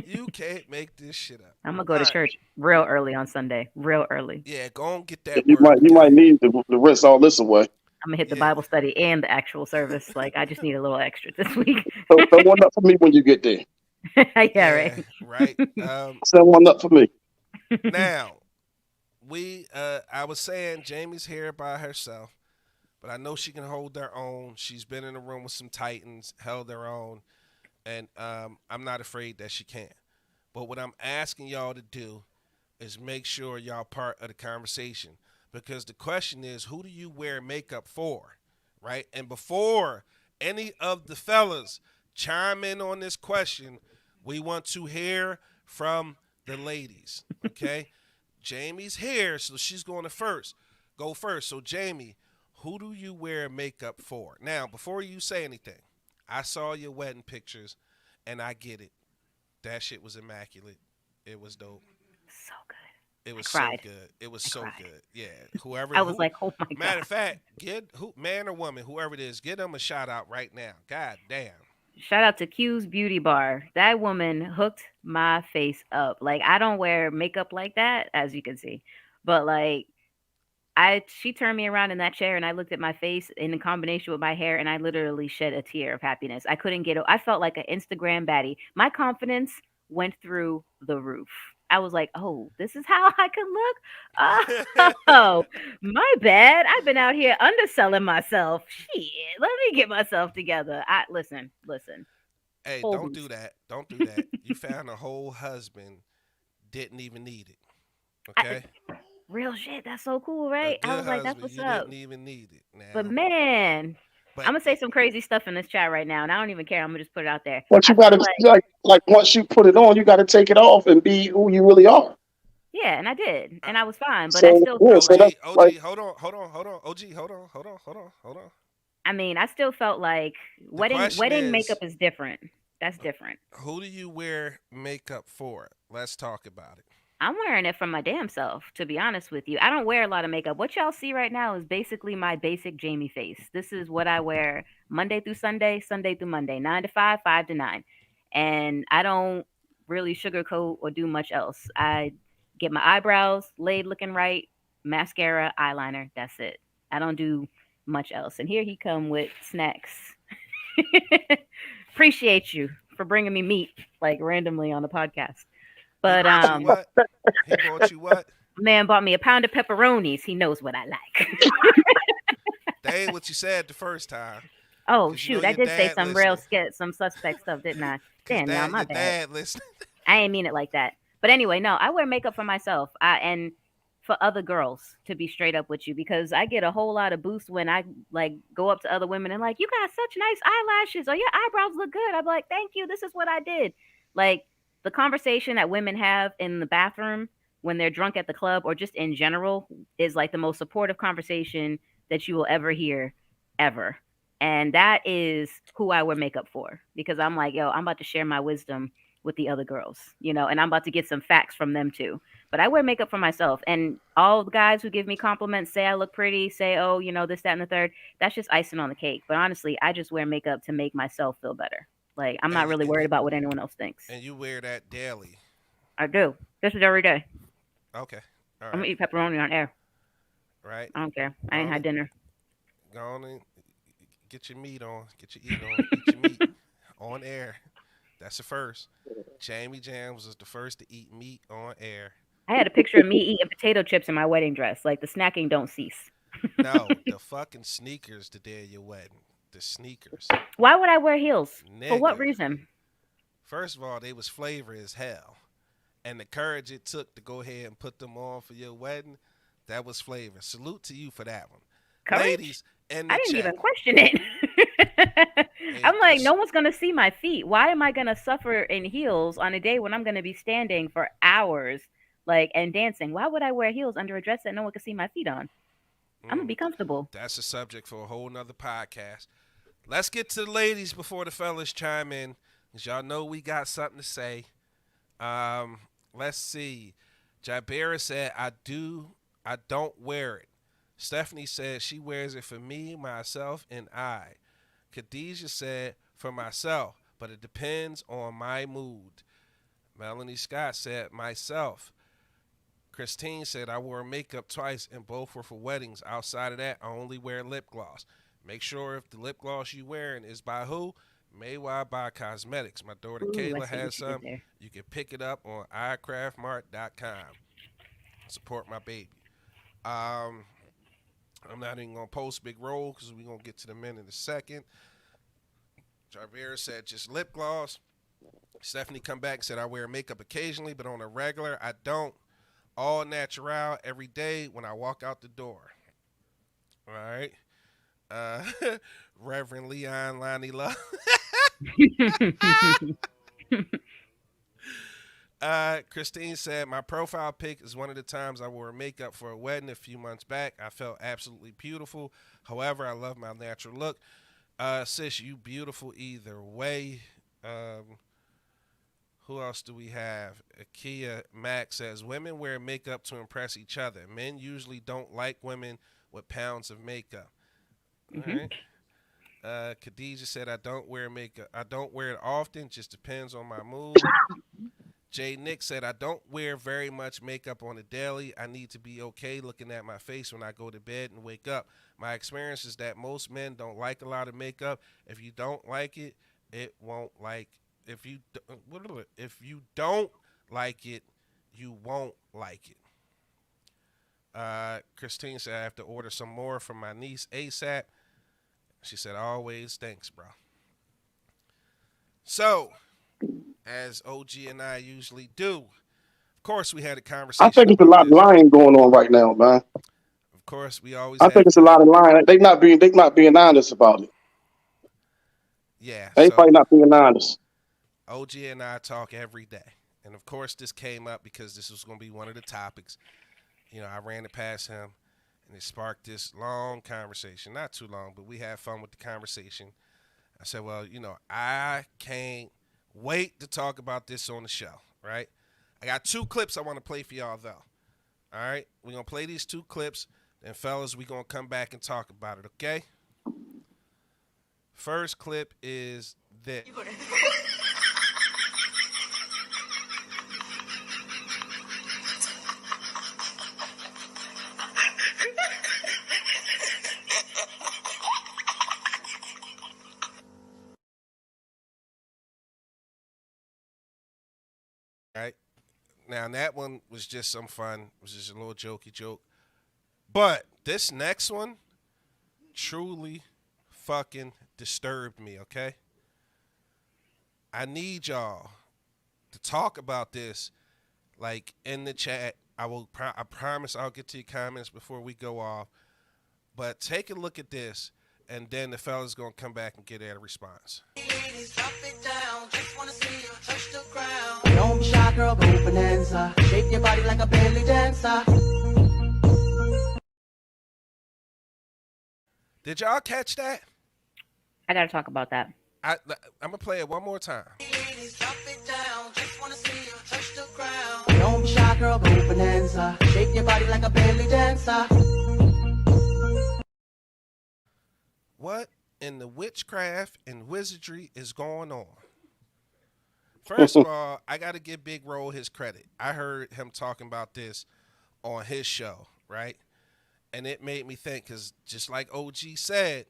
You can't make this shit up. I'm gonna go All to right. church real early on Sunday. Real early. Yeah, go and get he? that You word might together. need to rinse all this away. I'm gonna hit the Yeah. Bible study and the actual service. Like I just need a little extra this week. Throw one up for me when you get there. Yeah, Yeah, right. right. Send one up for me. Now, I was saying Jamie's here by herself, but I know she can hold her own. She's been in a room with some titans, held her own, and I'm not afraid that she can. But what I'm asking y'all to do is make sure y'all part of the conversation, because the question is, who do you wear makeup for, right? And before any of the fellas chime in on this question, we want to hear from the ladies, okay? Jamie's here, so she's going to go first. So Jamie, who do you wear makeup for? Now, before you say anything, I saw your wedding pictures, and I get it. That shit was immaculate. It was dope. So good. It was I so cried. good. It was I so cried. good. Yeah. Whoever I was who like, oh my matter god. of fact, get who man or woman, whoever it is, get them a shout out right now. God damn. Shout out to Q's Beauty Bar. That woman hooked my face up. Like I don't wear makeup like that, as you can see. But like she turned me around in that chair and I looked at my face in combination with my hair and I literally shed a tear of happiness. I couldn't get I felt like an Instagram baddie. My confidence went through the roof. I was like, "Oh, this is how I can look." Oh, my bad. I've been out here underselling myself. Shit, let me get myself together. I listen. Hey, Whole don't do boost. that. Don't do that. You found a whole husband, didn't even need it. I, Okay? real shit. That's so cool, A right? I good was like, "That's husband, what's you up." didn't even need it. But Now. man, I'm But gonna say some crazy stuff in this chat right now, and I don't even care. I'm gonna just put it out there. But I you feel gotta like, like once you put it on, you gotta take it off and be who you really are. yeah, and I did, uh, and I was fine. But I So still yeah, felt so OG, like, that's like hold on, OG, hold on. I mean, I still felt like The question wedding makeup is, is different. That's different. who do you wear makeup for? Let's talk about it. I'm wearing it for my damn self, to be honest with you. I don't wear a lot of makeup. What y'all see right now is basically my basic Jamie face. This is what I wear Monday through Sunday, Sunday through Monday, 9 to 5, 5 to 9. And I don't really sugarcoat or do much else. I get my eyebrows laid looking right, mascara, eyeliner. That's it. I don't do much else. And here he come with snacks. Appreciate you for bringing me meat like randomly on the podcast. He But bought you what? He bought you what? man bought me a pound of pepperonis. He knows what I like. That ain't what you said the first time. Oh Cause you know shoot, I your did say dad some real listening. skit, some suspect stuff, didn't I? Cause Damn, y'all, dad, my your bad. dad listening. I ain't mean it like that. But anyway, no, I wear makeup for myself. And for other girls, to be straight up with you, because I get a whole lot of boost when I like go up to other women and like, you got such nice eyelashes or your eyebrows look good. I'm like, thank you. This is what I did. Like the conversation that women have in the bathroom when they're drunk at the club or just in general is like the most supportive conversation that you will ever hear ever. And that is who I wear makeup for, because I'm like, yo, I'm about to share my wisdom with the other girls, and I'm about to get some facts from them too. But I wear makeup for myself, and all the guys who give me compliments, say I look pretty, say, oh, this, that, and the third, that's just icing on the cake. But honestly, I just wear makeup to make myself feel better. Like, I'm And not really worried about what anyone else thinks. and you wear that daily. I do. This is every day. Okay. All I'm right. gonna eat pepperoni on air. Right. I don't care. I Go ain't on had and dinner. go on and get your meat on. Get your eat on. Eat your meat on air. That's the first. Jamie Jams was the first to eat meat on air. I had a picture of me eating potato chips in my wedding dress. Like, the snacking don't cease. No, the fucking sneakers the day of your wedding. The sneakers. Why would I wear heels? For what Nigga. reason? First of all, they was flavor as hell. And the courage it took to go ahead and put them on for your wedding, that was flavor. Salute to you for that one. Courage? Ladies in the I didn't chat. even question it. I'm like, no one's gonna see my feet. Why am I gonna suffer in heels on a day when I'm gonna be standing for hours, like, and dancing? Why would I wear heels under a dress that no one can see my feet on? I'm gonna be comfortable. That's a subject for a whole nother podcast. Let's get to the ladies before the fellas chime in, because y'all know we got something to say. Let's see. Jabera said, I don't wear it. Stephanie said she wears it for me, myself, and I. Khadijah said, for myself, but it depends on my mood. Melanie Scott said, myself. Christine said, I wore makeup twice and both were for weddings. Outside of that, I only wear lip gloss. Make sure if the lip gloss you wearing is by who? Maywa by Cosmetics. My daughter Ooh, Kayla I see has what you did some. there. You can pick it up on iCraftMart.com. Support my baby. I'm not even going to post big roll because we're going to get to the men in a second. Javera said just lip gloss. Stephanie come back and said I wear makeup occasionally, but on a regular, I don't. All natural every day when I walk out the door. All right. Reverend Leon Lonnie Love. Christine said, my profile pic is one of the times I wore makeup for a wedding a few months back. I felt absolutely beautiful. However, I love my natural look. Sis, you beautiful either way. Who else do we have? Akia Max says, women wear makeup to impress each other. Men usually don't like women with pounds of makeup. All right. Khadijah said, I don't wear makeup. I don't wear it often. Just depends on my mood. Jay Nick said, I don't wear very much makeup on a daily. I need to be okay looking at my face when I go to bed and wake up. My experience is that most men don't like a lot of makeup. If you don't like it, it won't like. If you don't like it, you won't like it. Christine said, I have to order some more from my niece ASAP. She said, always, thanks, bro. So, as OG and I usually do, of course, we had a conversation. I think it's a lot of lying going on right now, man. Of course, we always. I think it's a lot of lying. They not being honest about it. Yeah, everybody not being honest. OG and I talk every day, and of course, this came up because this was going to be one of the topics. I ran it past him, and it sparked this long conversation. Not too long, but we had fun with the conversation. I said, well, I can't wait to talk about this on the show, right? I got 2 clips I want to play for y'all, though. All right? We're going to play these 2 clips, and fellas, we're going to come back and talk about it, okay? First clip is this. Right now, that one was just some fun. It was just a little jokey joke. But this next one truly fucking disturbed me, okay? I need y'all to talk about this, like, in the chat. I promise I'll get to your comments before we go off. But take a look at this, and then the fella's going to come back and get a response. Ladies, drop it down. Just wanna see you touch the ground. Don't shy girl, go bonanza. Shake your body like a belly dancer. Did y'all catch that? I gotta talk about that. I'm gonna play it one more time. Ladies, drop it down. Just wanna see you touch the ground. Don't be shy girl, go bonanza. Shake your body like a belly dancer. What in the witchcraft and wizardry is going on? First of all, I got to give Big Roll his credit. I heard him talking about this on his show, right? And it made me think, because just like OG said,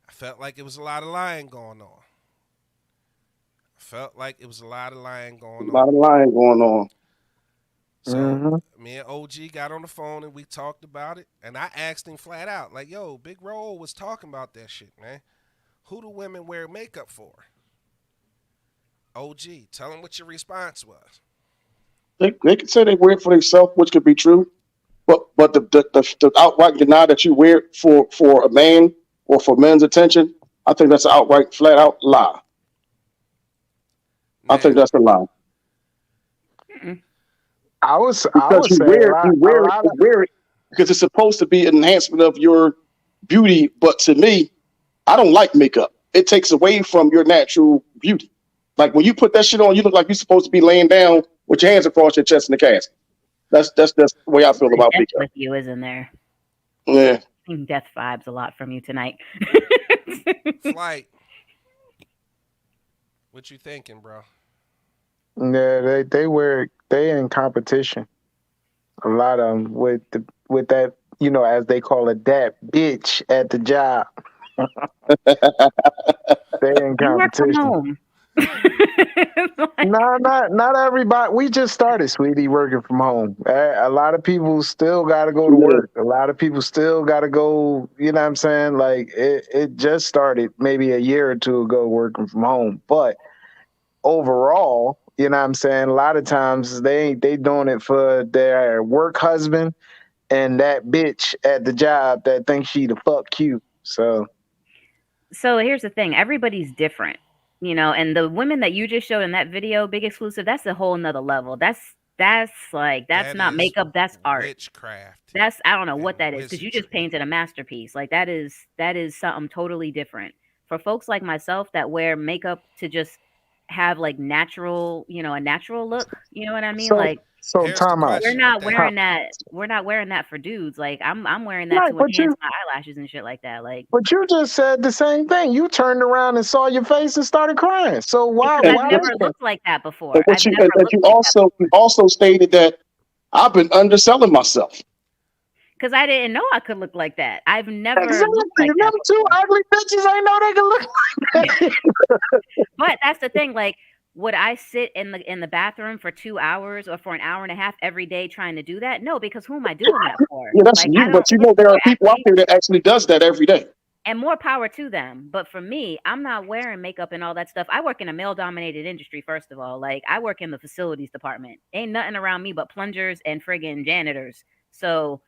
I felt like it was a lot of lying going on. A lot of lying going on. So me and OG got on the phone and we talked about it. And I asked him flat out, like, yo, Big Roll was talking about that shit, man. Who do women wear makeup for? OG, tell him what your response was. They can say they wear it for themselves, which could be true. But the outright deny that you wear it for a man or for men's attention, I think that's an outright, flat out lie. Now, I think that's a lie. I would Because say you wear it because it's supposed to be an enhancement of your beauty. But to me, I don't like makeup. It takes away from your natural beauty. Like when you put that shit on, you look like you're supposed to be laying down with your hands across your chest in the casket. That's the way I feel about Death makeup. with you, isn't there? Yeah. Death vibes a lot from you tonight. Flight, what you thinking, bro? Yeah, they in competition. A lot of them with that, as they call it, that bitch at the job. They in You work from competition. home. No, not everybody. We just started, sweetie, working from home. A lot of people still got to go to work. A lot of people still got to go. You know what I'm saying? Like it just started maybe a year or two ago working from home. But overall, you know what I'm saying? A lot of times they doing it for their work husband and that bitch at the job that thinks she the fuck cute. So here's the thing, everybody's different, and the women that you just showed in that video, big exclusive, that's a whole nother level. That's That not is makeup, that's art. witchcraft. That's, I don't know what and that is, because you just wizardry. painted a masterpiece. Like that is something totally different. For folks like myself that wear makeup to just have like natural, a natural look, you know what I mean? Like Here's the time out. we're question with not that. wearing that. We're not wearing that for dudes. Like I'm wearing that Right, to but enhance my eyelashes and shit like that. Like you just said the same thing. You turned around and saw your face and started crying. So why because I've why never was that? looked like that before. And what I've you never and looked like that you also stated that I've been underselling myself. because I didn't know I could look like that. I've never Exactly. looked like that Them two before. ugly bitches ain't know they could look like that. But that's the thing. Like, would I sit in the bathroom for 2 hours or for an hour and a half every day trying to do that? No, because who am I doing that for? Yeah, that's Like, you. I But don't. you This know is there for are people out there that actually does that every day. and more power to them. But for me, I'm not wearing makeup and all that stuff. I work in a male dominated industry, first of all. Like, I work in the facilities department. Ain't nothing around me but plungers and friggin' janitors. So,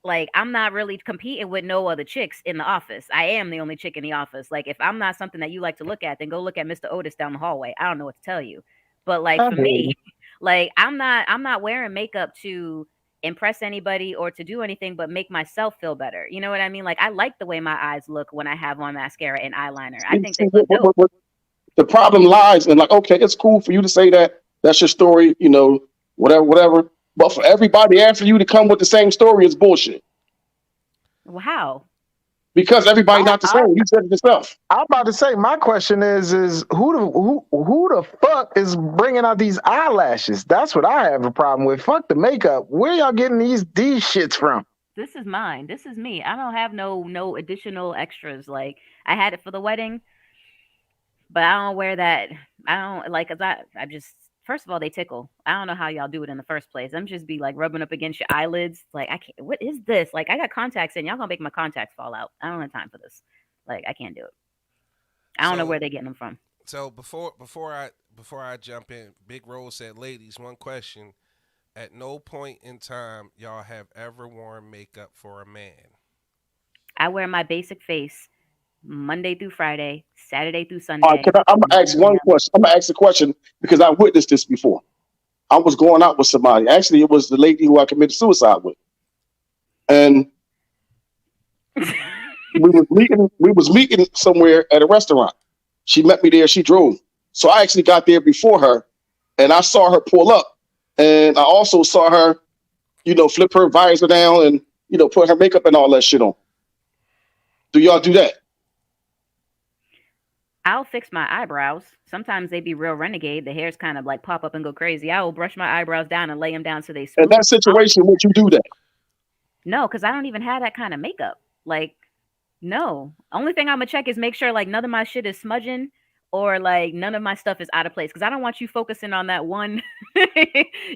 like, I'm not really competing with no other chicks in the office. I am the only chick in the office. Like, if I'm not something that you like to look at, then go look at Mr. Otis down the hallway. I don't know what to tell you. But like I for hear me, you. like I'm not wearing makeup to impress anybody or to do anything but make myself feel better. You know what I mean? Like I like the way my eyes look when I have on mascara and eyeliner. I think See, they look dope. the problem lies in, like, okay, it's cool for you to say that. That's your story, whatever. But for everybody after you to come with the same story is bullshit. Well, how? Because everybody I, not the I same. You said it yourself. I'm about to say my question is who the fuck is bringing out these eyelashes? That's what I have a problem with. Fuck the makeup. Where y'all getting these shits from? This is mine. This is me. I don't have no additional extras. Like I had it for the wedding, but I don't wear that. I don't like cause I just first of all they tickle. I don't know how y'all do it in the first place. I'm just be like rubbing up against your eyelids. Like I can't. What is this? Like I got contacts in. Y'all gonna make my contacts fall out. I don't have time for this. Like I can't do it. I don't know where So they're getting them from. so before I jump in, Big Rose said, ladies, one question. At no point in time y'all have ever worn makeup for a man. I wear my basic face Monday through Friday, Saturday through All right, Sunday. I'm gonna 9 ask one a.m. question. I'm gonna ask a question because I witnessed this before. I was going out with somebody. Actually, it was the lady who I committed suicide with, and we was meeting somewhere at a restaurant. She met me there. She drove. So I actually got there before her, and I saw her pull up, and I also saw her, flip her visor down and put her makeup and all that shit on. Do y'all do that? I'll fix my eyebrows. Sometimes they be real renegade. The hairs kind of like pop up and go crazy. I will brush my eyebrows down and lay them down so they In smooth. that situation, would you do that? No, because I don't even have that kind of makeup. Like, no. Only thing I'm gonna check is make sure like none of my shit is smudging or like none of my stuff is out of place. Because I don't want you focusing on that one.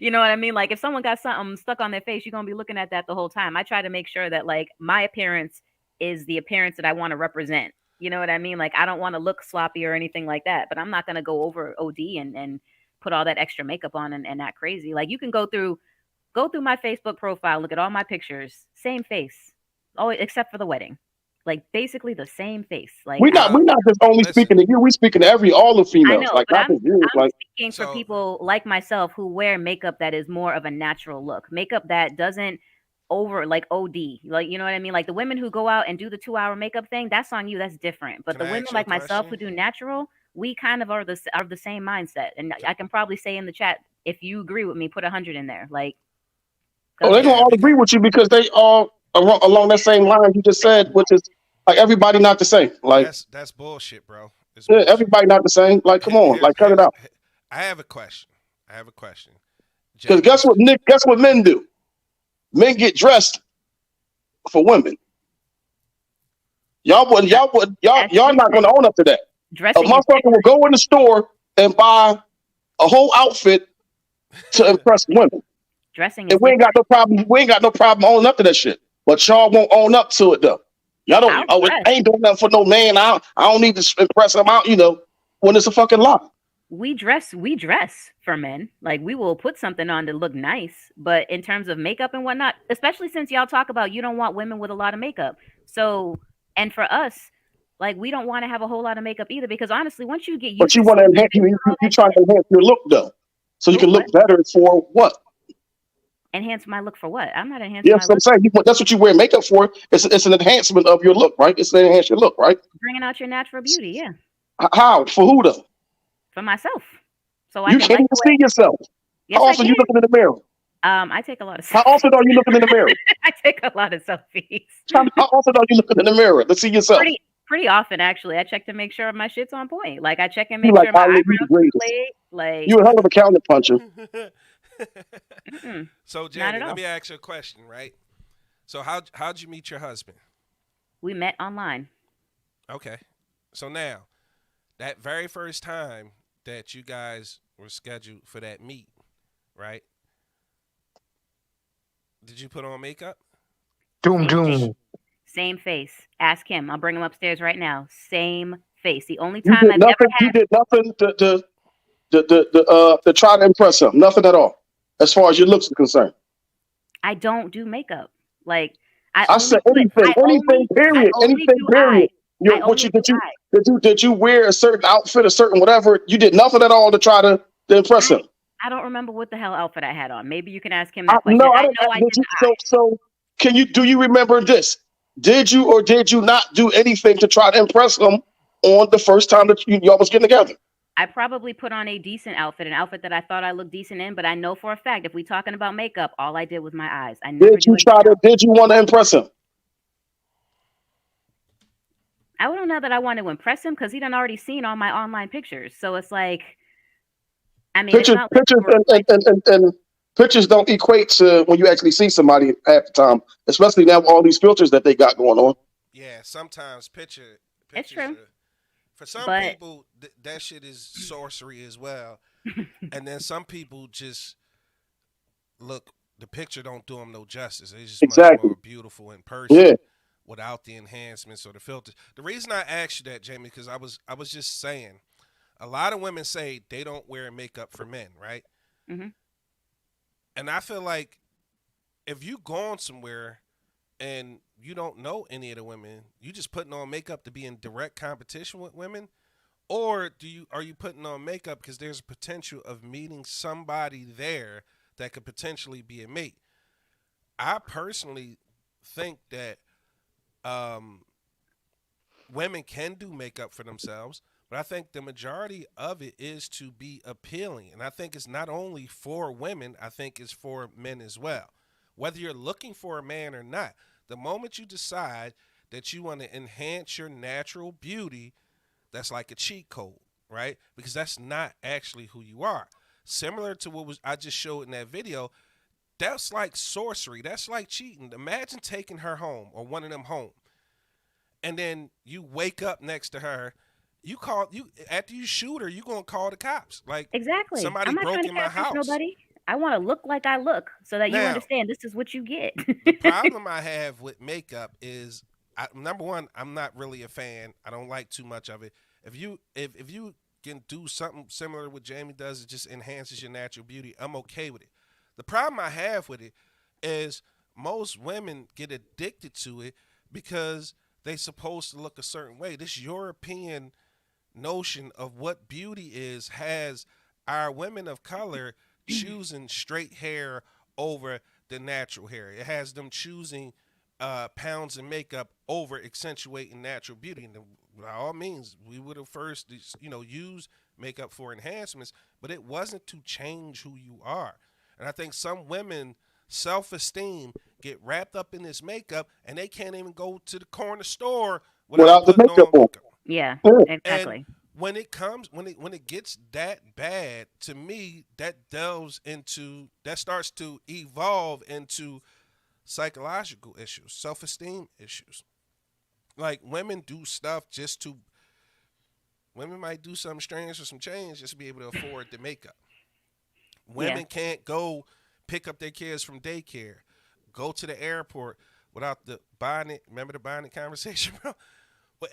You know what I mean? Like if someone got something stuck on their face, you're gonna be looking at that the whole time. I try to make sure that like my appearance is the appearance that I want to represent. You know what I mean? Like I don't want to look sloppy or anything like that. But I'm not gonna go over OD and put all that extra makeup on and act crazy. Like you can go through my Facebook profile, look at all my pictures, same face. Oh, except for the wedding. Like basically the same face. Like We're not just only Listen. speaking to you. We speaking to all the I females. know, Like but not just you. I'm Like speaking for So- people like myself who wear makeup that is more of a natural look. Makeup that doesn't over like OD. Like you know what I mean? Like the women who go out and do the 2-hour makeup thing, that's on you. That's different. But Can the I women ask you a like myself who question? do natural, we kind of are the same mindset. And I can probably say in the chat if you agree with me, put 100 in there. Like go they're ahead. gonna all agree with you because they all along that same line you just said, which is like everybody not the same. Like That's bullshit, bro. It's yeah, bullshit. everybody not the same. Like come on, like cut it out. I have a question. Because Jamie, guess what men do? Men get dressed for women. Y'all not gonna own up to that. A Dressing is motherfucker will go in the store and buy a whole outfit to impress women. dressing is And we ain't got no problem. We ain't got no problem owning up to that shit. But y'all won't own up to it though. Y'all don't. I'll I dress. ain't doing nothing for no man. I don't need to impress him out. When it's a fucking lie. We dress for men. Like we will put something on to look nice, but in terms of makeup and whatnot, especially since y'all talk about you don't want women with a lot of makeup. So, and for us, like we don't want to have a whole lot of makeup either, because honestly, once you get used But you to want to seeing enhance. your face and all You that trying shit, to enhance your look though, so you For can look what? better for what? enhance my look for what? I'm not enhancing Yeah, my so I'm look. saying that's what you wear makeup for. It's an enhancement of your look, right? It's to enhance your look, right? Bringing out your natural beauty, yeah, How? For who though? for myself, so I You can can't like even the way. see yourself. Yes, How I often can. you looking in the mirror? I take a lot of How selfies. often are you looking in the mirror? I take a lot of selfies. How often are you looking in the mirror to see yourself? Pretty often actually. I check to make sure my shit's on point. Like I check and You make like sure my Ali, you the eyebrows are greatest. laid. Like You a hell of a counter puncher. So not Jamie, at all. let me ask you a question, right? So how'd you meet your husband? We met online. Okay. So now, that very first time that you guys were scheduled for that meet, right? Did you put on makeup? Doom doom. Same face. Ask him. I'll bring him upstairs right now. Same face. The only You time did I've ever nothing. You had. did nothing to try to impress him. Nothing at all, as far as your looks are concerned. I don't do makeup. Like I said anything, period, anything, period. Did you wear a certain outfit, a certain whatever? You did nothing at all to try to impress him. I don't remember what the hell outfit I had on. Maybe you can ask him that question. No, I I didn't. know I did the eye. So do you remember this? Did you or did you not do anything to try to impress him on the first time that y'all was getting together? I probably put on a decent outfit, an outfit that I thought I looked decent in, but I know for a fact if we talking about makeup, all I did was my eyes. I never Did you want to impress him? I don't know that I want to impress him because he done already seen all my online pictures. So it's like, I mean, it's not and pictures don't equate to when you actually see somebody half the time, especially now with all these filters that they got going on. Yeah, sometimes pictures. It's true. For some people, that shit is sorcery as well. And then some people just look. The picture don't do them no justice. It's just much more beautiful in person without the enhancements or the filters. The reason I asked you that, Jamie, because I was just saying, a lot of women say they don't wear makeup for men, right? Mm-hmm. And I feel like if you gone somewhere and you don't know any of the women, you just putting on makeup to be in direct competition with women, or are you putting on makeup because there's a potential of meeting somebody there that could potentially be a mate? I personally think that um, women can do makeup for themselves, but I think the majority of it is to be appealing. And I think it's not only for women, I think it's for men as well. Whether you're looking for a man or not, the moment you decide that you want to enhance your natural beauty, that's like a cheat code, right? Because that's not actually who you are. Similar to what was I just showed in that video, that's like sorcery. That's like cheating. Imagine taking her home or one of them home, and then you wake up next to her. You call you after you shoot her. You gonna call the cops? Like Exactly. somebody I'm not trying broke to in my catfish house. nobody. I want to look like I look so that you Now understand this is what you get. the problem I have with makeup is, number one, I'm not really a fan. I don't like too much of it. If you can do something similar to what Jamie does, it just enhances your natural beauty. I'm okay with it. The problem I have with it is most women get addicted to it because they supposed to look a certain way. This European notion of what beauty is has our women of color choosing straight hair over the natural hair. It has them choosing pounds and makeup over accentuating natural beauty. And by all means, we would have first, used makeup for enhancements, but it wasn't to change who you are. And I think some women self-esteem get wrapped up in this makeup, and they can't even go to the corner store without without the putting makeup on on. makeup. Yeah, Yeah. And exactly. when it gets that bad, to me, that starts to evolve into psychological issues, self-esteem issues. Like women might do something strange for some change just to be able to afford the makeup. Yeah. Women can't go pick up their kids from daycare, go to the airport without the bonnet. Remember the bonnet conversation, bro?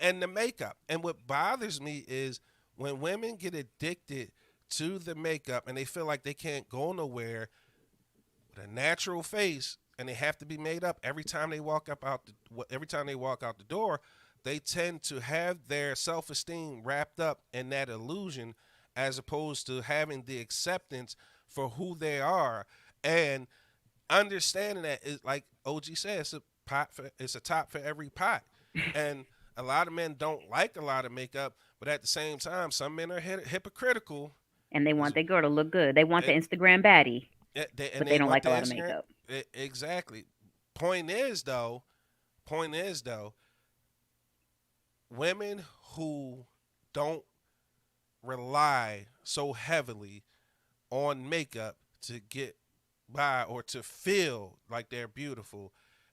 And the makeup. And what bothers me is when women get addicted to the makeup and they feel like they can't go nowhere with a natural face and they have to be made up every time they walk out the door, they tend to have their self-esteem wrapped up in that illusion as opposed to having the acceptance for who they are and understanding that is like OG said, it's a top for every pot. And a lot of men don't like a lot of makeup, but at the same time, some men are hypocritical. And they Is want their girl to look good. They want the it, Instagram baddie, and but they they don't want like the a lot of Instagram. makeup. Exactly. Point is though, point is though, women who don't rely so heavily on makeup to get by or to feel like they're beautiful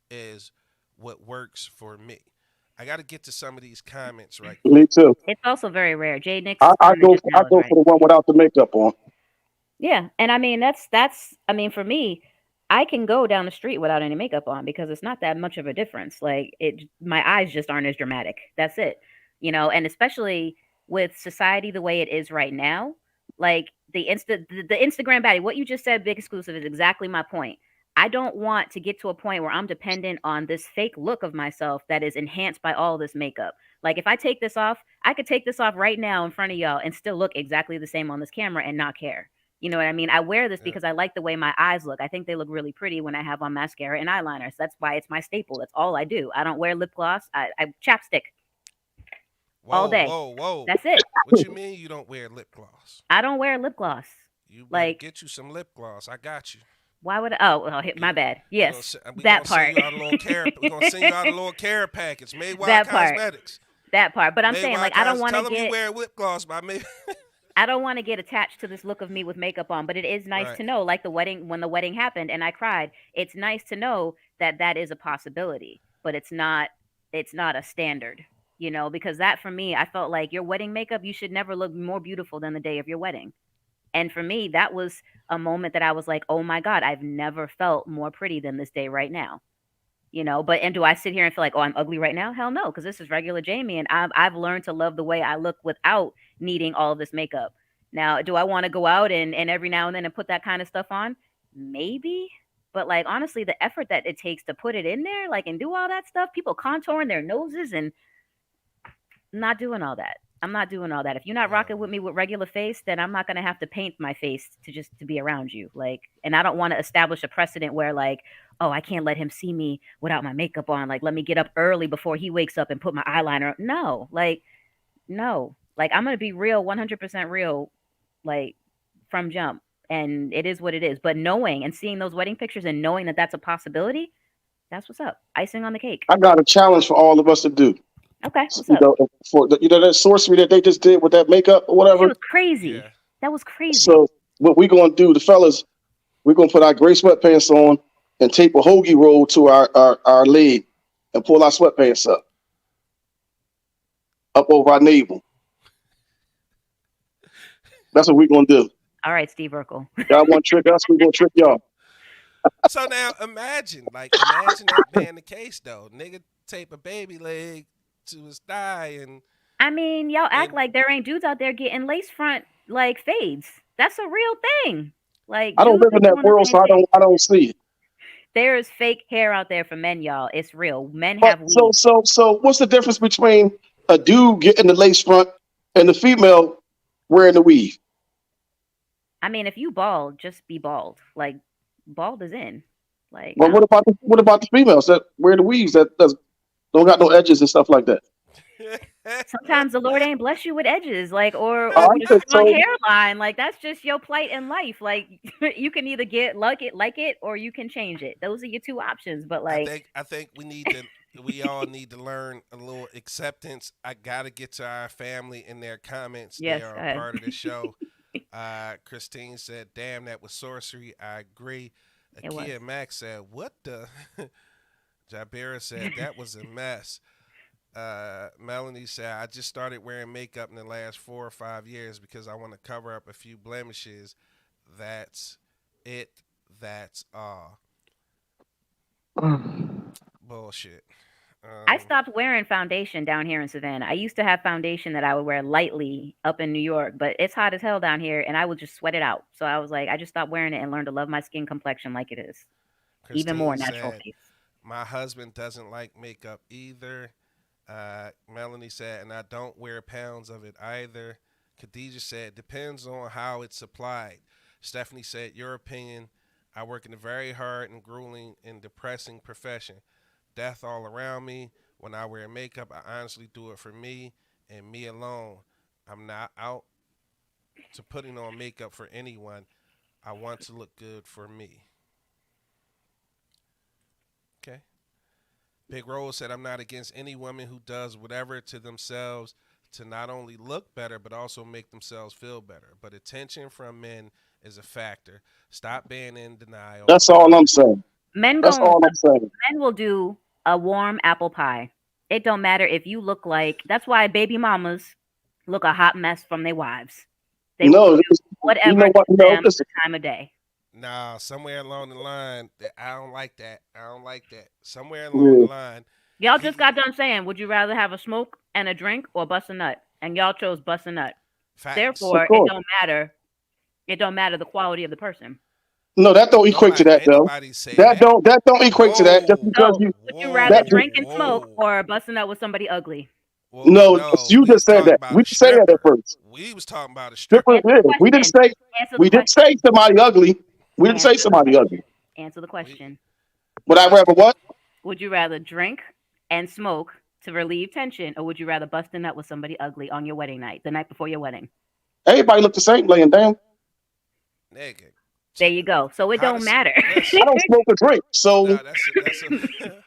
is what works for me. I got to get to some of these comments right Me quick. too. It's also very rare. Jay I, Nix's I comment go just I now is go right. for the one without the makeup on. Yeah, and I mean that's I mean for me, I can go down the street without any makeup on because it's not that much of a difference. Like my eyes just aren't as dramatic. That's it. And especially with society the way it is right now, like the Instagram baddie, what you just said, big exclusive, is exactly my point. I don't want to get to a point where I'm dependent on this fake look of myself that is enhanced by all this makeup. Like if I take this off, I could take this off right now in front of y'all and still look exactly the same on this camera and not care. You know what I mean? I wear this Yeah. because I like the way my eyes look. I think they look really pretty when I have on mascara and eyeliner. So that's why it's my staple. That's all I do. I don't wear lip gloss. I chapstick all Whoa, day. whoa, whoa. That's it. What you mean you don't wear lip gloss? I don't wear lip gloss. You better Like, get you some lip gloss. I got you. why would I? Oh, well, my Get, bad. we gonna Yes, we that gonna send part. you out a little care. We gonna send you out a little care package. Maywire That part. Cosmetics. That part. But I'm saying, Maywire like, I don't Cos. want to Tell them you get. wear lip gloss, by me. I don't want to get attached to this look of me with makeup on, but it is nice Right. to know, like the wedding, when the wedding happened and I cried, it's nice to know that that is a possibility, but it's not a standard, because that for me, I felt like your wedding makeup, you should never look more beautiful than the day of your wedding. And for me, that was a moment that I was like, oh my God, I've never felt more pretty than this day right now. And do I sit here and feel like, oh, I'm ugly right now? Hell no, because this is regular Jamie, and I've learned to love the way I look without needing all of this makeup. Now, do I want to go out and every now and then and put that kind of stuff on? Maybe, but like honestly, the effort that it takes to put it in there, like and do all that stuff, people contouring their noses and not doing all that. I'm not doing all that. If you're not rocking with me with regular face, then I'm not gonna have to paint my face to be around you. Like, and I don't want to establish a precedent where like, oh, I can't let him see me without my makeup on. Like, let me get up early before he wakes up and put my eyeliner on. No, like, no. Like, I'm gonna be real, 100% real, like from jump. And it is what it is. But knowing and seeing those wedding pictures and knowing that that's a possibility, that's what's up. Icing on the cake. I got a challenge for all of us to do. Okay, what's You up? know, for the, that sorcery that they just did with that makeup or That whatever. was crazy. Yeah. That was crazy. So what we gonna do, the fellas, we're gonna put our gray sweatpants on and tape a hoagie roll to our leg and pull our sweatpants up over our navel. That's what we're gonna do. All right, Steve Urkel. Y'all want to trick us? We're gonna trick y'all. So now imagine that being the case though. Nigga tape a baby leg to his thigh and I mean, y'all act And- like there ain't dudes out there getting lace front like fades. That's a real thing. Like I don't dudes live in are that doing the world, same so thing. I don't see it. There is fake hair out there for men, y'all. It's real. Men But have weave. so what's the difference between a dude getting the lace front and the female wearing the weave? I mean, if you bald, just be bald. Like bald is in. Like Well, what about the females that wear the weaves that don't got no edges and stuff like that? sometimes the Lord ain't bless you with edges, like or I with a said strong so. hairline. Like that's just your plight in life. Like you can either get like it, or you can change it. Those are your two options. But like, I think we all need to learn a little acceptance. I gotta get to our family in their comments. yes, They are go a ahead. part of the show. Christine said, "Damn, that was sorcery." I agree. It was. Akia Max said, "What the?" Jabira said, "That was a mess." Melanie said, "I just started wearing makeup in the last 4 or 5 years because I want to cover up a few blemishes. That's it. That's all." Bullshit. I stopped wearing foundation down here in Savannah. I used to have foundation that I would wear lightly up in New York, but it's hot as hell down here, and I would just sweat it out. So I was like, I just stopped wearing it and learned to love my skin complexion like it is, even more Christine natural said, face. "My husband doesn't like makeup either." Melanie said, "And I don't wear pounds of it either." Khadijah said, "Depends on how it's applied." Stephanie said, "Your opinion. I work in a very hard and grueling and depressing profession. Death all around me. When I wear makeup, I honestly do it for me and me alone. I'm not out to putting on makeup for anyone. I want to look good for me." Okay. Big Rose said, "I'm not against any woman who does whatever to themselves to not only look better, but also make themselves feel better. But attention from men is a factor. Stop being in denial That's about all I'm it." saying. Men That's gon' all I'm saying. men will do a warm apple pie. It don't matter if you look like. That's why baby mamas look a hot mess from their wives. They will No, do you whatever know to what? No, them listen, the time of day. Nah, somewhere along the line, I don't like that. I don't like that. Somewhere along the yeah. line, Y'all just got done saying, would you rather have a smoke and a drink or bust a nut? And y'all chose bust a nut. facts. Therefore, Of course. it don't matter the quality of the person. No, that don't equate to that Ain't though. nobody say that. That don't equate to that just Whoa, because So, you would you rather that drink and smoke whoa. or bust a nut with somebody ugly? Well, no, no, you we just was said talking that. about We a didn't say that at stripper. first. We was talking about a Stripper, stripper. Answer the yeah, we didn't question. say Answer the say somebody ugly. We didn't say Answer, somebody ugly. answer the We, question. Would I we rather what? Would you rather drink and smoke to relieve tension, or would you rather bust a nut with somebody ugly on your wedding night, the night before your wedding? Everybody look the same laying down. nigga. There you go. So it How don't to matter. listen? I don't smoke or drink, so No, that's a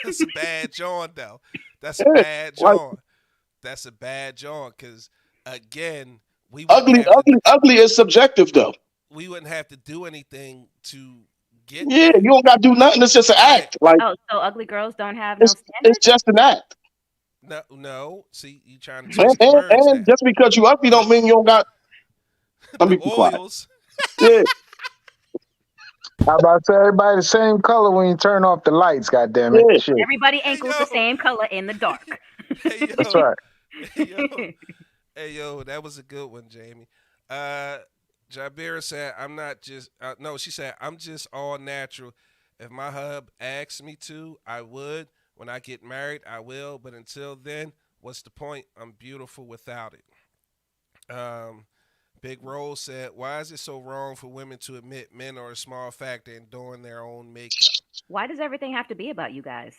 that's a bad John though. That's a yeah, bad like John. That's a bad John because again, we wouldn't ugly, have to ugly is subjective though. do anything to get Yeah, that. you don't got to do nothing. It's just an Right. act. Like Oh, so ugly girls don't have no it's standards? just an act. No, no. See, you trying to twist the words And now. just because you ugly The don't mean you don't got. Let the me be quiet. oils. Yeah, How about to everybody the same color when you turn off the lights? God damn it! yeah. Shit, Everybody Hey ankles the yo, same color in the dark. hey that's yo, right. hey yo, hey yo. That was a good one, Jamie. Uh, Jabira said, "I'm not just." No, she said, "I'm just all natural. If my hub asks me to, I would. When I get married, I will. But until then, What's the point? I'm beautiful without it. Big Rose said, why is it so wrong for women to admit men are a small factor in doing their own makeup? Why does everything have to be about you guys?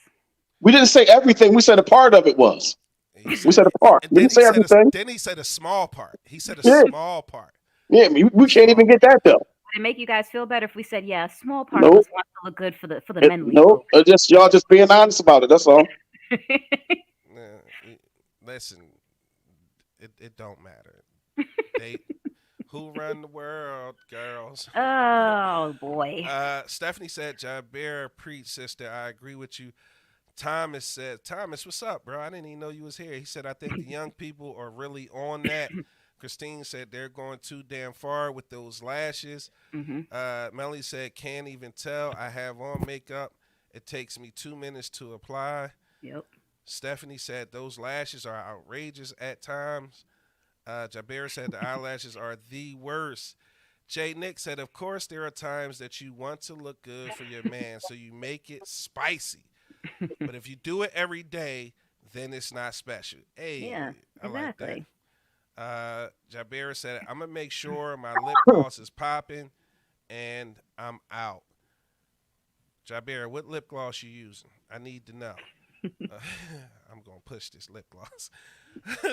We didn't say everything. We said a part of it was. He We said, said a part. and We then didn't he say said, everything. a small part. He said a Yeah, small part. yeah. We A can't small even get part. that though. Would it make you guys feel better if we said, yeah, a small part of Nope. us wants to look good for the menly Nope. folks? Just y'all just being honest about it. That's all. Listen, it don't matter. They who run the world, girls. Oh boy. Stephanie said, John Bear preach, sister. I agree with you. Thomas said, Thomas, what's up, bro? I didn't even know you was here. He said, I think the young people are really on that. Christine said they're going too damn far with those lashes. Hmm. Melanie said, can't even tell. I have on makeup. It takes me 2 minutes to apply. Yep. Stephanie said those lashes are outrageous at times. Jabir said the eyelashes are the worst. Jay Nick said, of course, there are times that you want to look good for your man, so you make it spicy. But if you do it every day, then it's not special. Hey, Yeah, I like that. exactly. Jabir said, I'm going to make sure my lip gloss is popping and I'm out. Jabir, what lip gloss you using? I need to know. I'm going to push this lip gloss.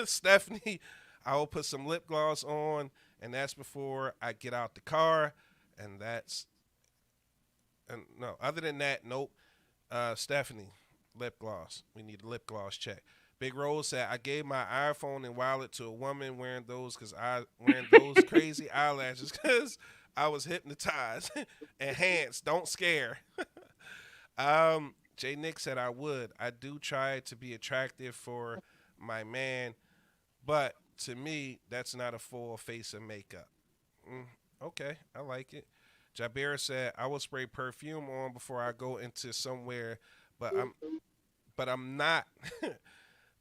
Stephanie, I will put some lip gloss on, and that's before I get out the car. And no, other than that, nope. Stephanie, lip gloss. We need a lip gloss check. Big Rose said, I gave my iPhone and wallet to a woman wearing those crazy eyelashes because I was hypnotized. Enhanced, don't scare. Jay Nick said I would. I do try to be attractive for my man, but to me, that's not a full face of makeup. Okay, I like it. Jabir said I will spray perfume on before I go into somewhere, but I'm not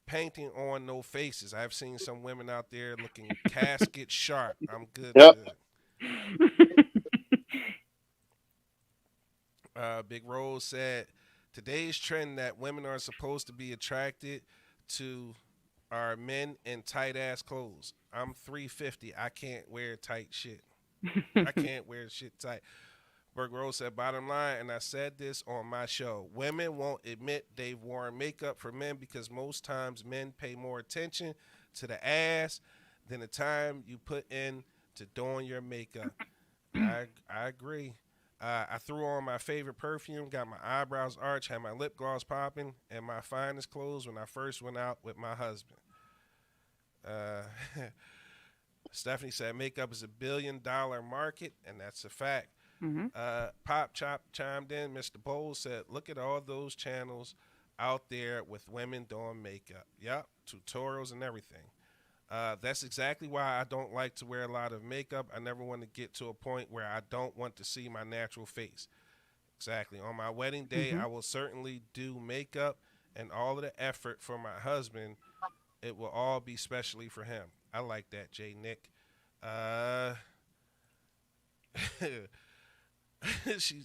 painting on no faces. I've seen some women out there looking casket sharp. I'm good. Yep. Big Rose said today's trend that women are supposed to be attracted to are men in tight ass clothes. I'm 350. I can't wear tight shit. I can't wear shit tight. Berg Rose said, bottom line, and I said this on my show, women won't admit they've worn makeup for men because most times men pay more attention to the ass than the time you put in to doing your makeup. I agree. I threw on my favorite perfume, got my eyebrows arched, had my lip gloss popping, and my finest clothes when I first went out with my husband. Stephanie said makeup is $1 billion market, and that's a fact. Mm-hmm. Pop Chop chimed in. Mr. Bowles said, look at all those channels out there with women doing makeup. Yep, tutorials and everything. That's exactly why I don't like to wear a lot of makeup. I never want to get to a point where I don't want to see my natural face. Exactly. On my wedding day, I will certainly do makeup and all of the effort for my husband. It will all be specially for him. I like that, Jay Nick.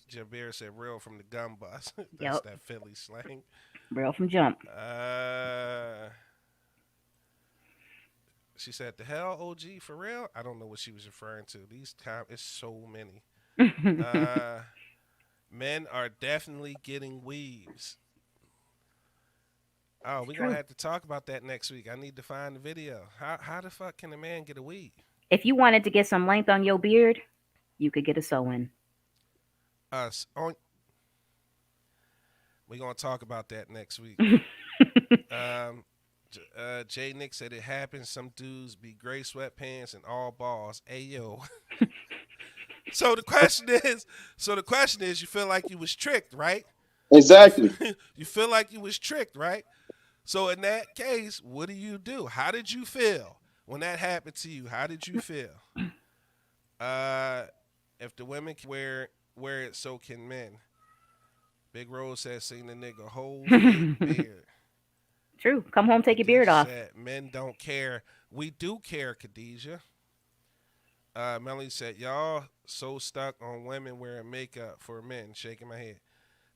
Jabir said real from the gun bus. That's that Philly slang. Real from jump. She said, the hell, OG, for real? I don't know what she was referring to. It's so many. Men are definitely getting weaves. Oh, we're going to have to talk about that next week. I need to find the video. How the fuck can a man get a weave? If you wanted to get some length on your beard, you could get a sew-in. We're going to talk about that next week. Jay Nick said it happens. Some dudes be gray sweatpants and all balls. Ayo. So the question is, you feel like you was tricked, right? Exactly. You feel like you was tricked, right? So in that case, what do? How did you feel when that happened to you? How did you feel? If the women can wear it, so can men. Big Rose said, seen the nigga whole fake beard. True. Come home, take your beard off. Said, men don't care. We do care, Khadijah. Melanie said, y'all so stuck on women wearing makeup for men. Shaking my head.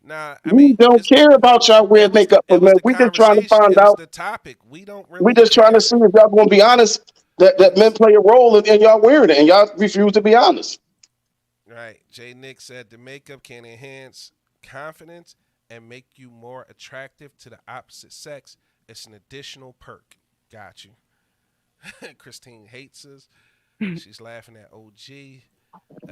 Nah, I We mean, don't care about y'all wearing makeup for it was men. the We just trying to conversation. find It was out. the topic. We don't We really just trying to care. see if y'all gonna be honest that men play a role in y'all wearing it, and y'all refuse to be honest. Right. Jay Nick said the makeup can enhance confidence and make you more attractive to the opposite sex. It's an additional perk. Got you. Christine hates us. She's laughing at OG.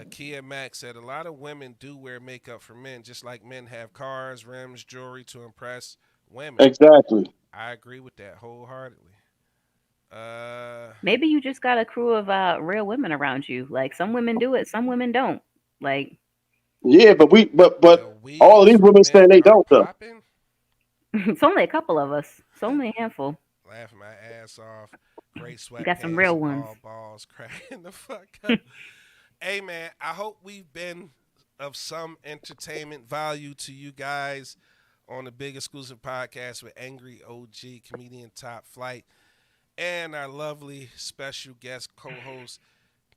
Kia Max said a lot of women do wear makeup for men, just like men have cars, rims, jewelry to impress women. Exactly. I agree with that wholeheartedly. Maybe you just got a crew of real women around you. Like some women do it, some women don't. Like Yeah, but The all of weed these for women saying men they are don't though. popping. it's only a couple of us. It's only a handful. Laughing my ass off. Gray We got some sweatpants real and ones. all balls cracking the fuck up. Hey man, I hope we've been of some entertainment value to you guys on the big exclusive podcast with Angry OG, comedian Top Flight, and our lovely special guest co-host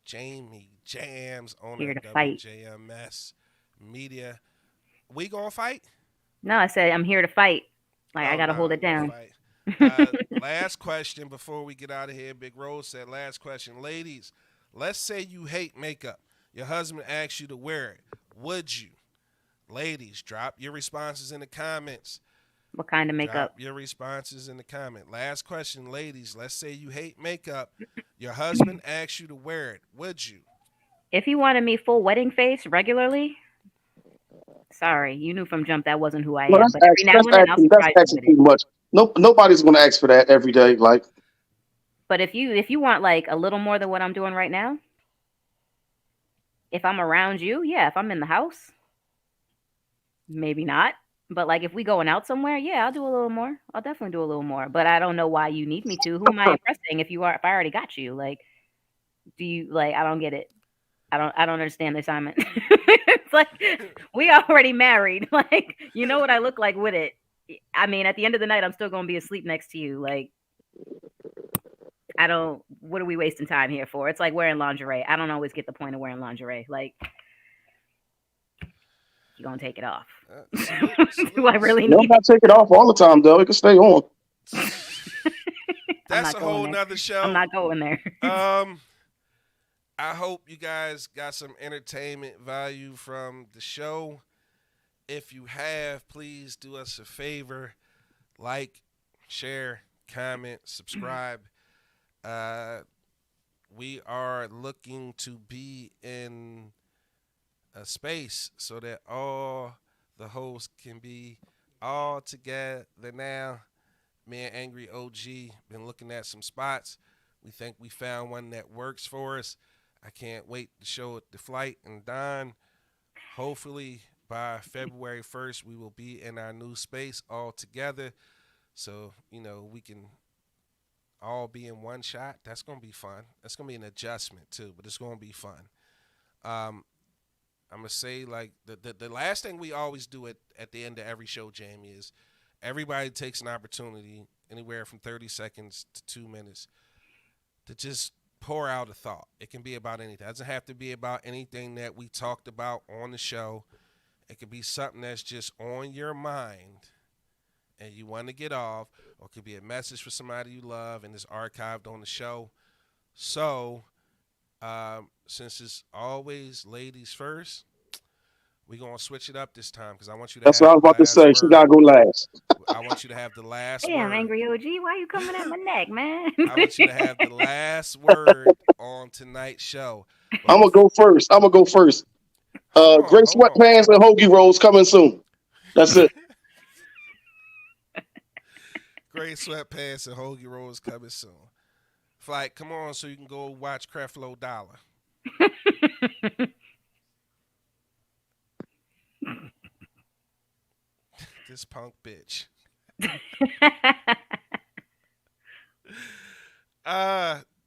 Jamie Jams, owner Here of to fight. WJMS Media. We gonna fight? No, I said I'm here to fight. Like I Oh gotta hold no, it no down. fight. Last question before we get out of here. Big Rose said, last question. Ladies, let's say you hate makeup. Your husband asks you to wear it. Would you? Ladies, drop your responses in the comments. What kind of Drop makeup? your responses in the comment. Last question, ladies. Let's say you hate makeup. Your husband asks you to wear it. Would you? If you wanted me full wedding face regularly, sorry, you knew from jump that wasn't who I Well, am. But every now and then I'll that's surprise you asking with too it. much. No, nobody's gonna ask for that every day. Like, But if you want like a little more than what I'm doing right now, if I'm around you, yeah. If I'm in the house, maybe not. But like if we going out somewhere, yeah, I'll do a little more. I'll definitely do a little more. But I don't know why you need me to. Who am I impressing if I already got you? Like, do you like I don't get it. I don't understand the assignment. It's like we already married. Like, you know what I look like with it. I mean, at the end of the night, I'm still gonna be asleep next to you. Like, I don't. What are we wasting time here for? It's like wearing lingerie. I don't always get the point of wearing lingerie. Like, you gonna take it off? Salute, Do I salute, really no, I'm need salute. it? not taking off all the time though. It can stay on. I'm That's not a going whole there. nother I'm show. not going there. Um, I hope you guys got some entertainment value from the show. If you have, please do us a favor. Like, share, comment, subscribe. Uh, we are looking to be in a space so that all the hosts can be all together now. Me and Angry OG been looking at some spots. We think we found one that works for us. I can't wait to show it to Flight and Don. Hopefully by February 1st, we will be in our new space all together. So, we can all be in one shot. That's going to be fun. That's going to be an adjustment too, but it's going to be fun. Um, I'm going to say like the last thing we always do at the end of every show, Jamie, is everybody takes an opportunity anywhere from 30 seconds to 2 minutes to just pour out a thought. It can be about anything. It doesn't have to be about anything that we talked about on the show. It could be something that's just on your mind and you want to get off, or it could be a message for somebody you love and it's archived on the show. So, since it's always ladies first, we're going to switch it up this time because I want you to That's what have I the was about to last say. She word. gotta go last. I want you to have the last Damn, word. Angry OG, why you coming at my neck, man? I want you to have the last word on tonight's show. But I'm gonna go first. Gray hold on. sweatpants and hoagie rolls coming soon. That's it. Gray sweatpants and hoagie rolls coming soon. Flight, come on so you can go watch Creflo Dollar. This punk bitch.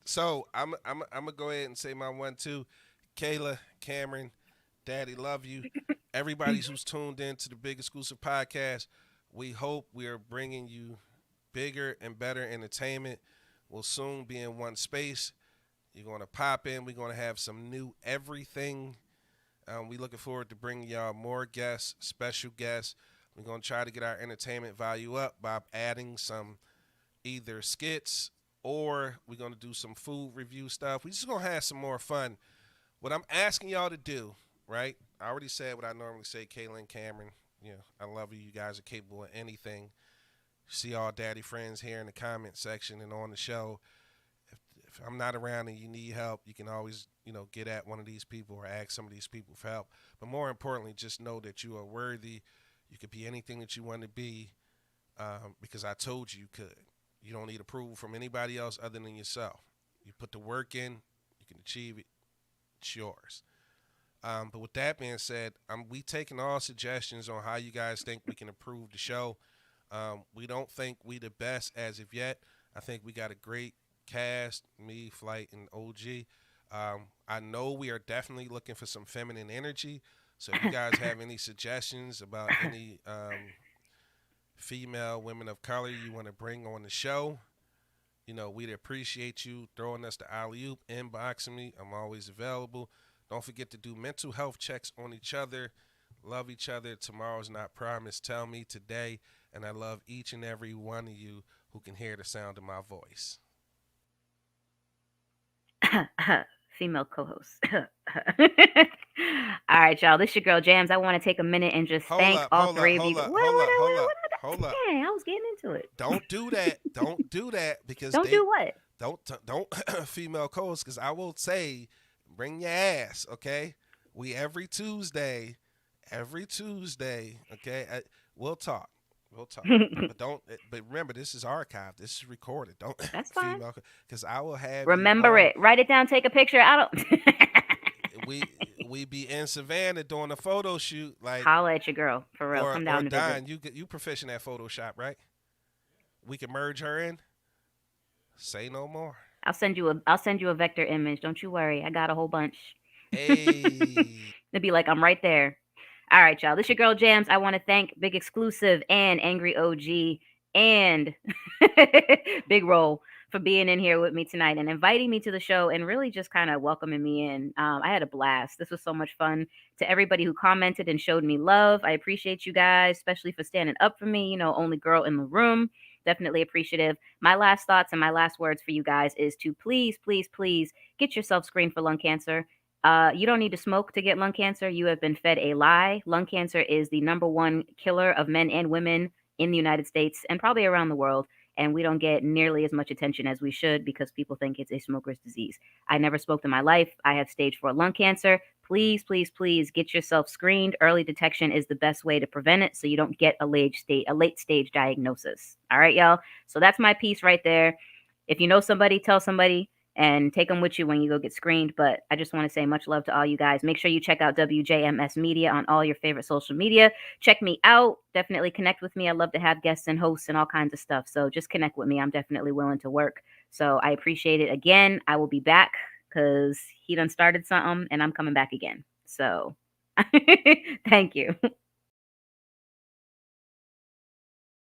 So I'm gonna go ahead and say my 1-2. Kayla, Cameron, Daddy, love you. Everybody who's tuned in to the Big Exclusive Podcast, we hope we are bringing you bigger and better entertainment. We'll soon be in one space. You're gonna pop in. We're gonna have some new everything We looking forward to bringing y'all more guests, special guests. We're gonna try to get our entertainment value up by adding some either skits or we're gonna do some food review stuff. We just gonna have some more fun. What I'm asking y'all to do, right? I already said what I normally say, Kaylin, Cameron. I love you. You guys are capable of anything. See all daddy friends here in the comment section and on the show. If I'm not around and you need help, you can always, get at one of these people or ask some of these people for help. But more importantly, just know that you are worthy. You could be anything that you want to be because I told you you could. You don't need approval from anybody else other than yourself. You put the work in, you can achieve it. It's yours. But with that being said, we taking all suggestions on how you guys think we can improve the show. We don't think we the best as of yet. I think we got a great cast, me, Flight, and OG. I know we are definitely looking for some feminine energy. So if you guys have any suggestions about any female women of color you want to bring on the show, we'd appreciate you throwing us the alley-oop, inboxing me. I'm always available. Don't forget to do mental health checks on each other. Love each other. Tomorrow's not promised. Tell me today. And I love each and every one of you who can hear the sound of my voice. Female co-host. All right, y'all. This your girl Jams. I want to take a minute and just thank all three of you. Hold up. Dang, I was getting into it. Don't do that. Don't do that because don't do what? Don't female co-host because I will say, bring your ass. Okay, we every Tuesday. Okay, we'll talk. But don't. But remember, this is archived. This is recorded. Don't. That's fine. Because I will have. Remember it. Write it down. Take a picture. I don't. we be in Savannah doing a photo shoot. Like holla at your girl for real. Come down to Don, visit. you proficient at Photoshop, right? We can merge her in. Say no more. I'll send you a vector image. Don't you worry. I got a whole bunch. Hey. It'd be like I'm right there. All right, y'all. This your girl Jams. I want to thank Big Exclusive and Angry OG and Big Roll for being in here with me tonight and inviting me to the show and really just kind of welcoming me in. I had a blast. This was so much fun. To everybody who commented and showed me love, I appreciate you guys, especially for standing up for me. Only girl in the room. Definitely appreciative. My last thoughts and my last words for you guys is to please, please, please get yourself screened for lung cancer. You don't need to smoke to get lung cancer. You have been fed a lie. Lung cancer is the #1 killer of men and women in the United States and probably around the world. And we don't get nearly as much attention as we should because people think it's a smoker's disease. I never smoked in my life. I have stage 4 lung cancer. Please, please, please get yourself screened. Early detection is the best way to prevent it so you don't get a late stage diagnosis. All right, y'all. So that's my piece right there. If you know somebody, tell somebody. And take them with you when you go get screened. But I just want to say much love to all you guys. Make sure you check out WJMS Media on all your favorite social media. Check me out. Definitely connect with me. I love to have guests and hosts and all kinds of stuff. So just connect with me. I'm definitely willing to work. So I appreciate it. Again, I will be back because he done started something and I'm coming back again. So thank you.